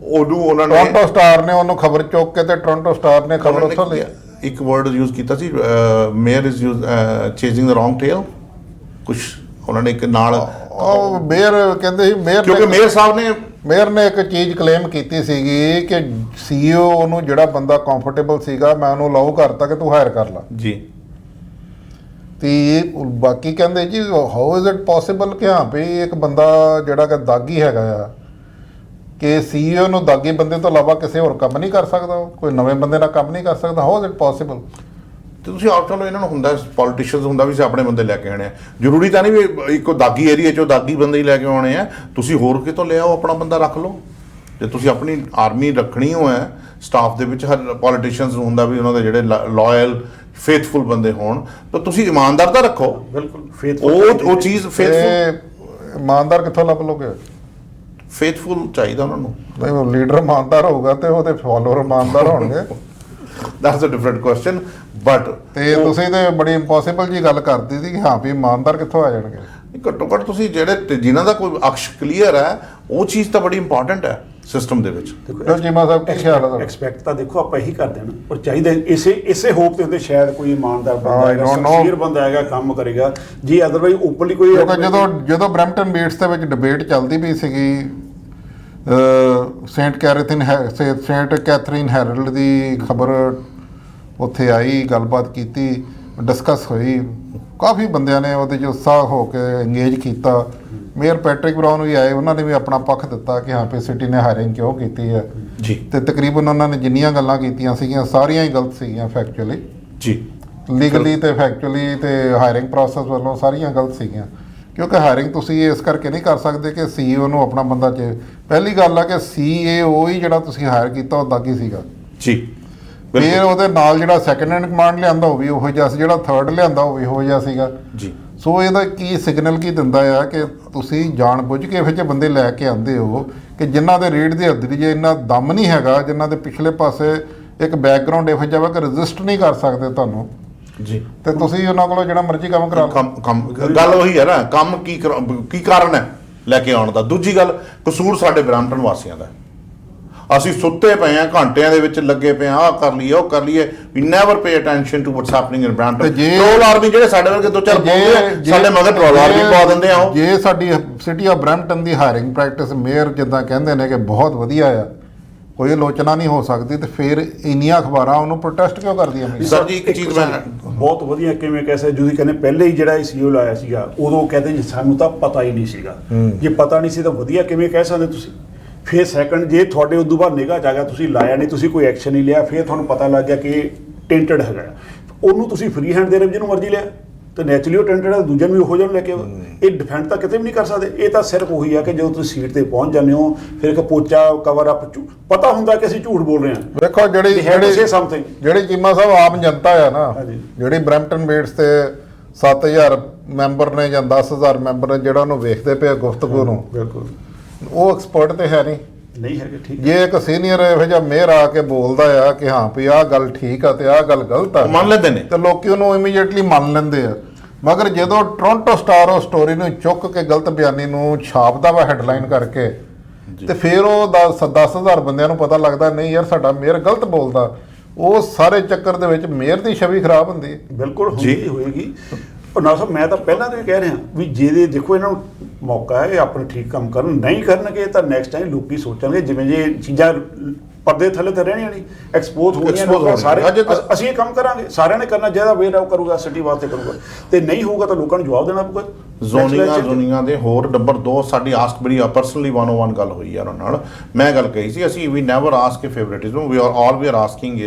ਉਹਨੂੰ ਉਹਨਾਂ ਨੇ ਟੋਰਾਂਟੋ ਸਟਾਰ ਨੇ ਉਹਨੂੰ ਖਬਰ ਚੁੱਕ ਕੇ ਤੇ ਟੋਰਾਂਟੋ ਸਟਾਰ ਨੇ ਖਬਰ ਉੱਥੋਂ ਲਈ। ਇੱਕ ਵਰਡ ਯੂਜ਼ ਕੀਤਾ ਸੀ, mayor is use chasing the wrong tail, ਕੁਝ ਉਹਨਾਂ ਨੇ ਇੱਕ ਨਾਲ ਉਹ ਮੇਅਰ ਕਹਿੰਦੇ ਸੀ, ਕਿਉਂਕਿ ਮੇਅਰ ਸਾਹਿਬ ਨੇ ਮੇਅਰ ਨੇ ਇੱਕ ਚੀਜ਼ ਕਲੇਮ ਕੀਤੀ ਸੀਗੀ ਕਿ CEO ਨੂੰ ਜਿਹੜਾ ਬੰਦਾ ਕੰਫਰਟੇਬਲ ਸੀਗਾ ਮੈਂ ਉਹਨੂੰ ਅਲਾਉ ਕਰਤਾ ਕਿ ਤੂੰ ਹਾਇਰ ਕਰ ਲਾ ਜੀ। ਤੇ ਬਾਕੀ ਕਹਿੰਦੇ ਜੀ ਹਾਊ ਇਜ਼ ਇਟ ਪੋਸੀਬਲ ਕਿ ਹਾਂ ਵੀ ਇੱਕ ਬੰਦਾ ਜਿਹੜਾ ਕਿ ਦਾਗੀ ਹੈਗਾ ਆ ਕਿ CEO ਨੂੰ ਦਾਗੀ ਬੰਦੇ ਤੋਂ ਇਲਾਵਾ ਕਿਸੇ ਹੋਰ ਕੰਮ ਨਹੀਂ ਕਰ ਸਕਦਾ, ਕੋਈ ਨਵੇਂ ਬੰਦੇ ਨਾਲ ਕੰਮ ਨਹੀਂ ਕਰ ਸਕਦਾ। How is it possible? ਤੇ ਤੁਸੀਂ ਆਪ ਚਲੋ ਇਹਨਾਂ ਨੂੰ ਹੁੰਦਾ ਪੋਲੀਟੀਸ਼ੀਅਨਸ ਹੁੰਦਾ ਵੀ ਅਸੀਂ ਆਪਣੇ ਬੰਦੇ ਲੈ ਕੇ ਆਉਣੇ ਆ, ਜ਼ਰੂਰੀ ਤਾਂ ਨਹੀਂ ਵੀ ਇੱਕੋ ਦਾਗੀ ਏਰੀਆ 'ਚੋਂ ਦਾਗੀ ਬੰਦੇ ਹੀ ਲੈ ਕੇ ਆਉਣੇ ਆ। ਤੁਸੀਂ ਹੋਰ ਕਿਤੋਂ ਲਿਆਓ, ਆਪਣਾ ਬੰਦਾ ਰੱਖ ਲਓ। ਜੇ ਤੁਸੀਂ ਆਪਣੀ ਆਰਮੀ ਰੱਖਣੀ ਹੋ ਹੈ ਸਟਾਫ ਦੇ ਵਿੱਚ, ਹਰ ਪੋਲੀਟੀਸ਼ੀਅਨਸ ਨੂੰ ਹੁੰਦਾ ਵੀ ਉਹਨਾਂ ਦੇ ਜਿਹੜੇ ਲਾਇਲ ਫੇਥਫੁਲ ਬੰਦੇ ਹੋਣ, ਤਾਂ ਤੁਸੀਂ ਇਮਾਨਦਾਰ ਤਾਂ ਰੱਖੋ। ਬਿਲਕੁਲ ਫੇਥਫੁਲ ਉਹ ਚੀਜ਼ ਫੇਥਫੁਲ, ਇਮਾਨਦਾਰ ਕਿੱਥੋਂ ਲੱਭ ਲੋਗੇ? ਫੇਥਫੁਲ ਚਾਹੀਦਾ ਉਹਨਾਂ ਨੂੰ। ਨਹੀਂ, ਲੀਡਰ ਇਮਾਨਦਾਰ ਹੋਊਗਾ ਤੇ ਉਹਦੇ ਫਾਲੋਅਰ ਇਮਾਨਦਾਰ ਹੋਣਗੇ। That's a different question. But ਤੇ ਤੁਸੀਂ ਤੇ ਬੜੀ ਇੰਪੋਸੀਬਲ ਜੀ ਗੱਲ ਕਰਦੀ ਸੀ ਕਿ ਹਾਂ ਵੀ ਇਮਾਨਦਾਰ ਕਿੱਥੋਂ ਆ ਜਾਣਗੇ? ਘੱਟੋ ਘੱਟ ਤੁਸੀਂ ਜਿਹੜੇ ਜਿਨ੍ਹਾਂ ਦਾ ਕੋਈ ਅਕਸ਼ ਕਲੀਅਰ ਹੈ, ਉਹ ਚੀਜ਼ ਤਾਂ ਬੜੀ ਇੰਪੋਰਟੈਂਟ ਹੈ ਸਿਸਟਮ ਦੇ ਵਿੱਚ। ਦੇਖੋ ਚੀਮਾ ਸਾਹਿਬ ਕੀ ਖਿਆਲ ਹੈ? ਐਕਸਪੈਕਟ ਤਾਂ ਦੇਖੋ ਆਪਾਂ ਇਹੀ ਕਰਦੇ ਹਾਂ ਨਾ, ਪਰ ਚਾਹੀਦਾ ਇਸੇ ਹੋਪ ਤੇ ਹੁੰਦੇ ਸ਼ਾਇਦ ਕੋਈ ਇਮਾਨਦਾਰ ਬੰਦਾ ਹੈਗਾ, ਸਿੰਸੀਅਰ ਬੰਦਾ ਹੈਗਾ, ਕੰਮ ਕਰੇਗਾ ਜੀ। ਅਦਰਵਾਈਜ਼ ਓਪਨਲੀ ਕੋਈ ਜਦੋਂ ਬ੍ਰੈਂਪਟਨ ਬੀਟਸ ਦੇ ਵਿੱਚ ਡਿਬੇਟ ਚੱਲਦੀ ਪਈ ਸੀਗੀ, ਸੇਂਟ ਕੈਥਰੀਨ ਹੈਰਲਡ ਦੀ ਖਬਰ ਉੱਥੇ ਆਈ, ਗੱਲਬਾਤ ਕੀਤੀ, ਡਿਸਕਸ ਹੋਈ, ਕਾਫੀ ਬੰਦਿਆਂ ਨੇ ਉਹਦੇ 'ਚ ਉਤਸ਼ਾਹ ਹੋ ਕੇ ਇੰਗੇਜ ਕੀਤਾ। ਮੇਅਰ ਪੈਟਰਿਕ ਬਰਾਊਨ ਵੀ ਆਏ, ਉਹਨਾਂ ਨੇ ਵੀ ਆਪਣਾ ਪੱਖ ਦਿੱਤਾ ਕਿ ਹਾਂ ਵੀ ਸਿਟੀ ਨੇ ਹਾਇਰਿੰਗ ਕਿਉਂ ਕੀਤੀ ਹੈ ਜੀ। ਤੇ ਤਕਰੀਬਨ ਉਹਨਾਂ ਨੇ ਜਿੰਨੀਆਂ ਗੱਲਾਂ ਕੀਤੀਆਂ ਸੀਗੀਆਂ ਸਾਰੀਆਂ ਹੀ ਗਲਤ ਸੀਗੀਆਂ ਫੈਕਚੁਅਲੀ ਜੀ, ਲੀਗਲੀ ਤੇ ਫੈਕਚੁਅਲੀ ਤੇ ਹਾਇਰਿੰਗ ਪ੍ਰੋਸੈਸ ਵੱਲੋਂ ਸਾਰੀਆਂ ਗਲਤ ਸੀਗੀਆਂ। ਕਿਉਂਕਿ ਹਾਇਰਿੰਗ ਤੁਸੀਂ ਇਸ ਕਰਕੇ ਨਹੀਂ ਕਰ ਸਕਦੇ ਕਿ CEO ਨੂੰ ਆਪਣਾ ਬੰਦਾ ਪਹਿਲੀ ਗੱਲ ਆ ਕਿ CEO ਹੀ ਜਿਹੜਾ ਤੁਸੀਂ ਹਾਇਰ ਕੀਤਾ ਉਹ ਦਾਗੀ ਸੀਗਾ ਜੀ। ਫਿਰ ਉਹਦੇ ਨਾਲ ਜਿਹੜਾ ਸੈਕੰਡ ਇਨ ਕਮਾਂਡ ਲਿਆਂਦਾ ਉਹ ਵੀ ਉਹੋ ਜਿਹਾ ਸੀ, ਜਿਹੜਾ ਥਰਡ ਲਿਆਂਦਾ ਉਹ ਵੀ ਉਹੋ ਜਿਹਾ ਸੀਗਾ ਜੀ। ਸੋ ਇਹਦਾ ਕੀ ਸਿਗਨਲ ਕੀ ਦਿੰਦਾ ਆ ਕਿ ਤੁਸੀਂ ਜਾਣ ਬੁੱਝ ਕੇ ਇਹੋ ਜਿਹੇ ਬੰਦੇ ਲੈ ਕੇ ਆਉਂਦੇ ਹੋ ਕਿ ਜਿਨ੍ਹਾਂ ਦੇ ਰੀੜ ਦੀ ਹੱਡੀ ਜੇ ਇੰਨਾ ਦਮ ਨਹੀਂ ਹੈਗਾ, ਜਿਨ੍ਹਾਂ ਦੇ ਪਿਛਲੇ ਪਾਸੇ ਇੱਕ ਬੈਕਗ੍ਰਾਉਂਡ ਇਹੋ ਜਿਹਾ ਵਾ ਕਿ ਰਜਿਸਟ ਨਹੀਂ ਕਰ ਸਕਦੇ ਤੁਹਾਨੂੰ ਜੀ, ਤੇ ਤੁਸੀਂ ਉਹਨਾਂ ਕੋਲੋਂ ਜਿਹੜਾ ਮਰਜ਼ੀ ਕੰਮ ਕਰਾ ਲਓ। ਗੱਲ ਉਹੀ ਹੈ ਨਾ, ਕੰਮ ਕੀ ਕਾਰਨ ਹੈ ਲੈ ਕੇ ਆਉਣ ਦਾ। ਦੂਜੀ ਗੱਲ, ਕਸੂਰ ਸਾਡੇ ਬ੍ਰੈਂਪਟਨ ਵਾਸੀਆਂ ਦਾ। ਅਸੀਂ ਸੁੱਤੇ ਪਏ ਆ, ਘੰਟਿਆਂ ਦੇ ਵਿੱਚ ਲੱਗੇ ਪਏ ਆ, ਆਹ ਕਰ ਲਈਏ ਉਹ ਕਰ ਲਈਏ। ਵੀ never pay attention to what's happening in Brampton. Troll army ਜਿਹੜੇ ਸਾਡੇ ਵਰਗੇ ਦੋ ਚਾਰ ਬੋਲਦੇ ਆ, ਸਾਡੇ ਮਗਰ ਟਰੋਲ ਆਰਮੀ ਪਾ ਦਿੰਦੇ ਆ। ਉਹ ਜੇ ਸਾਡੀ city of Brampton the hiring practice mayor ਜਿੱਦਾਂ ਕਹਿੰਦੇ ਨੇ ਕਿ ਬਹੁਤ ਵਧੀਆ ਆ, ਕੋਈ ਆਲੋਚਨਾ ਨਹੀਂ ਹੋ ਸਕਦੀ, ਤੇ ਫਿਰ ਇੰਨੀਆਂ ਅਖਬਾਰਾਂ ਉਹਨੂੰ ਪ੍ਰੋਟੈਸਟ ਕਿਉਂ ਕਰਦੀਆਂ? ਸਰ ਜੀ ਇੱਕ ਚੀਜ਼ ਮੈਂ ਬਹੁਤ ਵਧੀਆ ਕਿਵੇਂ ਕਹਿ ਸਕਦੇ, ਤੁਸੀਂ ਕਹਿੰਦੇ ਪਹਿਲੇ ਹੀ ਜਿਹੜਾ ਸੀਓ ਲਾਇਆ ਸੀਗਾ ਉਦੋਂ ਕਹਿੰਦੇ ਜੀ ਸਾਨੂੰ ਤਾਂ ਪਤਾ ਹੀ ਨਹੀਂ ਸੀਗਾ। ਜੇ ਪਤਾ ਨਹੀਂ ਸੀ ਤਾਂ ਵਧੀਆ ਕਿਵੇਂ ਕਹਿ ਸਕਦੇ ਤੁਸੀਂ? ਫਿਰ ਸੈਕੰਡ ਜੇ ਤੁਹਾਡੇ ਉਦੋਂ ਬਾਅਦ ਨਿਗਾਹ 'ਚ ਆ ਗਿਆ, ਤੁਸੀਂ ਲਾਇਆ ਨਹੀਂ, ਤੁਸੀਂ ਕੋਈ ਐਕਸ਼ਨ ਨਹੀਂ ਲਿਆ, ਫਿਰ ਤੁਹਾਨੂੰ ਪਤਾ ਲੱਗ ਗਿਆ ਕਿ ਟੈਂਟਡ ਹੈਗਾ, ਉਹਨੂੰ ਤੁਸੀਂ ਫ੍ਰੀ ਹੈਂਡ ਦੇ ਰਹੇ ਜਿਹਨੂੰ ਮਰਜ਼ੀ ਲਿਆ, ਤੇ ਨੈਚੁਰਲੀ ਉਹ ਟੈਂਟਡ ਹੈ, ਦੂਜੇ ਨੂੰ ਵੀ ਉਹੋ ਜਿਹਾ ਲੈ ਕੇ ਇਹ ਡਿਫੈਂਡ ਤਾਂ ਕਿਤੇ ਵੀ ਨਹੀਂ ਕਰ ਸਕਦੇ। ਇਹ ਤਾਂ ਸਿਰਫ ਉਹੀ ਆ ਕਿ ਜਦੋਂ ਤੁਸੀਂ ਸੀਟ ਤੇ ਪਹੁੰਚ ਜਾਂਦੇ ਹੋ, ਫਿਰ ਇੱਕ ਪੋਚਾ ਕਵਰ ਅਪ ਪਤਾ ਹੁੰਦਾ ਕਿ ਅਸੀਂ ਝੂਠ ਬੋਲ ਰਹੇ ਹਾਂ। ਵੇਖੋ ਜਿਹੜੀ ਚੀਮਾ ਸਾਹਿਬ ਆਮ ਜਨਤਾ ਆ ਨਾ, ਜਿਹੜੀ ਬ੍ਰੈਂਪਟਨ ਬੀਟਸ ਤੇ 7000 ਮੈਂਬਰ ਨੇ ਜਾਂ 10000 ਮੈਂਬਰ ਨੇ ਜਿਹੜਾ ਉਹਨੂੰ ਵੇਖਦੇ ਪਏ ਗੁਫ਼ਤਗੂ ਨੂੰ, ਬਿਲਕੁਲ ਉਹ ਐਕਸਪਰਟ ਤੇ ਹੈ ਨਹੀਂ ਹੈਗੇ। ਠੀਕ ਜੇ ਇੱਕ ਸੀਨੀਅਰ ਇਹੋ ਜਿਹਾ ਮੇਅਰ ਆ ਕੇ ਬੋਲਦਾ ਆ ਕਿ ਹਾਂ ਵੀ ਆਹ ਗੱਲ ਠੀਕ ਆ ਤੇ ਆਹ ਗੱਲ ਗਲਤ ਆ, ਮੰਨ ਲੈਂਦੇ ਨੇ, ਤੇ ਲੋਕੀ ਉਹਨੂੰ ਇਮੀਡੀਏਟਲੀ ਮੰਨ ਲੈਂਦੇ ਆ। ਮਗਰ ਜਦੋਂ ਟੋਰਾਂਟੋ ਸਟਾਰ ਉਹ ਸਟੋਰੀ ਨੂੰ ਚੁੱਕ ਕੇ ਗਲਤ ਬਿਆਨੀ ਨੂੰ ਛਾਪਦਾ ਵਾ ਹੈਡਲਾਈਨ ਕਰਕੇ, ਤੇ ਫਿਰ ਉਹ 10,000 ਬੰਦਿਆਂ ਨੂੰ ਪਤਾ ਲੱਗਦਾ ਨਹੀਂ ਯਾਰ ਸਾਡਾ ਮੇਅਰ ਗਲਤ ਬੋਲਦਾ, ਉਹ ਸਾਰੇ ਚੱਕਰ ਦੇ ਵਿੱਚ ਮੇਅਰ ਦੀ ਛਵੀ ਖਰਾਬ ਹੁੰਦੀ ਹੈ। ਬਿਲਕੁਲ ਹੁੰਦੀ ਹੋਏਗੀ। ਪਰ ਨਾ ਸਾਹਿਬ ਮੈਂ ਤਾਂ ਪਹਿਲਾਂ ਤੋਂ ਹੀ ਕਹਿ ਰਿਹਾ ਵੀ ਜਿਹਦੇ ਦੇਖੋ ਇਹਨਾਂ ਨੂੰ ਮੌਕਾ ਹੈ, ਇਹ ਆਪਣੇ ਠੀਕ ਕੰਮ ਕਰਨ, ਨਹੀਂ ਕਰਨਗੇ ਤਾਂ ਨੈਕਸਟ ਟਾਈਮ ਲੋਕੀ ਸੋਚਣਗੇ ਜਿਵੇਂ ਜੇ ਚੀਜ਼ਾਂ ਪਰਦੇ ਥੱਲੇ ਤਾਂ ਰਹਿਣੀਆਂ ਨਹੀਂ, ਐਕਸਪੋਜ਼ ਹੋਣੀਆਂ ਸਾਰੇ। ਅਸੀਂ ਇਹ ਕੰਮ ਕਰਾਂਗੇ, ਸਾਰਿਆਂ ਨੇ ਕਰਨਾ, ਜਿਹਦਾ ਵੇਰ ਆਉ ਕਰੂਗਾ ਸਿਟੀ ਵਾਸਤੇ ਕਰੂਗਾ, ਤੇ ਨਹੀਂ ਹੋਊਗਾ ਤਾਂ ਲੋਕਾਂ ਨੂੰ ਜਵਾਬ ਦੇਣਾ ਪਊਗਾ। ਜ਼ੋਨਿੰਗਾਂ ਦੇ ਹੋਰ ਨੰਬਰ 2 ਸਾਡੀ ਆਸਕ ਬੜੀ ਪਰਸਨਲੀ 101 ਗੱਲ ਹੋਈ ਯਾਰ ਉਹਨਾਂ ਨਾਲ। ਮੈਂ ਗੱਲ ਕਹੀ ਸੀ ਅਸੀਂ ਵੀ never ask favouritism, we are asking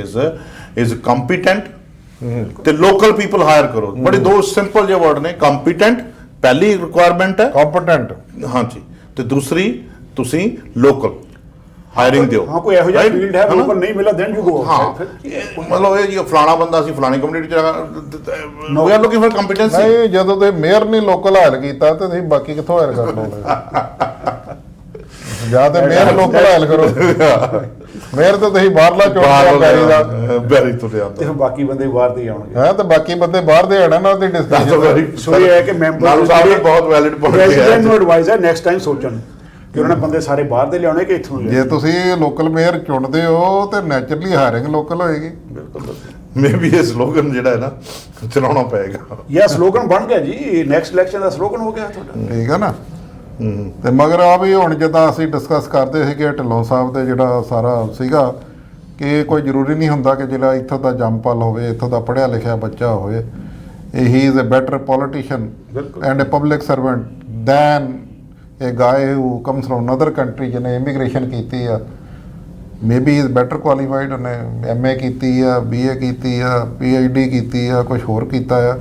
is competent ਤੇ ਲੋਕਲ ਪੀਪਲ ਹਾਇਰ ਕਰੋ। ਬੜੇ ਦੋ ਸਿੰਪਲ ਜਿਹੇ ਵਰਡ ਨੇ, ਕੰਪੀਟੈਂਟ ਪਹਿਲੀ ਰਿਕੁਆਇਰਮੈਂਟ ਹੈ, ਕੰਪੀਟੈਂਟ ਹਾਂਜੀ, ਤੇ ਦੂਸਰੀ ਤੁਸੀਂ ਲੋਕਲ ਹਾਇਰਿੰਗ ਦਿਓ। ਹਾਂ ਕੋਈ ਇਹੋ ਜਿਹਾ ਫੀਲਡ ਹੈ ਲੋਕਲ ਨਹੀਂ ਮਿਲਾ ਦੈਨ ਯੂ ਗੋ। ਹਾਂ ਮਤਲਬ ਇਹ ਜੀ ਫਲਾਣਾ ਬੰਦਾ ਸੀ ਫਲਾਣੀ ਕਮਿਊਨਿਟੀ ਚ we are looking for competency. ਨਹੀਂ ਜਦੋਂ ਤੇ ਮੇਅਰ ਨੇ ਲੋਕਲ ਹਾਇਰ ਕੀਤਾ ਤੇ ਤੁਸੀਂ ਬਾਕੀ ਕਿੱਥੋਂ ਹਾਇਰ ਕਰ ਲਓਗੇ? ਜਾਂ ਤੇ ਮੇਅਰ ਲੋਕਲ ਹਾਇਰ ਕਰੋ, ਮੇਅਰ ਤੇ ਤੁਸੀਂ ਬਾਹਰਲਾ ਚੁਣਿਆ ਬੈਰੀ ਤੁਰਿਆ ਤੇ ਬਾਕੀ ਬੰਦੇ ਬਾਹਰ ਦੇ ਆਉਣਗੇ। ਹਾਂ ਤੇ ਬਾਕੀ ਬੰਦੇ ਬਾਹਰ ਦੇ ਆਣਾ ਨਾ ਉਹਦੀ ਡਿਸਕਸ਼ਨ। ਸੋ ਇਹ ਹੈ ਕਿ ਮੈਂਬਰ ਸਾਹਿਬ ਬਹੁਤ ਵੈਲਿਡ ਪੁਆਇੰਟ ਹੈ। ਰੈਜ਼ੀਡੈਂਟ ਨੂੰ ਐਡਵਾਈਸ ਹੈ ਨੈਕਸਟ ਟਾਈਮ ਸੋਚਣ ਕਿ ਉਹਨਾਂ ਨੇ ਬੰਦੇ ਸਾਰੇ ਬਾਹਰ ਦੇ ਲਿਆਉਣੇ ਕਿ ਇੱਥੋਂ ਜੇ ਤੁਸੀਂ ਲੋਕਲ ਮੇਅਰ ਚੁਣਦੇ ਹੋ ਤੇ ਨੈਚੁਰਲੀ ਹਾਇਰਿੰਗ ਲੋਕਲ ਹੋਏਗੀ। ਬਿਲਕੁਲ ਮੇਬੀ ਇਹ ਸਲੋਗਨ ਜਿਹੜਾ ਹੈ ਨਾ ਚਲਾਉਣਾ ਪਏਗਾ। ਇਹ ਸਲੋਗਨ ਬਣ ਗਿਆ ਜੀ, ਨੈਕਸਟ ਇਲੈਕਸ਼ਨ ਦਾ ਸਲੋਗਨ ਹੋ ਗਿਆ ਤੁਹਾਡਾ। ਠੀਕ ਹੈ ਨਾ। ਤੇ ਮਗਰ ਆ ਵੀ ਹੁਣ ਜਿੱਦਾਂ ਅਸੀਂ ਡਿਸਕਸ ਕਰਦੇ ਸੀਗੇ ਢਿੱਲੋਂ ਸਾਹਿਬ ਦੇ ਜਿਹੜਾ ਸਾਰਾ ਸੀਗਾ ਕਿ ਕੋਈ ਜ਼ਰੂਰੀ ਨਹੀਂ ਹੁੰਦਾ ਕਿ ਜਿਹੜਾ ਇੱਥੋਂ ਦਾ ਜੰਮਪਲ ਹੋਵੇ, ਇੱਥੋਂ ਦਾ ਪੜ੍ਹਿਆ ਲਿਖਿਆ ਬੱਚਾ ਹੋਵੇ, he is a better politician and a public servant than a guy who comes from another country ਜਿਹਨੇ ਇਮੀਗ੍ਰੇਸ਼ਨ ਕੀਤੀ ਆ। ਮੇਬੀ ਇਜ਼ ਬੈਟਰ ਕੁਆਲੀਫਾਈਡ, ਉਹਨੇ MA ਕੀਤੀ ਆ, BA ਕੀਤੀ ਆ, PhD ਕੀਤੀ ਆ, ਕੁਝ ਹੋਰ ਕੀਤਾ ਆ,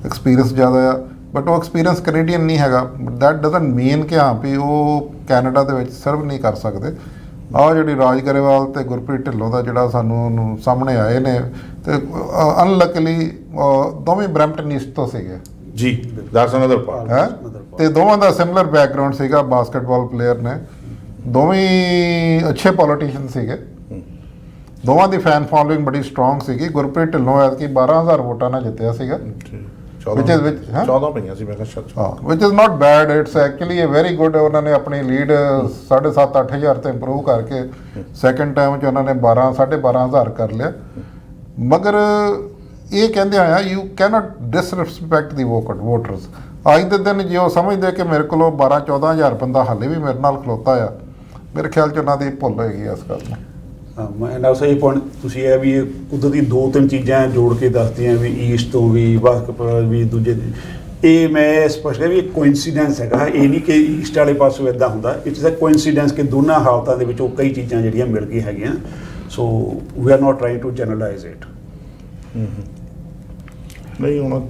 ਐਕਸਪੀਰੀਅੰਸ ਜ਼ਿਆਦਾ ਆ, ਬਟ ਉਹ ਐਕਸਪੀਰੀਅੰਸ ਕੈਨੇਡੀਅਨ ਨਹੀਂ ਹੈਗਾ। ਦੈਟ ਡਜ਼ਨਟ ਮੀਨ ਕਿ ਹਾਂ ਵੀ ਉਹ ਕੈਨੇਡਾ ਦੇ ਵਿੱਚ ਸਰਵ ਨਹੀਂ ਕਰ ਸਕਦੇ। ਆਹ ਜਿਹੜੀ ਰਾਜ ਗਰੇਵਾਲ ਤੇ ਗੁਰਪ੍ਰੀਤ ਢਿੱਲੋਂ ਦਾ ਜਿਹੜਾ ਸਾਨੂੰ ਸਾਹਮਣੇ ਆਏ ਨੇ, ਤੇ ਅਨਲਕਲੀ ਦੋਵੇਂ ਬਰੈਂਪਟਨ ਈਸਟ ਤੋਂ ਸੀਗੇ ਜੀ, ਦੈਟਸ ਅਨਦਰ ਪਾਰਟ ਹੈ, ਤੇ ਦੋਵਾਂ ਦਾ ਸਿਮਿਲਰ ਬੈਕਗ੍ਰਾਉਂਡ ਸੀਗਾ, ਬਾਸਕਟਬਾਲ ਪਲੇਅਰ ਨੇ, ਦੋਵੇਂ ਅੱਛੇ ਪੋਲੀਟੀਸ਼ੀਅਨ ਸੀਗੇ, ਦੋਵਾਂ ਦੀ ਫੈਨ ਫੋਲੋਇੰਗ ਬੜੀ ਸਟਰੋਂਗ ਸੀਗੀ। ਗੁਰਪ੍ਰੀਤ ਢਿੱਲੋਂ ਐਤਕੀ 12,000 ਵੋਟਾਂ ਨਾਲ ਜਿੱਤਿਆ ਸੀਗਾ, 14 ਪਈਆਂ ਸੀ ਮੈਂ ਕਿਹਾ। ਹਾਂ, which is not bad, it's actually a very good. ਉਹਨਾਂ ਨੇ ਆਪਣੀ ਲੀਡ 7,500-8,000 ਤੇ ਇੰਪਰੂਵ ਕਰਕੇ ਸੈਕੰਡ ਟਾਈਮ 'ਚ ਉਹਨਾਂ ਨੇ 12,500 ਕਰ ਲਿਆ। ਮਗਰ ਇਹ ਕਹਿੰਦੇ ਆਇਆ you can't disrespect the voters. ਅੱਜ ਦੇ ਦਿਨ ਜੇ ਉਹ ਸਮਝਦੇ ਕਿ ਮੇਰੇ ਕੋਲੋਂ 12-14,000 ਬੰਦਾ ਹਾਲੇ ਵੀ ਮੇਰੇ ਨਾਲ ਖਲੋਤਾ ਆ, ਮੇਰੇ ਖਿਆਲ 'ਚ ਉਹਨਾਂ ਦੀ ਭੁੱਲ ਹੋਏਗੀ ਇਸ ਗੱਲ ਨੂੰ। ਮੈਂ ਨਾ ਸਹੀ ਪੁਆਇੰਟ ਤੁਸੀਂ ਇਹ ਵੀ ਕੁਦਰਤੀ 2-3 ਚੀਜ਼ਾਂ ਜੋੜ ਕੇ ਦੱਸਦੀਆਂ ਵੀ ਈਸਟ ਤੋਂ ਵੀ ਬਾਸਕਟਬਾਲ ਵੀ ਦੂਜੇ, ਇਹ ਮੈਂ ਸਪਸ਼ਟ ਹੈ ਵੀ ਇੱਕ ਕੋਇਨਸੀਡੈਂਸ ਹੈਗਾ। ਇਹ ਨਹੀਂ ਕਿ ਈਸਟ ਵਾਲੇ ਪਾਸੋਂ ਇੱਦਾਂ ਹੁੰਦਾ, ਇਟਸ ਅ ਕੋਇਨਸੀਡੈਂਸ ਕਿ ਦੋਨਾਂ ਹਾਲਤਾਂ ਦੇ ਵਿੱਚ ਉਹ ਕਈ ਚੀਜ਼ਾਂ ਜਿਹੜੀਆਂ ਮਿਲ ਗਈਆਂ ਹੈਗੀਆਂ। So we are not trying to generalise it. ਨਹੀਂ ਹੁਣ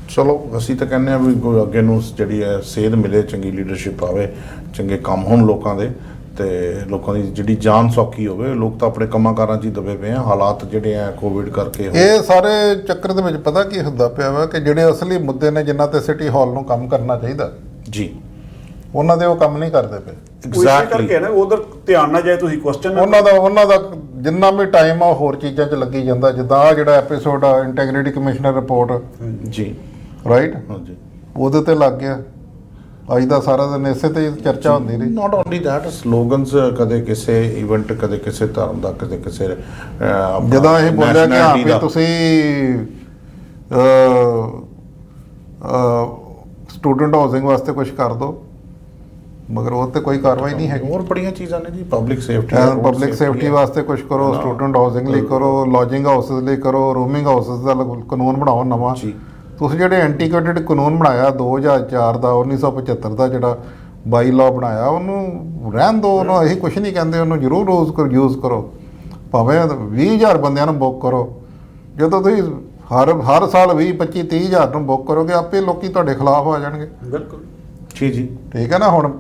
ਚਲੋ ਅਸੀਂ ਤਾਂ ਕਹਿੰਦੇ ਆ ਵੀ ਕੋਈ ਅੱਗੇ ਨੂੰ ਜਿਹੜੀ ਹੈ ਸੇਧ ਮਿਲੇ, ਚੰਗੀ ਲੀਡਰਸ਼ਿਪ ਆਵੇ, ਚੰਗੇ ਕੰਮ ਹੋਣ ਲੋਕਾਂ ਦੇ, ਤੇ ਲੋਕਾਂ ਦੀ ਜਿਹੜੀ ਜਾਨ ਸੌਖੀ ਹੋਵੇ। ਲੋਕ ਤਾਂ ਆਪਣੇ ਕੰਮਾਂ ਕਾਰਾਂ 'ਚ ਹੀ ਦਬੇ ਪਏ ਆ, ਹਾਲਾਤ ਜਿਹੜੇ ਆ ਕੋਵਿਡ ਕਰਕੇ। ਇਹ ਸਾਰੇ ਚੱਕਰ ਦੇ ਵਿੱਚ ਪਤਾ ਕੀ ਹੁੰਦਾ ਪਿਆ ਵਾ ਕਿ ਜਿਹੜੇ ਅਸਲੀ ਮੁੱਦੇ ਨੇ ਜਿਨ੍ਹਾਂ ਤੇ ਸਿਟੀ ਹਾਲ ਨੂੰ ਕੰਮ ਕਰਨਾ ਚਾਹੀਦਾ ਜੀ, ਉਹਨਾਂ ਦੇ ਉਹ ਕੰਮ ਨਹੀਂ ਕਰਦੇ ਪਏ। ਐਗਜ਼ੈਕਟਲੀ ਨਾ ਉਧਰ ਧਿਆਨ ਨਾ ਜਾਏ, ਤੁਸੀਂ ਕੁਐਸਚਨ ਉਹਨਾਂ ਦਾ ਜਿੰਨਾ ਵੀ ਟਾਈਮ ਆ ਹੋਰ ਚੀਜ਼ਾਂ 'ਚ ਲੱਗੀ ਜਾਂਦਾ। ਜਿੱਦਾਂ ਆਹ ਜਿਹੜਾ ਐਪੀਸੋਡ ਆ ਇੰਟੈਗ੍ਰਿਟੀ ਕਮਿਸ਼ਨਰ ਰਿਪੋਰਟ ਜੀ, ਰਾਈਟ, ਹਾਂਜੀ, ਉਹਦੇ ਤੇ ਲੱਗ ਗਿਆ। ਅੱਜ ਦਾ ਸਾਰਾ ਦਿਨ ਇਸੇ ਤੇ ਹੀ ਚਰਚਾ ਹੁੰਦੀ ਰਹੀ। ਨਾਟ ਓਨਲੀ ਦੈਟ, ਸਲੋਗਨਸ ਕਦੇ ਕਿਸੇ ਇਵੈਂਟ, ਕਦੇ ਕਿਸੇ ਧਰਮ ਦਾ, ਕਦੇ ਕਿਸੇ ਜਦੋਂ ਇਹ ਬੋਲਿਆ ਕਿ ਹਾਂ ਵੀ ਤੁਸੀਂ ਸਟੂਡੈਂਟ ਹਾਊਸਿੰਗ ਵਾਸਤੇ ਕੁਝ ਕਰ ਦਿਓ, ਮਗਰ ਉਹ ਤੇ ਕੋਈ ਕਾਰਵਾਈ ਨਹੀਂ ਹੈਗੀ। ਹੋਰ ਬੜੀਆਂ ਚੀਜ਼ਾਂ ਨੇ ਜੀ, ਪਬਲਿਕ ਸੇਫਟੀ, ਪਬਲਿਕ ਸੇਫਟੀ ਵਾਸਤੇ ਕੁਝ ਕਰੋ, ਸਟੂਡੈਂਟ ਹਾਊਸਿੰਗ ਲਈ ਕਰੋ, ਲੌਜਿੰਗ ਹਾਊਸਿਸ ਲਈ ਕਰੋ, ਰੂਮਿੰਗ ਹਾਊਸਿਸ ਦਾ ਕਾਨੂੰਨ ਬਣਾਓ ਨਵਾਂ। ਤੁਸੀਂ ਜਿਹੜੇ ਐਂਟੀਕੁਏਟਡ ਕਾਨੂੰਨ ਬਣਾਇਆ 2004 ਦਾ, 1975 ਦਾ ਜਿਹੜਾ ਬਾਈ ਲਾਅ ਬਣਾਇਆ, ਉਹਨੂੰ ਰਹਿਣ ਦਿਓ, ਉਹਨੂੰ ਅਸੀਂ ਕੁਝ ਨਹੀਂ ਕਹਿੰਦੇ, ਉਹਨੂੰ ਜ਼ਰੂਰ ਯੂਜ਼ ਕਰੋ, ਭਾਵੇਂ 20,000 ਬੰਦਿਆਂ ਨੂੰ ਬੁੱਕ ਕਰੋ। ਜਦੋਂ ਤੁਸੀਂ ਹਰ ਸਾਲ 20, 25, 30,000 ਨੂੰ ਬੁੱਕ ਕਰੋਗੇ, ਆਪੇ ਲੋਕੀ ਤੁਹਾਡੇ ਖਿਲਾਫ ਆ ਜਾਣਗੇ। ਬਿਲਕੁਲ ਜੀ ਠੀਕ ਹੈ ਨਾ। ਹੁਣ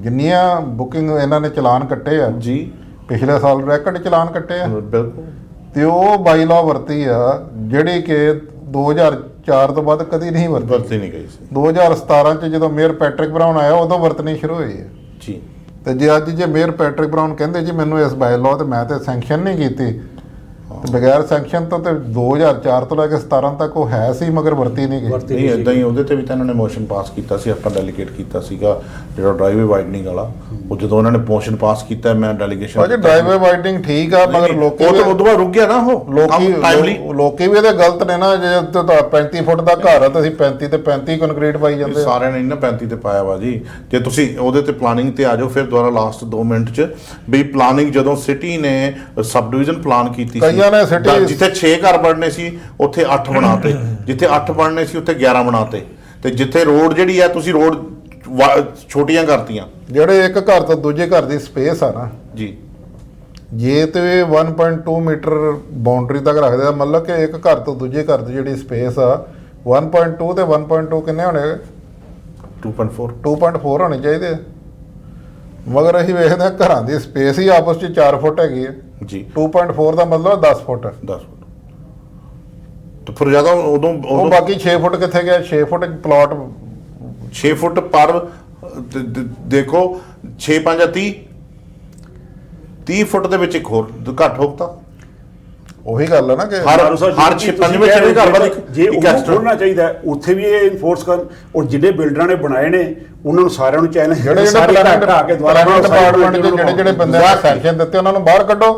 ਜਿੰਨੀਆਂ ਬੁਕਿੰਗ ਇਹਨਾਂ ਨੇ ਚਲਾਨ ਕੱਟੇ ਆ ਜੀ, ਪਿਛਲੇ ਸਾਲ ਰੈਕਡ ਚਲਾਨ ਕੱਟੇ ਆ, ਬਿਲਕੁਲ, ਤੇ ਉਹ ਬਾਈ ਲਾਅ ਵਰਤੀ ਆ ਜਿਹੜੀ ਕਿ 2004 ਤੋਂ ਬਾਅਦ ਕਦੀ ਨਹੀਂ ਵਰਤੀ ਨਹੀਂ ਗਈ ਸੀ। 2017 ਚ ਜਦੋਂ ਮੇਅਰ ਪੈਟਰਿਕ ਬਰਾਊਨ ਆਇਆ ਉਦੋਂ ਵਰਤਣੀ ਸ਼ੁਰੂ ਹੋਈ ਹੈ ਜੀ। ਤੇ ਜੇ ਅੱਜ ਜੇ ਮੇਅਰ ਪੈਟਰਿਕ ਬਰਾਊਨ ਕਹਿੰਦੇ ਜੀ ਮੈਨੂੰ ਇਸ ਬਾਈ ਲਾਅ ਤੇ ਮੈਂ ਤੇ ਸੈਂਕਸ਼ਨ ਨਹੀਂ ਕੀਤੀ, ਤੇ ਬਗੈਰ ਸੈਂਕਸ਼ਨ ਤੋਂ ਤੇ 2004 ਤੋਂ ਲੈ ਕੇ 17 ਤੱਕ ਉਹ ਹੈ ਸੀ, ਮਗਰ ਵਰਤੀ ਨਹੀਂ ਗਈ। ਨਹੀਂ, ਇਦਾਂ ਹੀ ਉਹਦੇ ਤੇ ਵੀ ਤਾਂ ਇਹਨਾਂ ਨੇ ਮੋਸ਼ਨ ਪਾਸ ਕੀਤਾ ਸੀ, ਆਪਾਂ ਡੈਲੀਗੇਟ ਕੀਤਾ ਸੀਗਾ ਜਿਹੜਾ ਡਰਾਈਵੇ ਵਾਈਡਨਿੰਗ ਵਾਲਾ। ਉਹ ਜਦੋਂ ਉਹਨਾਂ ਨੇ ਮੋਸ਼ਨ ਪਾਸ ਕੀਤਾ, ਮੈਂ ਡੈਲੀਗੇਸ਼ਨ ਅਜੇ ਡਰਾਈਵੇ ਵਾਈਡਨਿੰਗ ਠੀਕ ਆ, ਮਗਰ ਲੋਕੀ ਉਹ ਤੋਂ ਬਾਅਦ ਰੁਕ ਗਿਆ ਨਾ, ਉਹ ਲੋਕੀ ਵੀ ਇਹਦੇ ਗਲਤ ਨੇ ਨਾ। ਜੇ 35 ਫੁੱਟ ਦਾ ਘਰ ਆ, ਤੁਸੀਂ 35 ਤੇ 35 ਕੰਕਰੀਟ ਪਾਈ ਜਾਂਦੇ। ਸਾਰਿਆਂ ਨੇ ਨਾ 35 ਤੇ ਪਾਇਆ ਵਾ ਜੀ। ਜੇ ਤੁਸੀਂ ਉਹਦੇ ਤੇ ਪਲਾਨਿੰਗ ਤੇ ਆ ਜਾਓ, ਫਿਰ ਦੁਬਾਰਾ ਲਾਸਟ 2 ਮਿੰਟ ਚ ਵੀ ਪਲਾਨਿੰਗ ਜਦੋਂ ਸਿਟੀ ਨੇ ਸਬ ਡਿਵੀਜ਼ਨ ਪਲਾਨ ਕੀਤੀ ਸੀ, ਜਿੱਥੇ 6 ਘਰ ਬਣਨੇ ਸੀ ਉੱਥੇ 8 ਬਣਾਤੇ, ਜਿੱਥੇ 8 ਬਣਨੇ ਸੀ ਉੱਥੇ 11 ਬਣਾਤੇ, ਤੇ ਜਿੱਥੇ ਰੋਡ ਜਿਹੜੀ ਆ ਤੁਸੀਂ ਰੋਡ ਛੋਟੀਆਂ ਕਰਤੀਆਂ। ਜਿਹੜੇ ਇੱਕ ਘਰ ਤੋਂ ਦੂਜੇ ਘਰ ਦੀ ਸਪੇਸ ਆ ਨਾ ਜੀ, ਜੇ ਤੇ 1.2 ਮੀਟਰ ਬਾਉਂਡਰੀ ਤੱਕ ਰੱਖਦੇ ਆ, ਮਤਲਬ ਕਿ ਇੱਕ ਘਰ ਤੋਂ ਦੂਜੇ ਘਰ ਦੀ ਜਿਹੜੀ ਸਪੇਸ ਆ 1.2 ਤੇ 1.2 ਕਿੰਨੇ ਹੋਣੇ? 2.4 ਹੋਣੇ ਚਾਹੀਦੇ ਆ। ਮਗਰ ਅਸੀਂ ਵੇਖਦੇ ਹਾਂ ਘਰਾਂ ਦੀ ਸਪੇਸ ਹੀ ਆਪਸ ਵਿੱਚ 4 ਫੁੱਟ ਹੈਗੀ ਹੈ ਜੀ। 2.4 ਦਾ ਮਤਲਬ 10 ਫੁੱਟ। 10 ਫੁੱਟ ਤੇ ਫਿਰ ਜ਼ਿਆਦਾ ਉਦੋਂ ਉਹ ਬਾਕੀ 6 ਫੁੱਟ ਕਿੱਥੇ ਗਿਆ? 6 ਫੁੱਟ ਪਲਾਟ 6 ਫੁੱਟ ਪਰ ਦੇਖੋ 6 5 30 ਫੁੱਟ ਦੇ ਵਿੱਚ ਇੱਕ ਹੋਰ ਘੱਟ ਹੋਕਤਾ। ਉਹੀ ਗੱਲ ਹੈ ਨਾ ਕਿ ਹਰ 6-5 ਵਿੱਚ ਘਰ ਵਾਲੀ ਜੇ ਉਹ ਖੋਲ੍ਹਣਾ ਚਾਹੀਦਾ, ਉੱਥੇ ਵੀ ਇਹ ਇਨਫੋਰਸ ਕਰਨ। ਔਰ ਜਿਹੜੇ ਬਿਲਡਰਾਂ ਨੇ ਬਣਾਏ ਨੇ ਉਹਨਾਂ ਨੂੰ ਸਾਰਿਆਂ ਨੂੰ ਚਾਹੀਦਾ ਜਿਹੜੇ ਡਿਪਾਰਟਮੈਂਟ ਦੇ ਜਿਹੜੇ ਬੰਦੇ ਨੇ ਸੈਂਕਸ਼ਨ ਦਿੱਤੇ ਉਹਨਾਂ ਨੂੰ ਬਾਹਰ ਕੱਢੋ।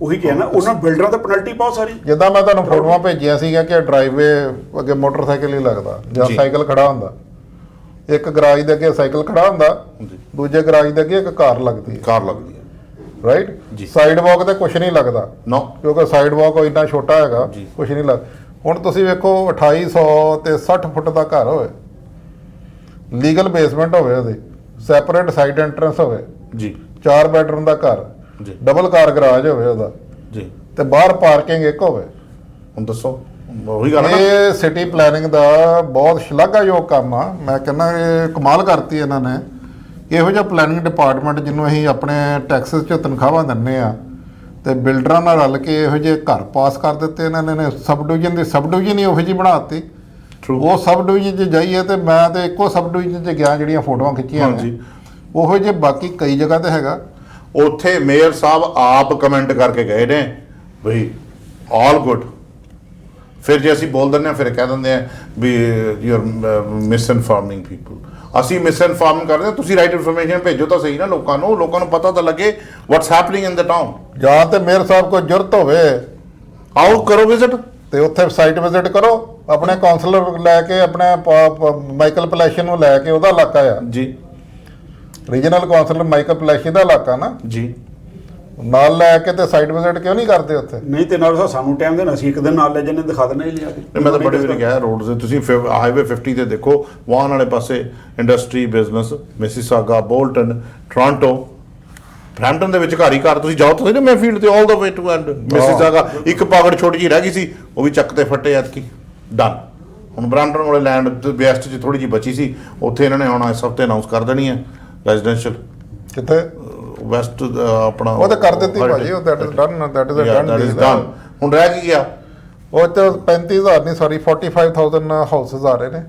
ਉਹੀ ਕਿਹਾ ਨਾ, ਉਹਨਾਂ ਬਿਲਡਰਾਂ ਤੇ ਪੈਨਲਟੀ ਪਾਓ ਸਾਰੀ। ਜਿੱਦਾਂ ਮੈਂ ਤੁਹਾਨੂੰ ਫੋਟੋਆਂ ਭੇਜੀਆਂ ਸੀਗਾ ਕਿ ਡਰਾਈਵੇ ਅੱਗੇ ਮੋਟਰਸਾਈਕਲ ਹੀ ਲੱਗਦਾ ਜਾਂ ਸਾਈਕਲ ਖੜਾ ਹੁੰਦਾ, ਇੱਕ ਗਰਾਜ ਦੇ ਅੱਗੇ ਸਾਈਕਲ ਖੜਾ ਹੁੰਦਾ, ਦੂਜੇ ਗਰਾਜ ਦੇ ਅੱਗੇ ਇੱਕ ਕਾਰ ਲੱਗਦੀ ਹੈ ਰਾਈਟ। ਸਾਈਡ ਵਾਕ ਤੇ ਕੁਝ ਨਹੀਂ ਲੱਗਦਾ ਨੋ, ਕਿਉਂਕਿ ਸਾਈਡ ਵਾਕ ਇੰਨਾ ਛੋਟਾ ਹੈਗਾ, ਕੁਝ ਨਹੀਂ ਲੱਗ। ਹੁਣ ਤੁਸੀਂ ਵੇਖੋ 2800 ਤੇ 60 ਫੁੱਟ ਦਾ ਘਰ ਹੋਵੇ, ਲੀਗਲ ਬੇਸਮੈਂਟ ਹੋਵੇ, ਉਹਦੇ ਸੈਪਰੇਟ ਸਾਈਡ ਐਂਟਰੈਂਸ ਹੋਵੇ ਜੀ, 4 ਬੈਡਰੂਮ ਦਾ ਘਰ ਜੀ, ਡਬਲ ਕਾਰ ਗਰਾਜ ਹੋਵੇ ਉਹਦਾ ਜੀ, ਤੇ ਬਾਹਰ ਪਾਰਕਿੰਗ ਇੱਕ ਹੋਵੇ। ਹੁਣ ਦੱਸੋ, ਉਹੀ ਗੱਲ ਹੈ। ਇਹ ਸਿਟੀ ਪਲੈਨਿੰਗ ਦਾ ਬਹੁਤ ਸ਼ਲਾਘਾਯੋਗ ਕੰਮ ਆ। ਮੈਂ ਕਹਿੰਦਾ ਇਹ ਕਮਾਲ ਕਰਤੀ ਇਹਨਾਂ ਨੇ। ਇਹੋ ਜਿਹਾ ਪਲੈਨਿੰਗ ਡਿਪਾਰਟਮੈਂਟ ਜਿਹਨੂੰ ਅਸੀਂ ਆਪਣੇ ਟੈਕਸਸ 'ਚ ਤਨਖਾਹਾਂ ਦਿੰਦੇ ਆ, ਤੇ ਬਿਲਡਰਾਂ ਨਾਲ ਰਲ ਕੇ ਇਹੋ ਜਿਹੇ ਘਰ ਪਾਸ ਕਰ ਦਿੱਤੇ ਇਹਨਾਂ ਨੇ। ਸਬ ਡਿਵੀਜ਼ਨ ਹੀ ਉਹੋ ਜਿਹੀ ਬਣਾਤੀ। ਉਹ ਸਬ ਡਿਵੀਜ਼ਨ 'ਚ ਜਾਈਏ ਤੇ ਮੈਂ ਤੇ ਇੱਕੋ ਸਬ ਡਿਵੀਜ਼ਨ 'ਚ ਗਿਆ ਜਿਹੜੀਆਂ ਫੋਟੋਆਂ ਖਿੱਚੀਆਂ ਨੇ, ਉਹੋ ਜਿਹੇ ਬਾਕੀ ਕਈ ਜਗ੍ਹਾ ਤੇ ਹੈਗਾ। ਉੱਥੇ ਮੇਅਰ ਸਾਹਿਬ ਆਪ ਕਮੈਂਟ ਕਰਕੇ ਗਏ ਨੇ ਬਈ ਆਲ ਗੁੱਡ। ਫਿਰ ਜੇ ਅਸੀਂ ਬੋਲ ਦਿੰਦੇ ਹਾਂ, ਫਿਰ ਕਹਿ ਦਿੰਦੇ ਆ ਵੀ ਯੂ ਆਰ ਮਿਸਇਨਫਾਰਮਿੰਗ ਪੀਪਲ। ਅਸੀਂ ਮਿਸਇਨਫਾਰਮ ਕਰਦੇ ਹਾਂ, ਤੁਸੀਂ ਰਾਈਟ ਇਨਫੋਰਮੇਸ਼ਨ ਭੇਜੋ ਤਾਂ ਸਹੀ ਨਾ ਲੋਕਾਂ ਨੂੰ ਪਤਾ ਤਾਂ ਲੱਗੇ what's happening in the town. ਜਾਂ ਤੇ ਮੇਅਰ ਸਾਹਿਬ ਕੋਈ ਜ਼ਰੂਰਤ ਹੋਵੇ, ਆਓ ਕਰੋ ਵਿਜ਼ਿਟ, ਤੇ ਉੱਥੇ ਸਾਈਟ ਵਿਜ਼ਿਟ ਕਰੋ, ਆਪਣੇ ਕਾਉਂਸਲਰ ਲੈ ਕੇ, ਆਪਣੇ ਮਾਈਕਲ ਪਲੈਸ਼ਨ ਨੂੰ ਲੈ ਕੇ, ਉਹਦਾ ਇਲਾਕਾ ਆ ਜੀ, ਰੀਜਨਲ ਕਾਉਂਸਲਰ ਮਾਈਕਲ ਪਲੈਸ਼ਨ ਦਾ ਇਲਾਕਾ ਨਾ ਜੀ, ਨਾਲ ਲੈ ਕੇ ਤੇ ਸਾਈਟ ਵਿਜ਼ਿਟ ਕਿਉਂ ਨਹੀਂ ਕਰਦੇ ਉੱਥੇ? ਨਹੀਂ ਤੇ ਨਾਲ ਸਾਨੂੰ ਟਾਈਮ ਦੇਣਾ, ਅਸੀਂ ਇੱਕ ਦਿਨ ਨਾਲ ਲੈ ਜੰਨੇ ਦਿਖਾ ਦੇਣਾ ਹੀ ਲਿਆ ਕੇ। ਮੈਂ ਤਾਂ ਬੜੇ ਵਾਰੀ ਕਿਹਾ ਰੋਡਸ ਤੇ ਤੁਸੀਂ ਹਾਈਵੇ 50 ਤੇ ਦੇਖੋ, ਵਾਹਨ ਵਾਲੇ ਪਾਸੇ industry, business, Mississauga, Bolton, Toronto, Brampton ਦੇ ਵਿੱਚ ਘਰ ਤੁਸੀਂ ਜਾਓ ਤਾਂ ਮੈਂ ਫੀਲਡ ਤੇ ਆਲ ਦਾ ਵੇ ਟੂ ਐਂਡ ਮਿਸੀਸਾਗਾ। ਇੱਕ ਪਾਗੜ ਛੋਟੀ ਜਿਹੀ ਰਹਿ ਗਈ ਸੀ, ਉਹ ਵੀ ਚੱਕ ਤੇ ਫੱਟੇ ਐਤਕੀ ਡਨ। ਹੁਣ ਬਰੈਂਪਟਨ ਵਾਲੇ ਲੈਂਡ ਵੈਸਟ 'ਚ ਥੋੜੀ ਜਿਹੀ ਬਚੀ ਸੀ, ਉੱਥੇ ਇਹਨਾਂ ਨੇ ਹੁਣ ਇਸ ਹਫ਼ਤੇ ਅਨਾਉਂਸ ਕਰ ਦੇਣੀ ਹੈ ਰੈਜ਼ੀਡੈਂਸ਼ੀਅਲ। ਕਿੱਥੇ? ਵੈਸਟ ਆਪਣਾ ਉਹ ਤਾਂ ਕਰ ਦਿੱਤੀ ਭਾਜੀ, ਉਹ ਦੈਟ ਇਜ਼ ਡਨ। ਹੁਣ ਰਹਿ ਕੀ ਗਿਆ? ਉਹ ਤੇ 35,000 ਨਹੀਂ, ਸੌਰੀ 45,000 ਹਾਊਸਸ ਆ ਰਹੇ ਨੇ।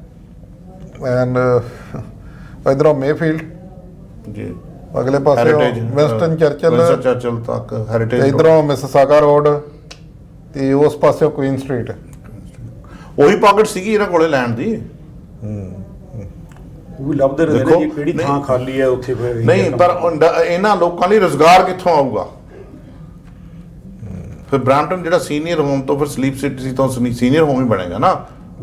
ਐਂਡ ਇਧਰੋਂ ਮੇਫੀਲਡ ਜੀ, ਅਗਲੇ ਪਾਸੇ ਵਿੰਸਟਨ ਚਰਚਲ ਤੱਕ ਹੈਰੀਟੇਜ, ਇਧਰੋਂ ਮਿਸੀਸਾਗਾ ਰੋਡ, ਤੇ ਉਸ ਪਾਸੇ ਕੁਈਨ ਸਟਰੀਟ। ਉਹੀ ਪਾਕਟ ਸੀਗੀ ਇਹਨਾਂ ਕੋਲੇ ਲੈਂਡ ਦੀ। ਉਹ ਵੀ ਲੱਭਦੇ ਰਹਿੰਦੇ ਨੇ ਦੇਖੋ, ਜੀ ਕਿਹੜੀ ਨਹੀਂ- ਥਾਂ ਖਾਲੀ ਹੈ ਉੱਥੇ ਫਿਰ ਨਹੀਂ, ਪਰ ਇਹਨਾਂ ਲੋਕਾਂ ਲਈ ਰੁਜ਼ਗਾਰ ਕਿੱਥੋਂ ਆਊਗਾ? ਫਿਰ ਬ੍ਰੈਂਪਟਨ ਜਿਹੜਾ ਸੀਨੀਅਰ ਹੋਮ ਤੋਂ ਫਿਰ ਸਲੀਪ ਸਿਟੀ ਤੋਂ ਸੀਨੀਅਰ ਹੋਮ ਹੀ ਬਣੇਗਾ ਨਾ।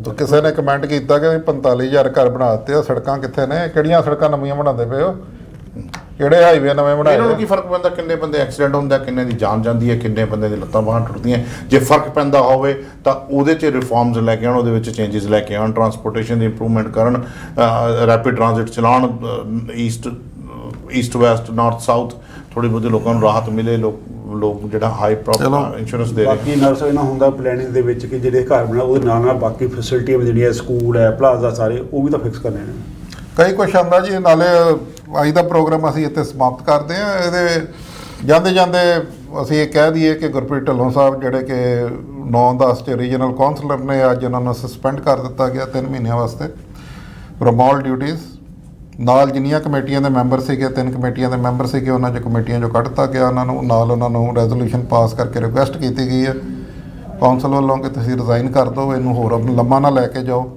ਤਾਂ ਕਿਸੇ ਨੇ ਕਮੈਂਟ ਕੀਤਾ ਕਿ 45,000 ਘਰ ਬਣਾ ਦਿੱਤੇ ਆ, ਸੜਕਾਂ ਕਿੱਥੇ ਨੇ? ਕਿਹੜੀਆਂ ਸੜਕਾਂ ਨਵੀਆਂ ਬਣਾਉਂਦੇ ਪਏ ਹੋ? ਕਿਹੜੇ ਹਾਈਵੇ ਨਵੇਂ ਬਣਾਏ ਇਹਨਾਂ ਨੂੰ ਆ? ਕੀ ਫਰਕ ਪੈਂਦਾ ਕਿੰਨੇ ਬੰਦੇ ਐਕਸੀਡੈਂਟ ਹੁੰਦਾ, ਕਿੰਨੇ ਦੀ ਜਾਨ ਜਾਂਦੀ ਹੈ, ਕਿੰਨੇ ਬੰਦੇ ਦੀ ਲੱਤਾਂ ਬਾਹਾਂ ਟੁੱਟਦੀਆਂ? ਜੇ ਫਰਕ ਪੈਂਦਾ ਹੋਵੇ ਤਾਂ ਉਹਦੇ 'ਚ ਰਿਫਾਰਮਸ ਲੈ ਕੇ ਆਉਣ, ਉਹਦੇ ਵਿੱਚ ਚੇਂਜਸ ਲੈ ਕੇ ਆਉਣ, ਟਰਾਂਸਪੋਰਟੇਸ਼ਨ ਦੀ ਇੰਪਰੂਵਮੈਂਟ ਕਰਨ, ਰੈਪਿਡ ਟ੍ਰਾਂਜ਼ਿਟ ਚਲਾਉਣ, ਈਸਟ ਵੈਸਟ ਨਾਰਥ ਸਾਊਥ, ਥੋੜੀ ਬਹੁਤੀ ਲੋਕਾਂ ਨੂੰ ਰਾਹਤ ਮਿਲੇ, ਲੋਕ ਜਿਹੜਾ ਹਾਈ ਪ੍ਰੋਫਿਟ ਇੰਸ਼ੋਰੈਂਸ ਦੇ ਰਹੇ। ਬਾਕੀ ਨਰਸ ਇਹਨਾਂ ਹੁੰਦਾ ਪਲੈਨਿੰਗ ਦੇ ਵਿੱਚ ਕਿ ਜਿਹੜੇ ਘਰ ਬਣਾ ਉਹਦੇ ਨਾਲ ਨਾਲ ਬਾਕੀ ਫੈਸਿਲਿਟੀਆਂ ਵੀ ਜਿਹੜੀਆਂ ਸਕੂਲ ਹੈ, ਪਲਾਜ਼ਾ, ਸਾਰੇ ਉਹ ਵੀ ਤਾਂ ਫਿਕਸ ਕਰਨੇ ਨੇ। ਕਈ ਕੁਛ ਆਉਂਦਾ ਜੀ। ਨਾਲੇ ਅੱਜ ਦਾ ਪ੍ਰੋਗਰਾਮ ਅਸੀਂ ਇੱਥੇ ਸਮਾਪਤ ਕਰਦੇ ਹਾਂ। ਇਹਦੇ ਜਾਂਦੇ ਜਾਂਦੇ ਅਸੀਂ ਇਹ ਕਹਿ ਦਈਏ ਕਿ ਗੁਰਪ੍ਰੀਤ ਢਿੱਲੋਂ ਸਾਹਿਬ ਜਿਹੜੇ ਕਿ 9-10 ਚ ਰੀਜਨਲ ਕਾਉਂਸਲਰ ਨੇ, ਅੱਜ ਉਹਨਾਂ ਨੂੰ ਸਸਪੈਂਡ ਕਰ ਦਿੱਤਾ ਗਿਆ 3 ਮਹੀਨਿਆਂ ਵਾਸਤੇ ਫਰੋਮ ਆਲ ਡਿਊਟੀਜ਼। ਨਾਲ ਜਿੰਨੀਆਂ ਕਮੇਟੀਆਂ ਦੇ ਮੈਂਬਰ ਸੀਗੇ, 3 ਕਮੇਟੀਆਂ ਦੇ ਮੈਂਬਰ ਸੀਗੇ, ਉਹਨਾਂ 'ਚ ਕਮੇਟੀਆਂ 'ਚੋਂ ਕੱਢ ਦਿੱਤਾ ਗਿਆ ਉਹਨਾਂ ਨੂੰ। ਨਾਲ ਉਹਨਾਂ ਨੂੰ ਰੈਜ਼ੋਲੂਸ਼ਨ ਪਾਸ ਕਰਕੇ ਰਿਕੁਐਸਟ ਕੀਤੀ ਗਈ ਹੈ ਕੌਂਸਲ ਵੱਲੋਂ ਕਿ ਤੁਸੀਂ ਰਿਜ਼ਾਈਨ ਕਰ ਦਿਓ, ਇਹਨੂੰ ਹੋਰ ਲੰਮਾ ਨਾ ਲੈ ਕੇ ਜਾਓ।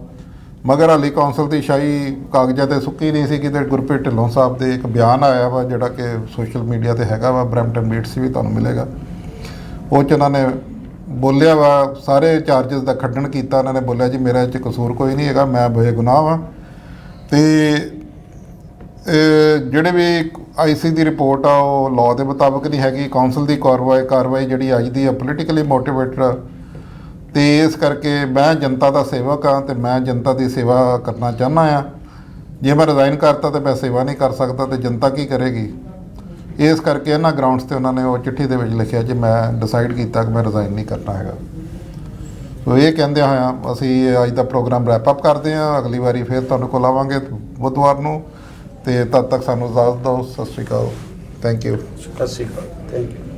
ਮਗਰ ਹਾਲੀ ਕੌਂਸਲ ਦੀ ਸ਼ਾਹੀ ਕਾਗਜ਼ਾਂ 'ਤੇ ਸੁੱਕੀ ਨਹੀਂ ਸੀ। ਕਿਤੇ ਗੁਰਪ੍ਰੀਤ ਢਿੱਲੋਂ ਸਾਹਿਬ ਦੇ ਇੱਕ ਬਿਆਨ ਆਇਆ ਵਾ ਜਿਹੜਾ ਕਿ ਸੋਸ਼ਲ ਮੀਡੀਆ 'ਤੇ ਹੈਗਾ ਵਾ, ਬਰੈਂਪਟਨ ਬੀਟਸ ਵੀ ਤੁਹਾਨੂੰ ਮਿਲੇਗਾ। ਉਹ 'ਚ ਉਹਨਾਂ ਨੇ ਬੋਲਿਆ ਵਾ, ਸਾਰੇ ਚਾਰਜਸ ਦਾ ਖੰਡਨ ਕੀਤਾ। ਉਹਨਾਂ ਨੇ ਬੋਲਿਆ ਜੀ ਮੇਰਾ ਇਹ 'ਚ ਕਸੂਰ ਕੋਈ ਨਹੀਂ ਹੈਗਾ, ਮੈਂ ਬੇਗੁਨਾਹ ਵਾਂ। ਅਤੇ ਜਿਹੜੇ ਵੀ ਆਈਸੀ ਦੀ ਰਿਪੋਰਟ ਆ ਉਹ ਲਾਅ ਦੇ ਮੁਤਾਬਕ ਨਹੀਂ ਹੈਗੀ। ਕੌਂਸਲ ਦੀ ਕਾਰਵਾਈ ਜਿਹੜੀ ਅੱਜ ਦੀ ਆ ਪੋਲੀਟੀਕਲੀ ਮੋਟੀਵੇਟਡ ਆ। ਅਤੇ ਇਸ ਕਰਕੇ ਮੈਂ ਜਨਤਾ ਦਾ ਸੇਵਕ ਹਾਂ ਅਤੇ ਮੈਂ ਜਨਤਾ ਦੀ ਸੇਵਾ ਕਰਨਾ ਚਾਹੁੰਦਾ ਹਾਂ। ਜੇ ਮੈਂ ਰਿਜ਼ਾਈਨ ਕਰਤਾ ਤਾਂ ਮੈਂ ਸੇਵਾ ਨਹੀਂ ਕਰ ਸਕਦਾ ਅਤੇ ਜਨਤਾ ਕੀ ਕਰੇਗੀ? ਇਸ ਕਰਕੇ ਇਹਨਾਂ ਗਰਾਊਂਡਸ 'ਤੇ ਉਹਨਾਂ ਨੇ ਉਹ ਚਿੱਠੀ ਦੇ ਵਿੱਚ ਲਿਖਿਆ ਜੀ ਮੈਂ ਡਿਸਾਈਡ ਕੀਤਾ ਕਿ ਮੈਂ ਰਿਜ਼ਾਈਨ ਨਹੀਂ ਕਰਨਾ ਹੈਗਾ। ਸੋ ਇਹ ਕਹਿੰਦਿਆਂ ਹੋਇਆਂ ਅਸੀਂ ਅੱਜ ਦਾ ਪ੍ਰੋਗਰਾਮ ਰੈਪ ਅਪ ਕਰਦੇ ਹਾਂ। ਅਗਲੀ ਵਾਰੀ ਫਿਰ ਤੁਹਾਨੂੰ ਕੋਲ ਆਵਾਂਗੇ ਬੁੱਧਵਾਰ ਨੂੰ, ਅਤੇ ਤਦ ਤੱਕ ਸਾਨੂੰ ਇਜਾਜ਼ਤ ਦਿਓ। ਸਤਿ ਸ਼੍ਰੀ ਅਕਾਲ। Thank you. ਸਤਿ ਸ਼੍ਰੀ ਅਕਾਲ। Thank you.